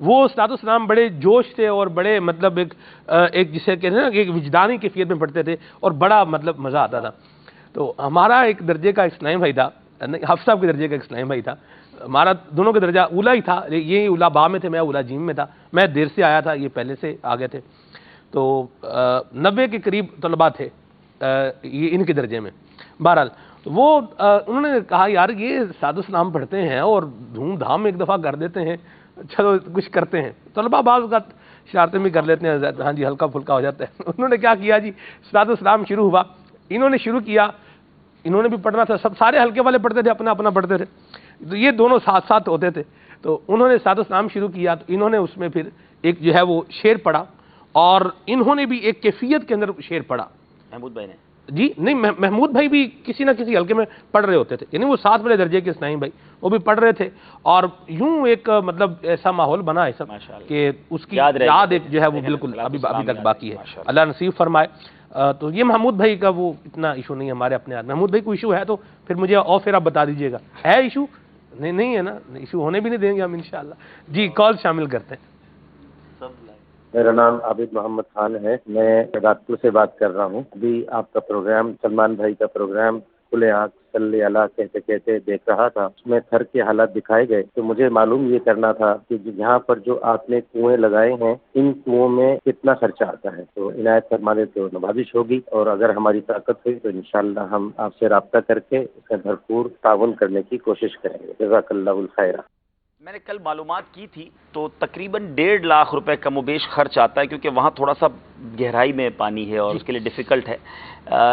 وہ صلاۃ السلام بڑے جوش سے اور بڑے مطلب ایک جسے کہتے ہیں نا کہ ایک وجدانی کیفیت میں پڑھتے تھے, اور بڑا مطلب مزہ آتا تھا. تو ہمارا ایک درجے کا اسلام بھائی تھا, حافظ صاحب کے درجے کا اسلام بھائی تھا, ہمارا دونوں کا درجہ اولا ہی تھا. یہ اولا با میں تھے, میں اولا جیم میں تھا. میں دیر سے آیا تھا, یہ پہلے سے آ گئے تھے. تو 90 کے قریب طلباء تھے یہ ان کے درجے میں. بہرحال وہ انہوں نے کہا یار یہ صلاۃ السلام پڑھتے ہیں اور دھوم دھام ایک دفعہ کر دیتے ہیں, چلو کچھ کرتے ہیں. طلباء بعض اوقات شرارتیں بھی کر لیتے ہیں, ہاں جی ہلکا پھلکا ہو جاتا ہے. انہوں نے کیا کیا جی, صلاۃ السلام شروع ہوا, انہوں نے شروع کیا, انہوں نے بھی پڑھنا تھا, سارے ہلکے والے پڑھتے تھے, اپنا اپنا پڑھتے تھے, تو یہ دونوں ساتھ ساتھ ہوتے تھے. تو انہوں نے صلاۃ السلام شروع کیا, تو انہوں نے اس میں پھر ایک جو ہے وہ شعر پڑھا, اور انہوں نے بھی ایک کیفیت کے اندر شعر پڑھا. محمود بھائی نے جی نہیں, محمود بھائی بھی کسی نہ کسی حلقے میں پڑھ رہے ہوتے تھے, یعنی وہ 7 بڑے درجے کے اسنائی بھائی وہ بھی پڑھ رہے تھے, اور یوں ایک مطلب ایسا ماحول بنا ہے سب کہ اس کی یاد ایک جو ہے وہ بالکل ابھی تک باقی ہے. اللہ نصیب فرمائے. تو یہ محمود بھائی کا وہ اتنا ایشو نہیں ہے ہمارے اپنے ہاتھ. محمود بھائی کو ایشو ہے تو پھر مجھے اور پھر آپ بتا دیجیے گا, ہے ایشو؟ نہیں ہے نا, ایشو ہونے بھی نہیں دیں گے ہم انشاءاللہ. جی کال شامل کرتے ہیں. میرا نام عابد محمد خان ہے, میں رادپور سے بات کر رہا ہوں. ابھی آپ کا پروگرام, سلمان بھائی کا پروگرام کھلے آنکھ صلی اللہ کہتے کہتے دیکھ رہا تھا, اس میں تھر کے حالات دکھائے گئے. تو مجھے معلوم یہ کرنا تھا کہ یہاں پر جو آپ نے کنویں لگائے ہیں, ان کنووں میں کتنا خرچہ آتا ہے, تو عنایت فرما دے تو نوازش ہوگی, اور اگر ہماری طاقت ہوئی تو انشاءاللہ ہم آپ سے رابطہ کر کے اس میں بھرپور تعاون کرنے کی کوشش کریں گے. جزاک اللہ الخیر. میں نے کل معلومات کی تھی, تو تقریباً 1.5 لاکھ روپے کم و بیش خرچ آتا ہے, کیونکہ وہاں تھوڑا سا گہرائی میں پانی ہے اور اس کے لیے ڈیفیکلٹ ہے.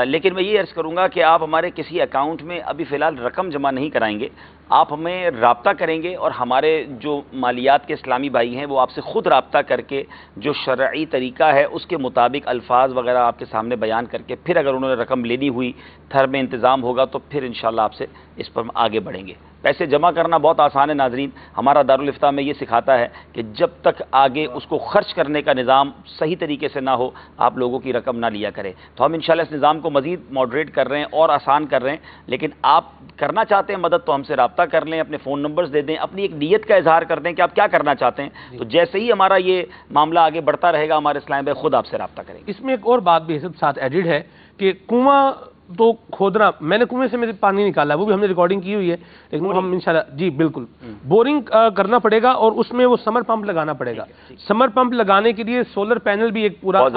لیکن میں یہ عرض کروں گا کہ آپ ہمارے کسی اکاؤنٹ میں ابھی فی الحال رقم جمع نہیں کرائیں گے, آپ ہمیں رابطہ کریں گے, اور ہمارے جو مالیات کے اسلامی بھائی ہیں وہ آپ سے خود رابطہ کر کے جو شرعی طریقہ ہے اس کے مطابق الفاظ وغیرہ آپ کے سامنے بیان کر کے, پھر اگر انہوں نے رقم لینی ہوئی, تھر میں انتظام ہوگا, تو پھر انشاءاللہ آپ سے اس پر آگے بڑھیں گے. پیسے جمع کرنا بہت آسان ہے ناظرین, ہمارا دارالفتاح میں یہ سکھاتا ہے کہ جب تک آگے اس کو خرچ کرنے کا نظام صحیح طریقے سے نہ ہو, آپ لوگوں کی رقم نہ لیا کریں. تو ہم انشاءاللہ اس نظام کو مزید ماڈریٹ کر رہے ہیں اور آسان کر رہے ہیں, لیکن آپ کرنا چاہتے ہیں مدد تو ہم سے رابطہ کر لیں, اپنے فون نمبرز دے دیں, اپنی ایک نیت کا اظہار کر دیں کہ آپ کیا کرنا چاہتے ہیں. تو جیسے ہی ہمارا یہ معاملہ آگے بڑھتا رہے گا, ہمارے اسلام بھائی خود آپ سے رابطہ کریں گے. اس میں ایک اور بات بھی ساتھ ایڈڈ ہے کہ کنواں تو کھودنا, میں نے کنویں سے میرے پانی نکالا, وہ بھی ہم نے ریکارڈنگ کی ہوئی ہے, لیکن ہم انشاءاللہ جی بالکل بورنگ کرنا پڑے گا, اور اس میں وہ سمر پمپ لگانا پڑے گا. سمر پمپ لگانے کے لیے سولر پینل بھی ایک پورا وہ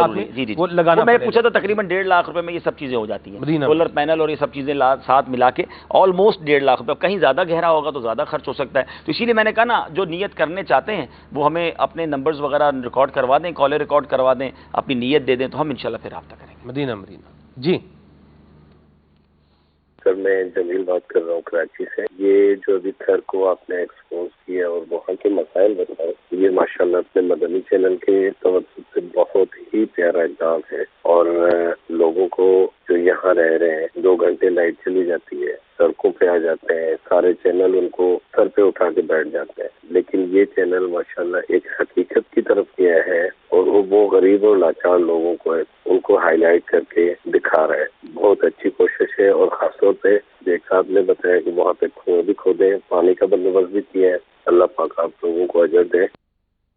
لگانا میں پوچھا تھا, تقریباً 1.5 لاکھ روپے میں یہ سب چیزیں ہو جاتی ہیں, سولر پینل اور یہ سب چیزیں ساتھ ملا کے آلموسٹ 1.5 لاکھ روپے. کہیں زیادہ گہرا ہوگا تو زیادہ خرچ ہو سکتا ہے. تو اسی لیے میں نے کہا نا, جو نیت کرنے چاہتے ہیں وہ ہمیں اپنے نمبرز وغیرہ ریکارڈ کروا دیں, کالر ریکارڈ کروا دیں, اپنی نیت دے دیں, تو ہم انشاءاللہ پھر رابطہ کریں گے. مدینہ جی. سر میں جمیل بات کر رہا ہوں کراچی سے. یہ جو ابھی تھر کو آپ نے ایکسپوز کیا اور وہاں کے مسائل بتائے, یہ ماشاءاللہ اپنے مدنی چینل کے توسط سے بہت ہی پیارا اقدام ہے. اور لوگوں کو جو یہاں رہ رہے ہیں 2 گھنٹے لائٹ چلی جاتی ہے, سڑکوں پہ آ جاتے ہیں، سارے چینل ان کو سر پہ اٹھا کے بیٹھ جاتے ہیں، لیکن یہ چینل ماشاءاللہ ایک حقیقت کی طرف گیا ہے اور وہ غریب اور لاچار لوگوں کو ان کو ہائی لائٹ کر کے دکھا رہا ہے۔ بہت اچھی کوشش ہے، اور خاص طور پہ ایک صاحب نے بتایا کہ وہاں پہ کنویں بھی کھودے، پانی کا بندوبست بھی کیا ہے۔ اللہ پاک آپ لوگوں کو اجر دے۔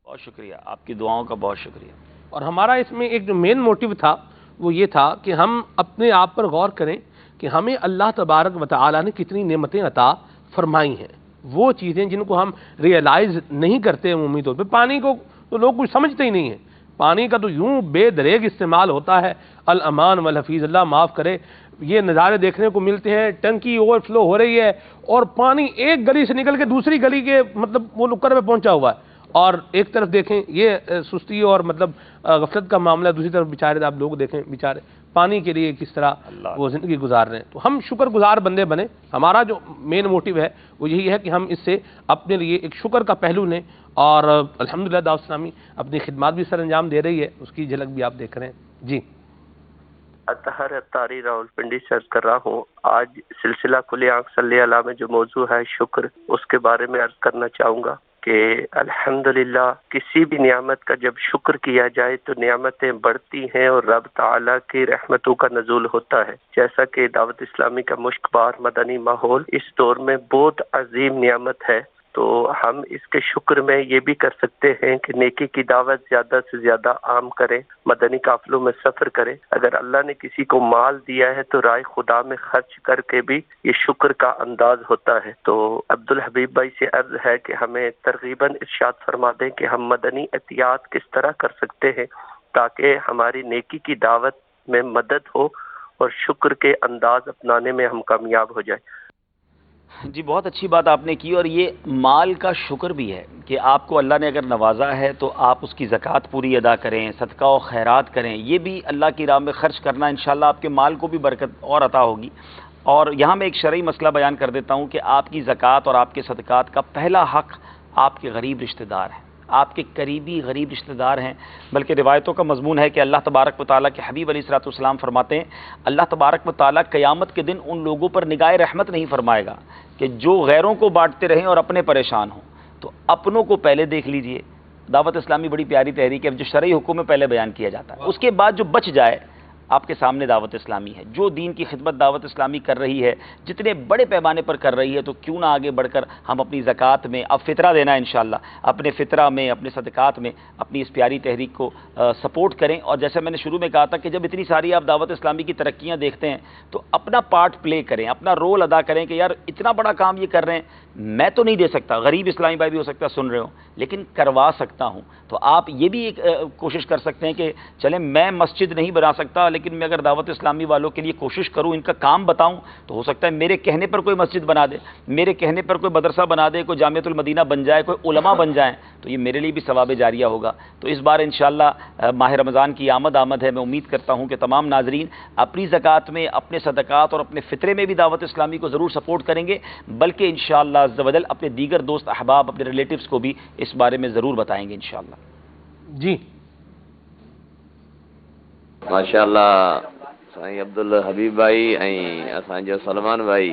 بہت شکریہ، آپ کی دعاؤں کا بہت شکریہ۔ اور ہمارا اس میں ایک جو مین موٹیو تھا وہ یہ تھا کہ ہم اپنے آپ پر غور کریں کہ ہمیں اللہ تبارک و تعالی نے کتنی نعمتیں عطا فرمائی ہیں، وہ چیزیں جن کو ہم ریئلائز نہیں کرتے عمومی طور پہ۔ پانی کو تو لوگ کچھ سمجھتے ہی نہیں ہیں، پانی کا تو یوں بے دریغ استعمال ہوتا ہے، الامان والحفیظ، اللہ معاف کرے۔ یہ نظارے دیکھنے کو ملتے ہیں، ٹنکی اوور فلو ہو رہی ہے اور پانی ایک گلی سے نکل کے دوسری گلی کے مطلب وہ نکر پہ پہنچا ہوا ہے، اور ایک طرف دیکھیں یہ سستی اور مطلب غفلت کا معاملہ، دوسری طرف بیچارے آپ لوگ دیکھیں بیچارے پانی کے لیے کس طرح وہ زندگی گزار رہے ہیں۔ تو ہم شکر گزار بندے بنے، ہمارا جو مین موٹیو ہے وہ یہی ہے کہ ہم اس سے اپنے لیے ایک شکر کا پہلو لیں، اور الحمدللہ دعوت اسلامی اپنی خدمات بھی سر انجام دے رہی ہے، اس کی جھلک بھی آپ دیکھ رہے ہیں۔ جی اطہر اتاری راولپنڈی سے عرض کر رہا ہوں، آج سلسلہ کھلی آنکھ صلی اللہ میں جو موضوع ہے شکر، اس کے بارے میں عرض کرنا چاہوں گا کہ الحمدللہ کسی بھی نعمت کا جب شکر کیا جائے تو نعمتیں بڑھتی ہیں اور رب تعالیٰ کی رحمتوں کا نزول ہوتا ہے۔ جیسا کہ دعوت اسلامی کا مشکبار مدنی ماحول اس دور میں بہت عظیم نعمت ہے، تو ہم اس کے شکر میں یہ بھی کر سکتے ہیں کہ نیکی کی دعوت زیادہ سے زیادہ عام کریں، مدنی قافلوں میں سفر کریں۔ اگر اللہ نے کسی کو مال دیا ہے تو رائے خدا میں خرچ کر کے بھی یہ شکر کا انداز ہوتا ہے۔ تو عبدالحبیب بھائی سے عرض ہے کہ ہمیں ترغیباً ارشاد فرما دیں کہ ہم مدنی احتیاط کس طرح کر سکتے ہیں تاکہ ہماری نیکی کی دعوت میں مدد ہو اور شکر کے انداز اپنانے میں ہم کامیاب ہو جائیں۔ جی بہت اچھی بات آپ نے کی، اور یہ مال کا شکر بھی ہے کہ آپ کو اللہ نے اگر نوازا ہے تو آپ اس کی زکوٰۃ پوری ادا کریں، صدقہ و خیرات کریں، یہ بھی اللہ کی راہ میں خرچ کرنا انشاءاللہ آپ کے مال کو بھی برکت اور عطا ہوگی۔ اور یہاں میں ایک شرعی مسئلہ بیان کر دیتا ہوں کہ آپ کی زکوٰۃ اور آپ کے صدقات کا پہلا حق آپ کے غریب رشتہ دار ہیں، آپ کے قریبی غریب رشتہ دار ہیں۔ بلکہ روایتوں کا مضمون ہے کہ اللہ تبارک و تعالیٰ کے حبیب علیہ الصلوۃ والسلام فرماتے ہیں اللہ تبارک و تعالیٰ قیامت کے دن ان لوگوں پر نگاہ رحمت نہیں فرمائے گا کہ جو غیروں کو بانٹتے رہیں اور اپنے پریشان ہوں۔ تو اپنوں کو پہلے دیکھ لیجئے، دعوت اسلامی بڑی پیاری تحریک ہے، جو شرعی حکم میں پہلے بیان کیا جاتا ہے، اس کے بعد جو بچ جائے آپ کے سامنے دعوت اسلامی ہے، جو دین کی خدمت دعوت اسلامی کر رہی ہے، جتنے بڑے پیمانے پر کر رہی ہے، تو کیوں نہ آگے بڑھ کر ہم اپنی زکوٰۃ میں، اب فطرہ دینا ہے انشاءاللہ، اپنے فطرہ میں، اپنے صدقات میں اپنی اس پیاری تحریک کو سپورٹ کریں۔ اور جیسے میں نے شروع میں کہا تھا کہ جب اتنی ساری آپ دعوت اسلامی کی ترقیاں دیکھتے ہیں تو اپنا پارٹ پلے کریں، اپنا رول ادا کریں کہ یار اتنا بڑا کام یہ کر رہے ہیں، میں تو نہیں دے سکتا، غریب اسلامی بھائی بھی ہو سکتا ہے سن رہے ہوں، لیکن کروا سکتا ہوں۔ تو آپ یہ بھی ایک کوشش کر سکتے ہیں کہ چلیں میں مسجد نہیں بنا سکتا، لیکن میں اگر دعوت اسلامی والوں کے لیے کوشش کروں، ان کا کام بتاؤں، تو ہو سکتا ہے میرے کہنے پر کوئی مسجد بنا دے، میرے کہنے پر کوئی مدرسہ بنا دے، کوئی جامعۃ المدینہ بن جائے، کوئی علماء بن جائیں، تو یہ میرے لیے بھی ثواب جاریہ ہوگا۔ تو اس بار انشاءاللہ ماہ رمضان کی آمد ہے، میں امید کرتا ہوں کہ تمام ناظرین اپنی زکوٰۃ میں، اپنے صدقات اور اپنے فطرے میں بھی دعوت اسلامی کو ضرور سپورٹ کریں گے، بلکہ انشاءاللہ عز و جل اپنے دیگر دوست احباب، اپنے ریلیٹیوز کو بھی اس بارے میں ضرور بتائیں گے انشاءاللہ۔ جی ماشاءاللہ سائیں عبدالحبیب بھائی جو سلمان بھائی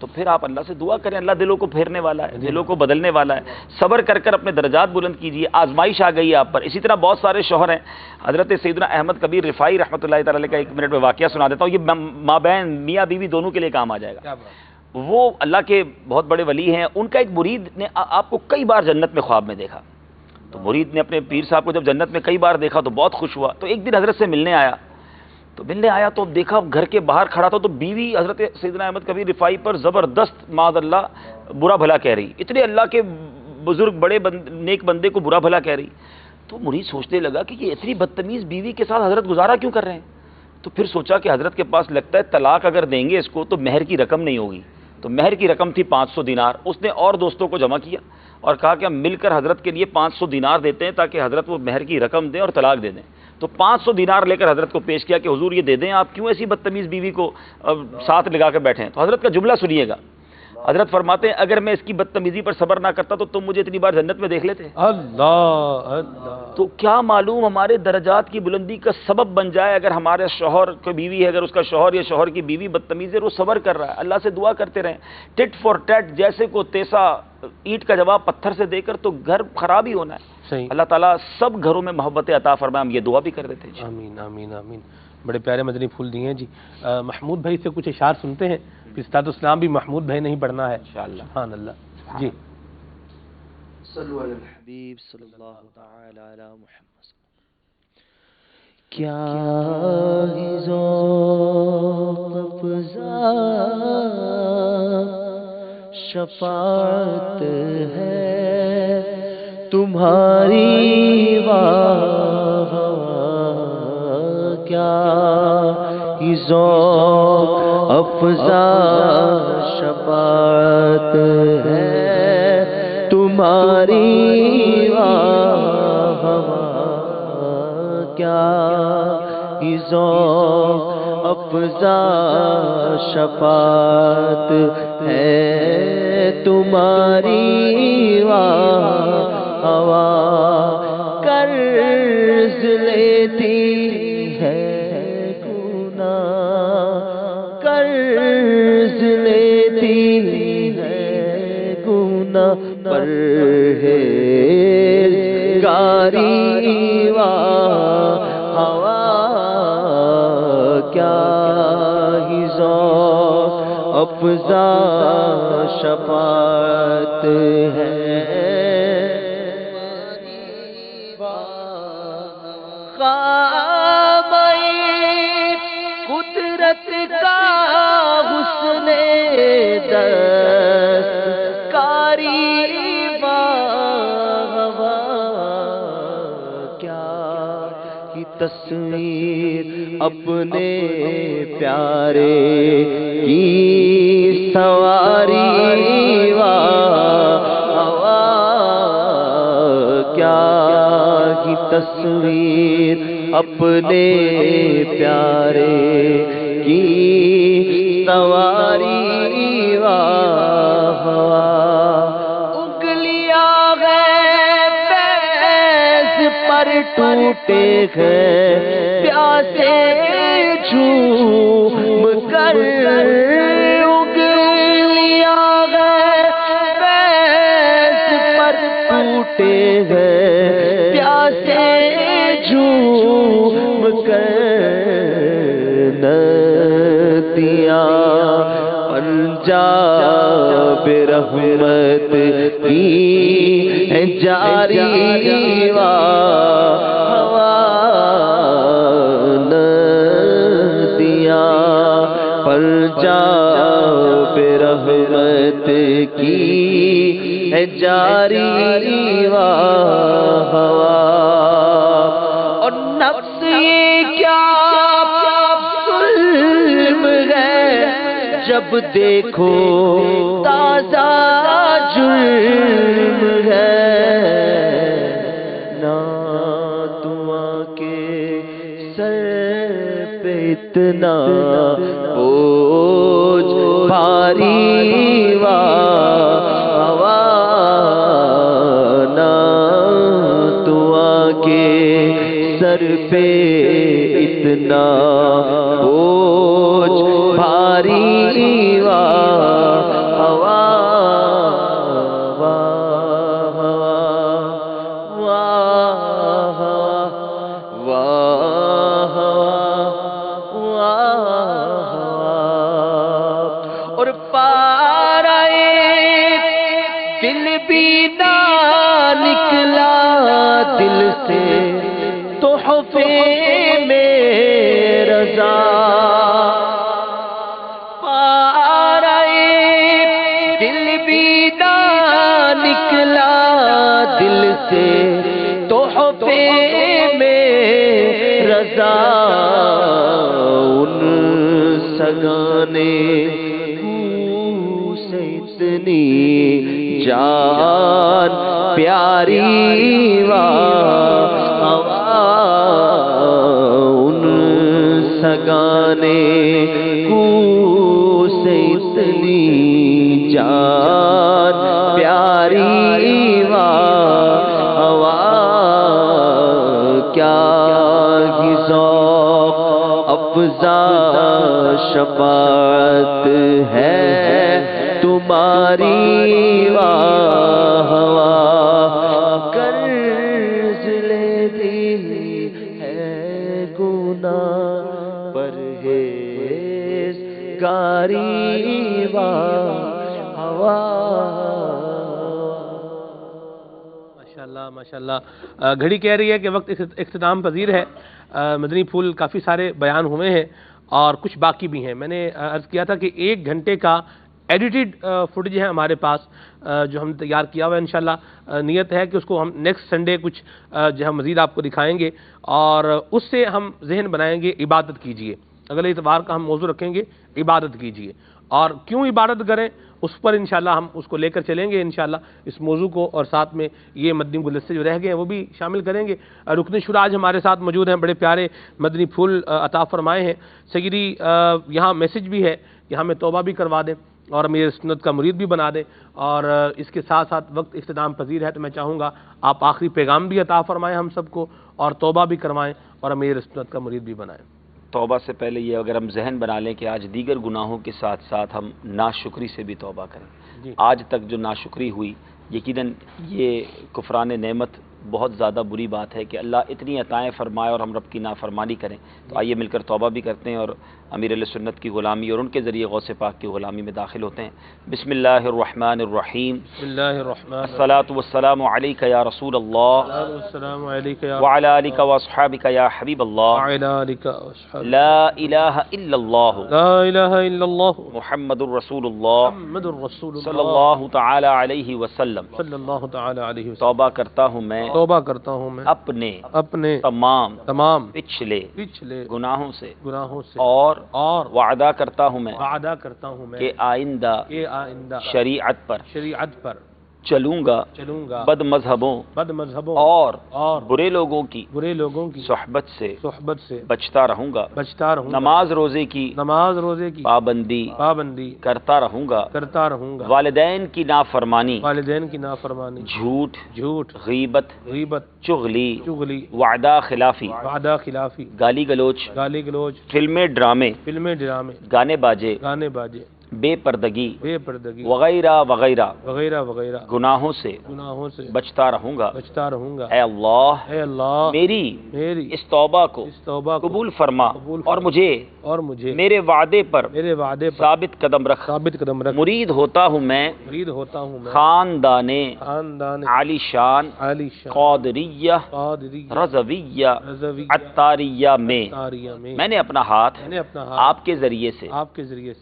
تو پھر آپ اللہ سے دعا کریں، اللہ دلوں کو پھیرنے والا ہے، دلوں کو بدلنے والا ہے. صبر کر کر اپنے درجات بلند کیجیے. آزمائش آ گئی ہے آپ پر. اسی طرح بہت سارے شوہر ہیں. حضرت سیدنا احمد کبیر رفاعی رحمۃ اللہ تعالی علیہ کا 1 منٹ میں واقعہ سنا دیتا ہوں، یہ مابین میاں بیوی دونوں کے لیے کام آ جائے گا. وہ اللہ کے بہت بڑے ولی ہیں. ان کا ایک مرید نے آپ کو کئی بار جنت میں خواب میں دیکھا. تو مرید نے اپنے پیر صاحب کو جب جنت میں کئی بار دیکھا تو بہت خوش ہوا. تو ایک دن حضرت سے ملنے آیا تو دیکھا گھر کے باہر کھڑا تھا تو بیوی حضرت سیدنا احمد کبیر رفاعی پر زبردست معاذ اللہ برا بھلا کہہ رہی. اتنے اللہ کے بزرگ بڑے نیک بندے کو برا بھلا کہہ رہی. تو مرید سوچنے لگا کہ یہ اتنی بدتمیز بیوی کے ساتھ حضرت گزارا کیوں کر رہے ہیں. تو پھر سوچا کہ حضرت کے پاس لگتا ہے طلاق اگر دیں گے اس کو تو مہر کی رقم نہیں ہوگی. تو مہر کی رقم تھی 500 دینار. اس نے اور دوستوں کو جمع کیا اور کہا کہ ہم مل کر حضرت کے لیے 500 دینار دیتے ہیں تاکہ حضرت وہ مہر کی رقم دیں اور طلاق دے دیں. تو 500 دینار لے کر حضرت کو پیش کیا کہ حضور یہ دے دیں, آپ کیوں ایسی بدتمیز بیوی کو ساتھ لگا کر بیٹھے ہیں. تو حضرت کا جملہ سنیے گا. حضرت فرماتے ہیں اگر میں اس کی بدتمیزی پر صبر نہ کرتا تو تم مجھے اتنی بار جنت میں دیکھ لیتے. اللہ اللہ. تو کیا معلوم ہمارے درجات کی بلندی کا سبب بن جائے اگر ہمارے شوہر کی بیوی ہے, اگر اس کا شوہر یا شوہر کی بیوی بدتمیز ہے, وہ صبر کر رہا ہے. اللہ سے دعا کرتے رہیں. ٹٹ فار ٹیٹ جیسے کو تیسا اینٹ کا جواب پتھر سے دے کر تو گھر خراب ہی ہونا ہے. صحیح. اللہ تعالیٰ سب گھروں میں محبت عطا فرمائے. ہم یہ دعا بھی کر دیتے ہیں. آمین آمین آمین. بڑے پیارے مدنی پھول دیے ہیں جی. محمود بھائی سے کچھ اشعار سنتے ہیں. استاد اسلام بھی محمود بھائی نہیں پڑھنا ہے انشاءاللہ. سبحان اللہ جی. صلو علی الحبیب صلی اللہ تعالی علی محمد. کیا ذوق افزا شفاعت ہے تمہاری واہ, کیا ذوق افزا شفاعت ہے تمہاری واہ, کیا ذوق افزا شفاعت ہے تمہاری واہ, قرض لیتی ہے گناہ, قرض لیتی ہے گناہ پرہیزگاری واہ, کیا ہی ذوق افزا شفاعت ہے. قدرت کا حسن دستکاری واہ, کیا کی تصویر اپنے پیارے کی سواری واہ, کیا کی تصویر اپنے پیارے کی سواری واہ, انگلیاں گئے فیض پر ٹوٹے گئے پیاسے جھوم کر, انگلیاں گئے فیض پر ٹوٹے گئے پیاسے جھوم کر, ندیاں پنجاب رحمت کی ہے جاری واہ, ندیاں پنجاب رحمت کی ہے جاری واہ, اور نفس کیا ظلم ہے جب دیکھو تازہ جرم ہے, نہ دعا کے سر پہ اتنا بوجھ بھاری واہ, نہ دعا کے سر پہ اتنا بوجھ بھاری واہ, نہ نکلا دل سے تحفے میں رضا دل بھی نہ نکلا دل سے تحفے میں رضا ان سگانے سے اتنی جان پیاری ان سگانے سے اتنی جان پیاری کیا ذوق افزا شفاعت ہے تمہاری قرض لیتی ہے گناہ پرہیزگاری ماشاءاللہ گھڑی کہہ رہی ہے کہ وقت اختتام پذیر ہے. مدنی پھول کافی سارے بیان ہوئے ہیں اور کچھ باقی بھی ہیں. میں نے عرض کیا تھا کہ 1 گھنٹے کا ایڈیٹڈ فوٹیج ہے ہمارے پاس جو ہم تیار کیا ہوا ہے. انشاءاللہ نیت ہے کہ اس کو ہم نیکسٹ سنڈے کچھ جو ہم مزید آپ کو دکھائیں گے اور اس سے ہم ذہن بنائیں گے عبادت کیجئے. اگلے اتوار کا ہم موضوع رکھیں گے عبادت کیجئے اور کیوں عبادت کریں اس پر انشاءاللہ ہم اس کو لے کر چلیں گے انشاءاللہ اس موضوع کو اور ساتھ میں یہ مدنی گلدستے جو رہ گئے ہیں وہ بھی شامل کریں گے. رکن شورا آج ہمارے ساتھ موجود ہیں, بڑے پیارے مدنی پھول عطا فرمائے ہیں. سیدی یہاں میسج بھی ہے کہ ہمیں توبہ بھی کروا دیں اور امیر سنت کا مرید بھی بنا دیں اور اس کے ساتھ ساتھ وقت اختتام پذیر ہے تو میں چاہوں گا آپ آخری پیغام بھی عطا فرمائیں ہم سب کو اور توبہ بھی کروائیں اور امیر سنت کا مرید بھی بنائیں. توبہ سے پہلے یہ اگر ہم ذہن بنا لیں کہ آج دیگر گناہوں کے ساتھ ساتھ ہم ناشکری سے بھی توبہ کریں. آج تک جو ناشکری ہوئی یقیناً یہ کفران نعمت بہت زیادہ بری بات ہے کہ اللہ اتنی عطائیں فرمائے اور ہم رب کی نافرمانی کریں. تو آئیے مل کر توبہ بھی کرتے ہیں اور امیر علیہ سنت کی غلامی اور ان کے ذریعے غوث پاک کی غلامی میں داخل ہوتے ہیں. بسم اللہ الرحمن الرحیم. الصلاۃ والسلام علیک یا رسول اللہ وعلی آلک واصحابک یا حبیب اللہ. لا الہ الا اللہ محمد الرسول اللہ صلی اللہ تعالی علیہ وسلم. توبہ کرتا ہوں میں اپنے تمام پچھلے گناہوں سے اور وعدہ کرتا ہوں میں کہ آئندہ شریعت پر چلوں گا بد مذہبوں اور برے لوگوں کی صحبت سے بچتا رہوں گا. نماز روزے کی پابندی کرتا رہوں گا. والدین کی نافرمانی جھوٹ غیبت چغلی وعدہ خلافی گالی گلوچ فلمیں ڈرامے گانے باجے بے پردگی وغیرہ وغیرہ گناہوں سے بچتا رہوں گا. اے اللہ میری اس توبہ کو قبول فرما اور مجھے میرے وعدے پر ثابت قدم رکھ. مرید ہوتا ہوں میں خاندان عالی شان قادریہ رضویہ عطاریہ میں میں نے اپنا ہاتھ آپ کے ذریعے سے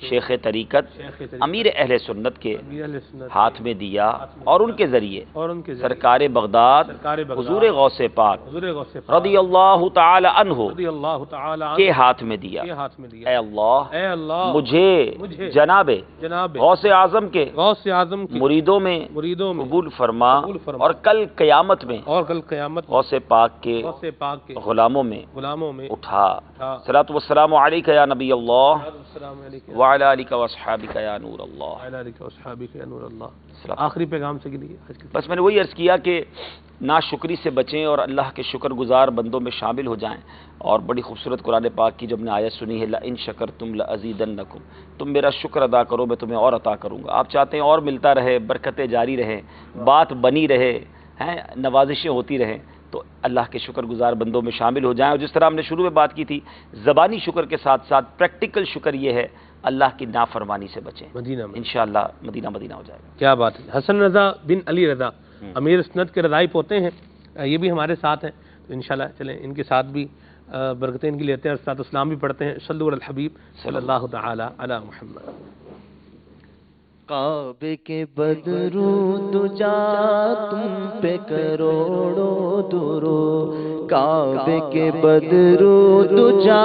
شیخ طریقت امیر اہل سنت کے ہاتھ میں دیا اور ان کے ذریعے سرکار بغداد حضور غوث پاک رضی اللہ تعالی عنہ کے ہاتھ میں دیا. اے اللہ مجھے جناب غوث اعظم کے مریدوں میں قبول فرما اور کل قیامت میں غوث پاک کے غلاموں میں اٹھا. صلاۃ والسلام علیک یا نبی اللہ وعلی آلک واصحابک یا نور اللہ. آخری پیغام سے لیے بس میں نے وہی عرض کیا کہ ناشکری سے بچیں اور اللہ کے شکر گزار بندوں میں شامل ہو جائیں. اور بڑی خوبصورت قرآن پاک کی جب نے آیت سنی ہے لئن شکرتم لازیدنکم, تم میرا شکر ادا کرو میں تمہیں اور عطا کروں گا. آپ چاہتے ہیں اور ملتا رہے, برکتیں جاری رہیں, بات بنی رہے, نوازشیں ہوتی رہیں, تو اللہ کے شکر گزار بندوں میں شامل ہو جائیں. اور جس طرح ہم نے شروع میں بات کی تھی زبانی شکر کے ساتھ ساتھ پریکٹیکل شکر یہ ہے اللہ کی نافرمانی سے بچیں. انشاءاللہ مدینہ ہو جائے گا. کیا بات ہے. حسن رضا بن علی رضا امیر سنت کے رضائی پوتے ہیں، یہ بھی ہمارے ساتھ ہیں، تو انشاءاللہ چلیں ان کے ساتھ بھی برکتیں ان کی لیتے ہیں، اور اسلام بھی پڑھتے ہیں۔ صلو علی الحبیب صلی اللہ تعالی علی محمد۔ کعبے کے بدرود جا تم پہ کروڑوں درود، کعبے کے بدرود جا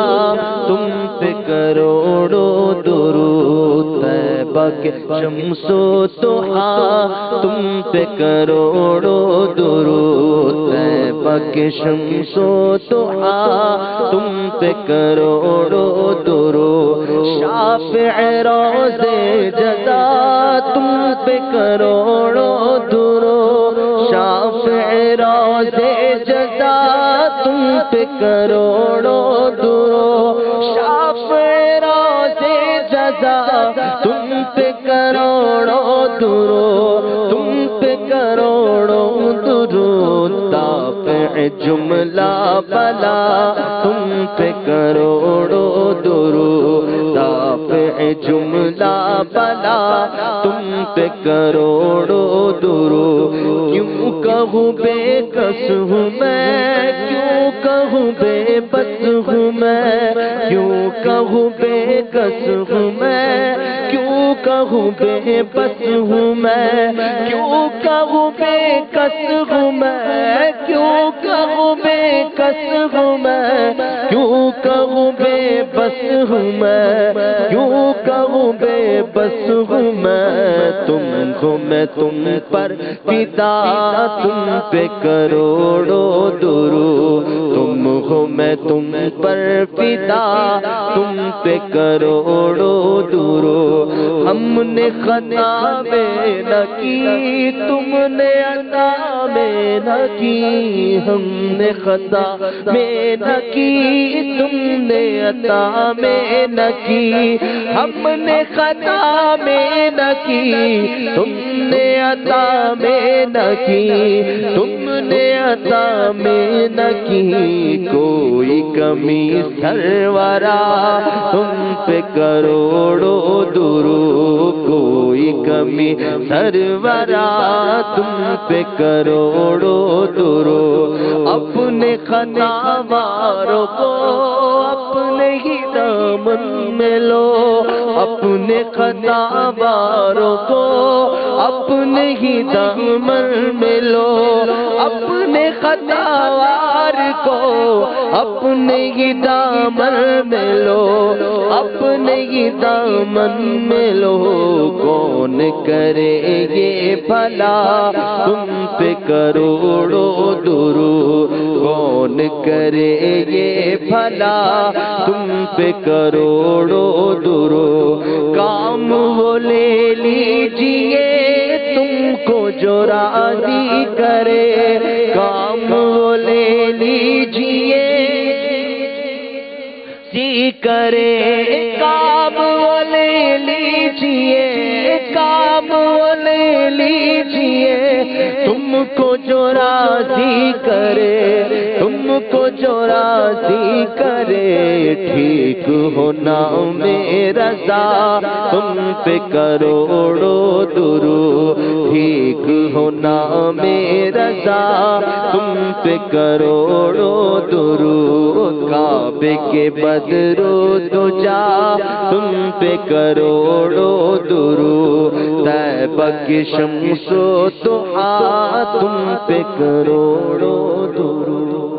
تم پہ کروڑوں درود، طیبہ کے شمس و ضحیٰ تم پہ کروڑوں درود، طیبہ کے شمس و ضحیٰ تم پہ کروڑوں درود، شافع روز جزا تم پہ کروڑوں درود، شافع روز جزا تم پہ کروڑوں درود، شافع روز جزا تم پہ کروڑوں درود، تم پہ کروڑوں درود، دافع جملہ بلا تم پہ کروڑوں درود، دافع جملہ بلا تم پہ کروڑوں درود، کیوں کہوں بے کس ہوں میں، کیوں کہوں بے بس ہوں میں، کیوں کہوں بے کس ہوں میں، کیوں کہوں بے بس ہوں میں، کیوں کہوں بے کس ہوں میں، کیوں کہوں بے کس ہوں میں، کیوں کہوں بے بس ہوں میں، کیوں کہوں بے بس ہوں میں، تم کو میں تم پر فدا تم پہ کروڑوں درود، تم ہو میں تم پر فدا تم پہ کروڑوں درود، ہم نے خطا میں نہ کی تم نے عطا میں نہ کی، ہم نے خطا میں نہ کی تم نے عطا میں نہ کی، ہم نے خطا میں نہ کی تم نے عطا میں نہ کی، تم نے عطا میں نہ کی، کوئی کمی سرورا تم پہ کروڑوں درود، کوئی کمی سرورا تم پہ کروڑوں درود، اپنے خطا واروں کو اپنے ہی دامن میں لو، اپنے خطا واروں کو اپنے ہی دامن میں لو، اپنے خطا وار کو اپنے ہی دامن میں لو، اپنے ہی دامن میں لو، کون کرے یہ بھلا تم پہ کروڑوں درود، کون کرے یہ بھلا تم پہ کروڑوں درود، کام وہ لے لیجئے تم کو جو راضی کرے، کام وہ لے لیجئے سی کرے، کام وہ لے لیجئے، کام وہ لے لیجئے تم کو جو راضی کرے، تم کو جو راضی کرے، ٹھیک ہونا میں رضا تم پہ کروڑوں درود، ٹھیک ہونا میں رضا تم پہ کروڑوں درود، کعبے کے بدرود جا تم پہ کروڑوں درود، طیبہ کی شمس و ضحیٰ تم پہ کروڑوں درود۔